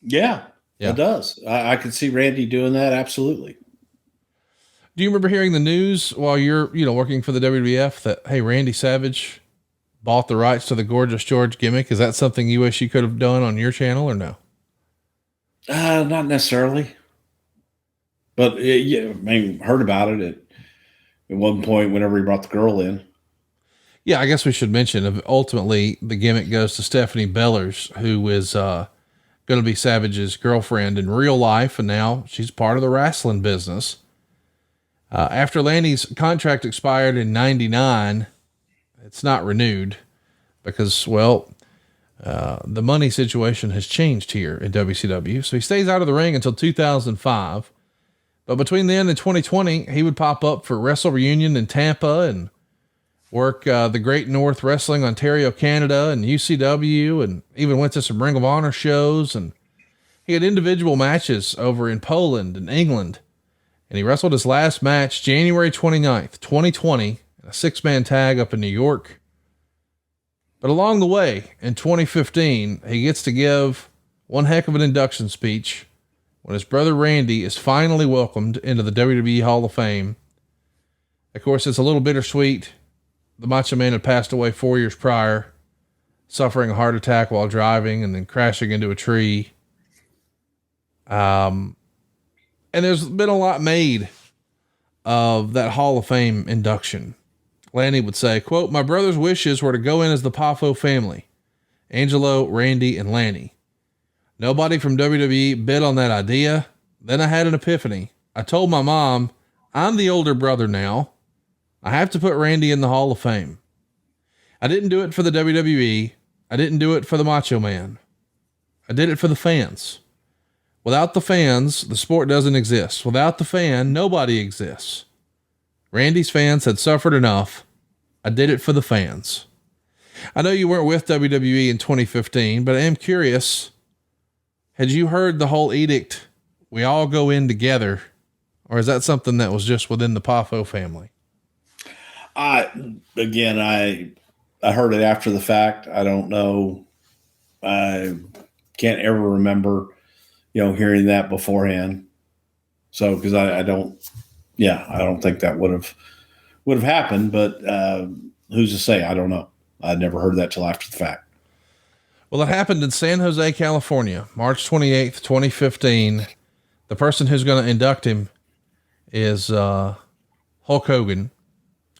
Yeah. It does. I could see Randy doing that. Absolutely. Do you remember hearing the news while you're, working for the WWF that, hey, Randy Savage bought the rights to the Gorgeous George gimmick? Is that something you wish you could have done on your channel or no? Not necessarily, but heard about it at one point whenever he brought the girl in. Yeah. I guess we should mention ultimately the gimmick goes to Stephanie Bellers, who is, going to be Savage's girlfriend in real life. And now she's part of the wrestling business. After Lanny's contract expired in 99, it's not renewed because, the money situation has changed here in WCW. So he stays out of the ring until 2005. But between then and 2020, he would pop up for Wrestle Reunion in Tampa and work the Great North Wrestling Ontario, Canada, and UCW, and even went to some Ring of Honor shows. And he had individual matches over in Poland and England. And he wrestled his last match January 29th, 2020, in a 6-man tag up in New York. But along the way, in 2015, he gets to give one heck of an induction speech when his brother Randy is finally welcomed into the WWE Hall of Fame. Of course, it's a little bittersweet. The Macho Man had passed away 4 years prior, suffering a heart attack while driving and then crashing into a tree. And there's been a lot made of that Hall of Fame induction. Lanny would say, quote, my brother's wishes were to go in as the Poffo family, Angelo, Randy, and Lanny. Nobody from WWE bid on that idea. Then I had an epiphany. I told my mom, I'm the older brother now. I have to put Randy in the Hall of Fame. I didn't do it for the WWE. I didn't do it for the Macho Man. I did it for the fans. Without the fans, the sport doesn't exist. Without the fan, nobody exists. Randy's fans had suffered enough. I did it for the fans. I know you weren't with WWE in 2015, but I am curious. Had you heard the whole edict, we all go in together, or is that something that was just within the Poffo family? I heard it after the fact. I don't know. I can't ever remember, hearing that beforehand. So, cause I don't think that would have happened, but, who's to say? I don't know. I never heard that till after the fact. Well, it happened in San Jose, California, March 28th, 2015. The person who's going to induct him is, Hulk Hogan.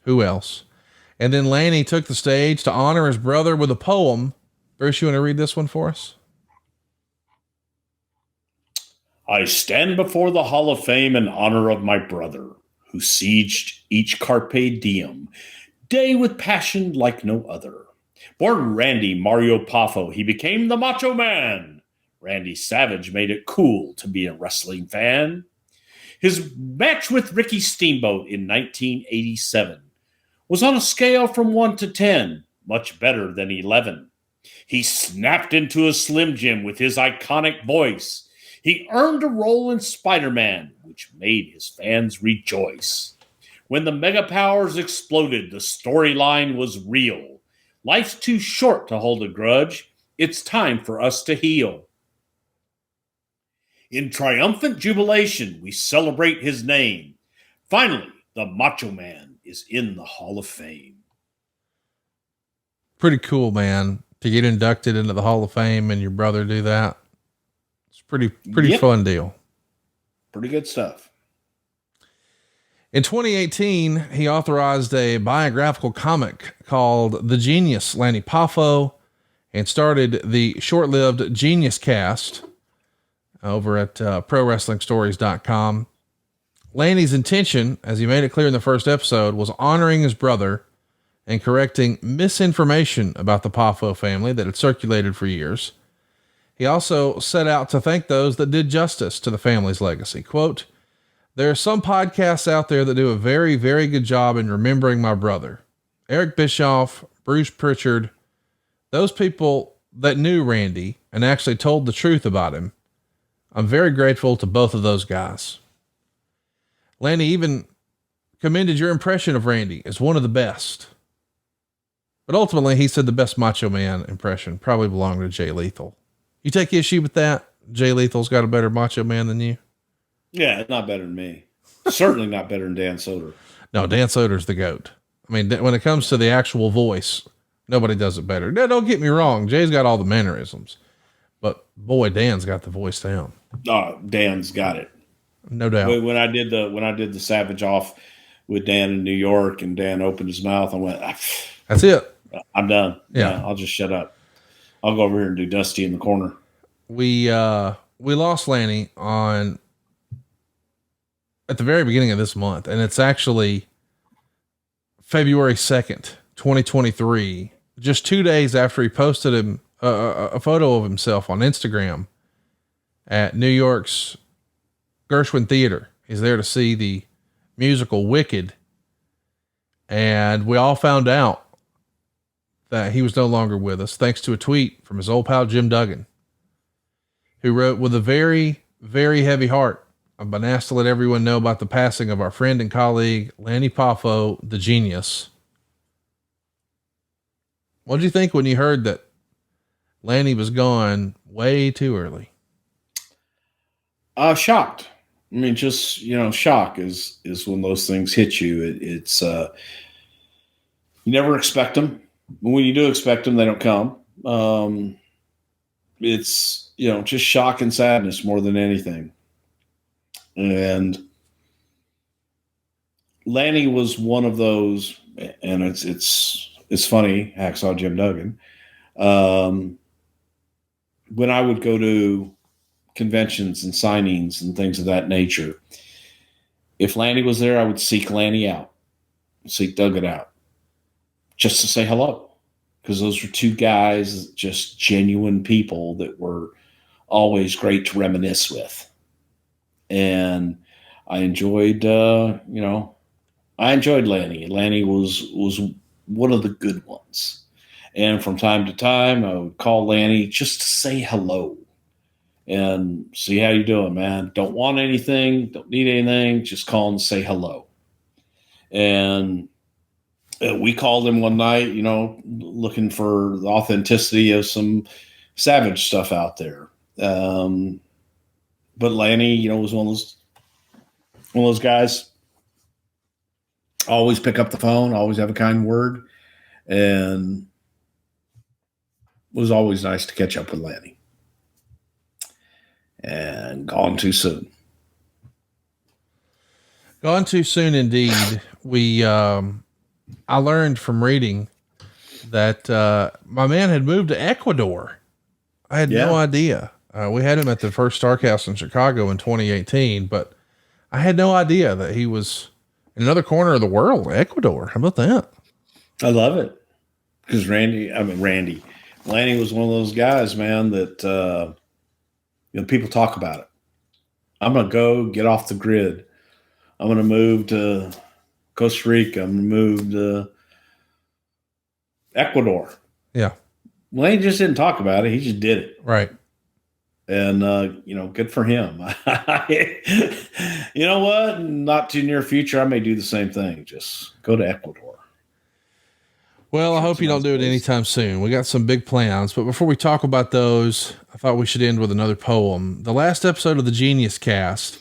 Who else? And then Lanny took the stage to honor his brother with a poem. Bruce, you want to read this one for us? I stand before the Hall of Fame in honor of my brother, who sieged each carpe diem, day with passion like no other. Born Randy Mario Poffo, he became the Macho Man. Randy Savage made it cool to be a wrestling fan. His match with Ricky Steamboat in 1987 was on a scale from 1 to 10, much better than 11. He snapped into a Slim Jim with his iconic voice. He earned a role in Spider-Man, which made his fans rejoice. When the Mega Powers exploded, the storyline was real. Life's too short to hold a grudge. It's time for us to heal. In triumphant jubilation, we celebrate his name. Finally, the Macho Man is in the Hall of Fame. pretty cool, man, to get inducted into the Hall of Fame and your brother do that. It's pretty fun deal. Pretty good stuff. In 2018, he authorized a biographical comic called The Genius Lanny Poffo and started the short-lived Genius Cast over at ProWrestlingStories.com. Lanny's intention, as he made it clear in the first episode, was honoring his brother and correcting misinformation about the Poffo family that had circulated for years. He also set out to thank those that did justice to the family's legacy. Quote, "There are some podcasts out there that do a very, very good job in remembering my brother. Eric Bischoff, Bruce Prichard, those people that knew Randy and actually told the truth about him. I'm very grateful to both of those guys." Lanny even commended your impression of Randy as one of the best. But ultimately, he said the best Macho Man impression probably belonged to Jay Lethal. You take issue with that? Jay Lethal's got a better Macho Man than you? Yeah, not better than me. Certainly not better than Dan Soder. No, Dan Soder's the GOAT. I mean, when it comes to the actual voice, nobody does it better. No, don't get me wrong. Jay's got all the mannerisms, but boy, Dan's got the voice down. Dan's got it. No doubt. When I did the Savage Off with Dan in New York and Dan opened his mouth, I went, that's it. I'm done. Yeah. I'll just shut up. I'll go over here and do Dusty in the corner. We lost Lanny at the very beginning of this month, and it's actually February 2nd, 2023, just 2 days after he posted a photo of himself on Instagram at New York's Gershwin Theater. He's there to see the musical Wicked. And we all found out that he was no longer with us, thanks to a tweet from his old pal, Jim Duggan, who wrote, "With a very, very heavy heart, I've been asked to let everyone know about the passing of our friend and colleague, Lanny Poffo, the Genius." What did you think when you heard that Lanny was gone way too early? Shocked. I mean, just, shock is when those things hit you. It's you never expect them. When you do expect them, they don't come. It's, just shock and sadness more than anything. And Lanny was one of those, and it's funny, Hacksaw Jim Duggan. When I would go to conventions and signings and things of that nature, if Lanny was there, I would seek Lanny out, seek Duggan out, just to say hello. Because those were two guys, just genuine people that were always great to reminisce with. And I enjoyed, Lanny. Lanny was one of the good ones. And from time to time, I would call Lanny just to say hello and see how you doing, man. Don't want anything, don't need anything, just call and say hello. And we called him one night, looking for the authenticity of some Savage stuff out there. But Lanny, was one of those guys. Always pick up the phone, always have a kind word, and it was always nice to catch up with Lanny. And gone too soon. Gone too soon, indeed. I learned from reading that my man had moved to Ecuador. I had no idea. We had him at the first Starcast in Chicago in 2018, but I had no idea that he was in another corner of the world, Ecuador. How about that? I love it. Because Lanny was one of those guys, man, that, people talk about it. I'm going to go get off the grid. I'm going to move to Costa Rica. I'm going to move to Ecuador. Yeah. Lanny just didn't talk about it. He just did it. Right. And, good for him. You know what? Not too near future, I may do the same thing. Just go to Ecuador. Well, I hope you don't do it anytime soon. We got some big plans, but before we talk about those, I thought we should end with another poem. The last episode of the Genius Cast,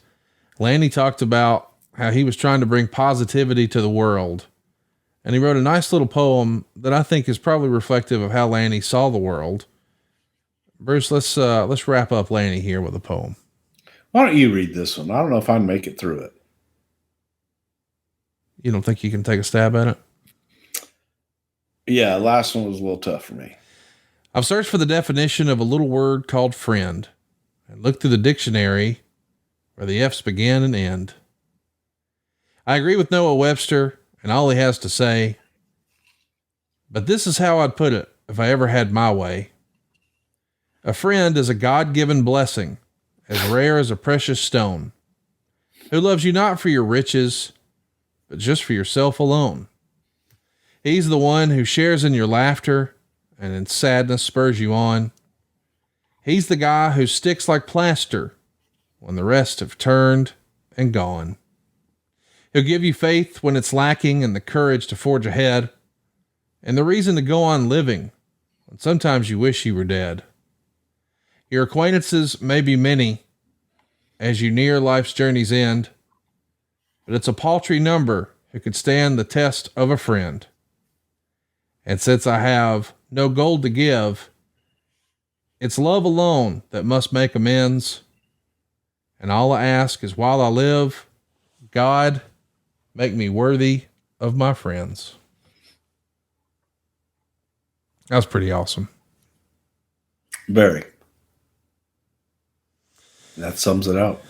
Lanny talked about how he was trying to bring positivity to the world And he wrote a nice little poem that I think is probably reflective of how Lanny saw the world. Bruce, let's wrap up Lanny here with a poem. Why don't you read this one? I don't know if I can make it through it. You don't think you can take a stab at it? Yeah, last one was a little tough for me. I've searched for the definition of a little word called friend and looked through the dictionary where the F's begin and end. I agree with Noah Webster and all he has to say, but this is how I'd put it if I ever had my way. A friend is a God-given blessing, as rare as a precious stone, who loves you not for your riches, but just for yourself alone. He's the one who shares in your laughter and in sadness spurs you on. He's the guy who sticks like plaster when the rest have turned and gone. He'll give you faith when it's lacking and the courage to forge ahead and the reason to go on living when sometimes you wish you were dead. Your acquaintances may be many as you near life's journey's end, but it's a paltry number who could stand the test of a friend. And since I have no gold to give, it's love alone that must make amends. And all I ask is while I live, God, make me worthy of my friends. That was pretty awesome. Very. That sums it up.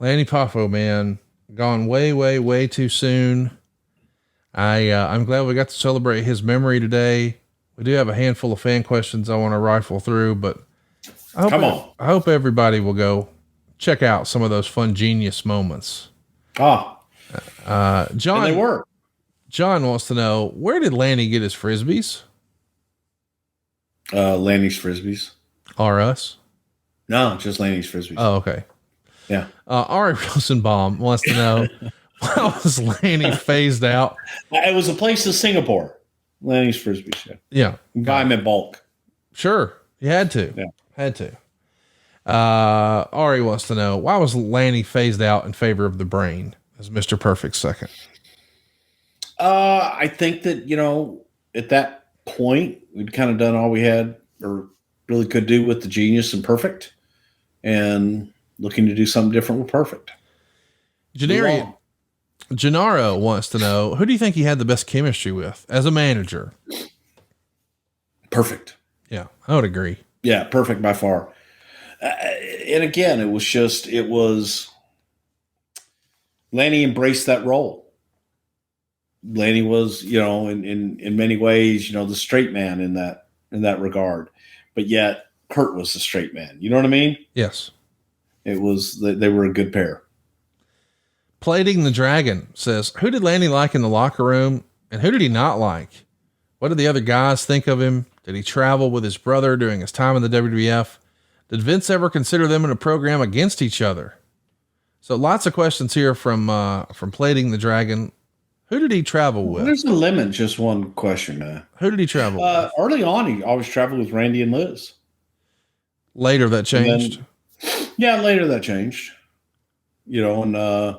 Lanny Poffo, man, gone way, way, way too soon. I'm glad we got to celebrate his memory today. We do have a handful of fan questions I want to rifle through, but I hope everybody will go check out some of those fun genius moments. John, and they were. John wants to know, where did Lanny get his Frisbees? Lanny's Frisbees. Or us? No, just Lanny's Frisbees. Oh, okay. Yeah. Ari Rosenbaum wants to know, why was Lanny phased out? It was a place in Singapore. Lanny's Frisbees. Yeah. Buy them in bulk. Sure. You had to. Yeah. Had to. Ari wants to know, why was Lanny phased out in favor of the Brain as Mr. Perfect's second? I think that, at that point, we'd kind of done all we had or really could do with the Genius and Perfect, and looking to do something different with Perfect. Gennaro wants to know, who do you think he had the best chemistry with as a manager? Perfect. Yeah, I would agree. Yeah, Perfect by far. And again, it was Lanny embraced that role. Lanny was, in many ways, the straight man in that regard, but yet Kurt was the straight man. You know what I mean? Yes. It was, they were a good pair. Plating the Dragon says, who did Lanny like in the locker room and who did he not like? What did the other guys think of him? Did he travel with his brother during his time in the WWF? Did Vince ever consider them in a program against each other? So lots of questions here from Plating the Dragon. Who did he travel with? There's a limit. Just one question, man. Who did he travel with? Early on, he always traveled with Randy and Liz. Later that changed. Later that changed. And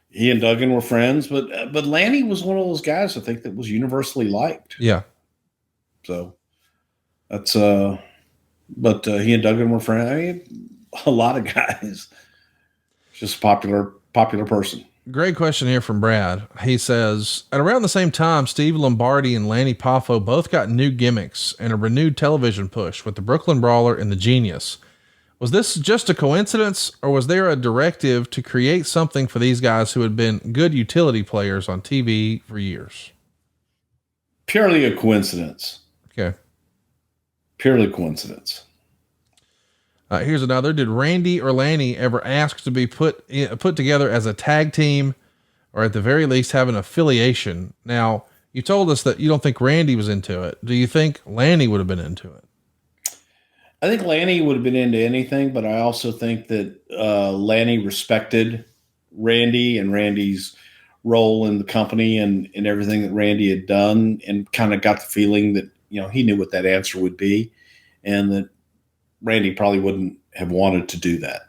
he and Duggan were friends, but Lanny was one of those guys I think that was universally liked. Yeah. So that's but he and Duggan were friends. I mean, a lot of guys. Just popular person. Great question here from Brad. He says, at around the same time, Steve Lombardi and Lanny Poffo both got new gimmicks and a renewed television push with the Brooklyn Brawler and the Genius. Was this just a coincidence, or was there a directive to create something for these guys who had been good utility players on TV for years? Purely a coincidence. Okay. Purely coincidence. Here's another. Did Randy or Lanny ever ask to be put together as a tag team, or at the very least have an affiliation? Now, you told us that you don't think Randy was into it. Do you think Lanny would have been into it? I think Lanny would have been into anything, but I also think that Lanny respected Randy and Randy's role in the company and everything that Randy had done, and kind of got the feeling that, he knew what that answer would be, and that Randy probably wouldn't have wanted to do that.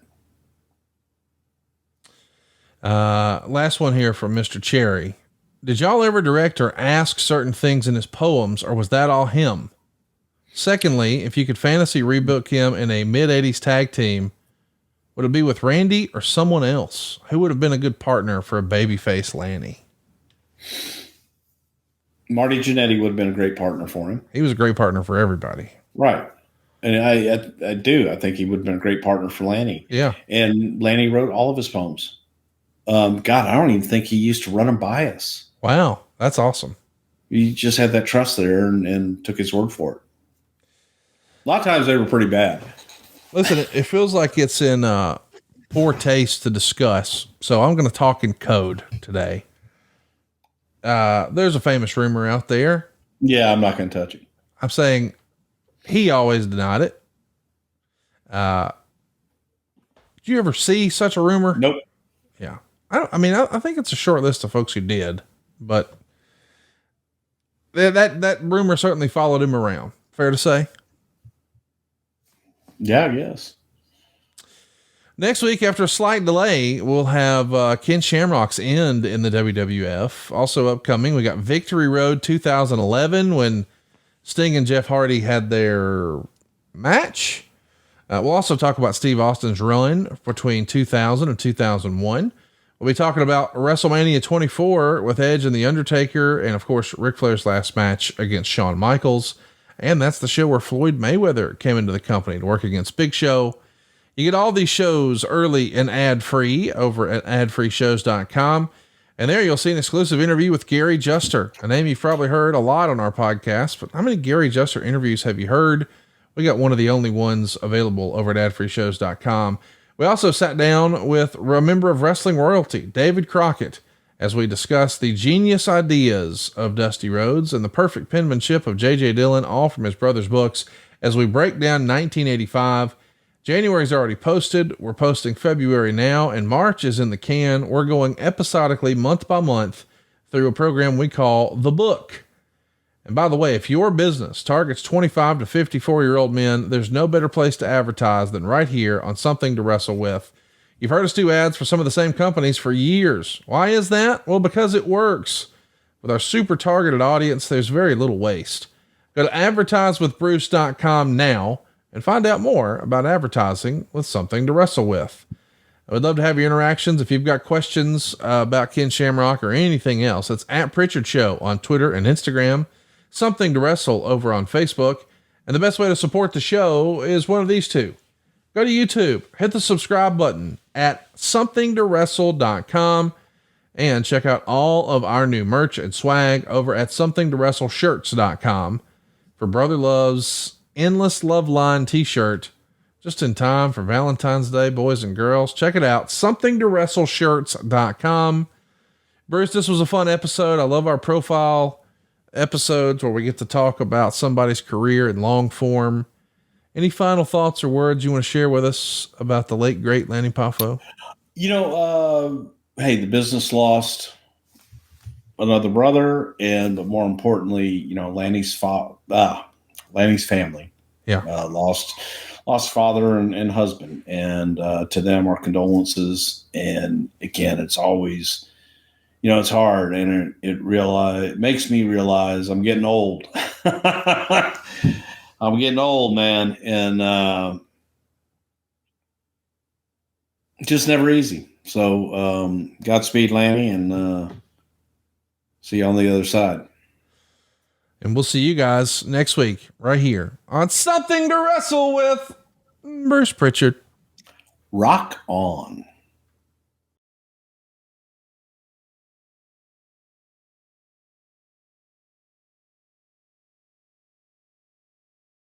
Last one here from Mr. Cherry. did y'all ever direct or ask certain things in his poems, or was that all him? Secondly, if you could fantasy rebook him in a mid-'80s tag team, would it be with Randy or someone else? Who would have been a good partner for a babyface Lanny? Marty Jannetty would have been a great partner for him. He was a great partner for everybody. Right. And I do. I think he would have been a great partner for Lanny. Yeah. And Lanny wrote all of his poems. God, I don't even think he used to run them by us. Wow. That's awesome. He just had that trust there and took his word for it. A lot of times they were pretty bad. Listen, it feels like it's in poor taste to discuss. So I'm going to talk in code today. There's a famous rumor out there. Yeah, I'm not going to touch it. I'm saying he always denied it. Did you ever see such a rumor? Nope. Yeah. I think it's a short list of folks who did, but that rumor certainly followed him around. Fair to say? Yeah, I guess. Next week, after a slight delay, we'll have Ken Shamrock's end in the WWF. Also upcoming, we got Victory Road 2011 when Sting and Jeff Hardy had their match. We'll also talk about Steve Austin's run between 2000 and 2001. We'll be talking about WrestleMania 24 with Edge and The Undertaker, and of course, Ric Flair's last match against Shawn Michaels. And that's the show where Floyd Mayweather came into the company to work against Big Show. You get all these shows early and ad-free over at AdFreeShows.com. And there you'll see an exclusive interview with Gary Juster, a name you've probably heard a lot on our podcast. But how many Gary Juster interviews have you heard? We got one of the only ones available over at AdFreeShows.com. We also sat down with a member of wrestling royalty, David Crockett, as we discuss the genius ideas of Dusty Rhodes and the perfect penmanship of J.J. Dillon, all from his brother's books, as we break down 1985. January's already posted. We're posting February now, and March is in the can. We're going episodically, month by month, through a program we call The Book. And by the way, if your business targets 25 to 54-year-old men, there's no better place to advertise than right here on Something to Wrestle With. You've heard us do ads for some of the same companies for years. Why is that? Well, because it works. With our super targeted audience, there's very little waste. Go to advertisewithbruce.com now and find out more about advertising with Something to Wrestle With. I would love to have your interactions. If you've got questions about Ken Shamrock or anything else, it's at Prichard Show on Twitter and Instagram, Something to Wrestle over on Facebook. And the best way to support the show is one of these two. Go to YouTube, hit the subscribe button at somethingtowrestle.com, and check out all of our new merch and swag over at somethingtowrestleshirts.com for Brother Love's Endless Love Line t-shirt, just in time for Valentine's Day, boys and girls. Check it out, somethingtowrestleshirts.com. Bruce, this was a fun episode. I love our profile episodes where we get to talk about somebody's career in long form. Any final thoughts or words you want to share with us about the late, great Lanny Poffo? Hey, the business lost another brother, and more importantly, Lanny's family. Yeah. Lost father and husband, and to them, our condolences. And again, it's always, it's hard, and it makes me realize I'm getting old. I'm getting old, man, and just never easy. So Godspeed, Lanny, and see you on the other side. And we'll see you guys next week right here on Something to Wrestle With. Bruce Prichard. Rock on.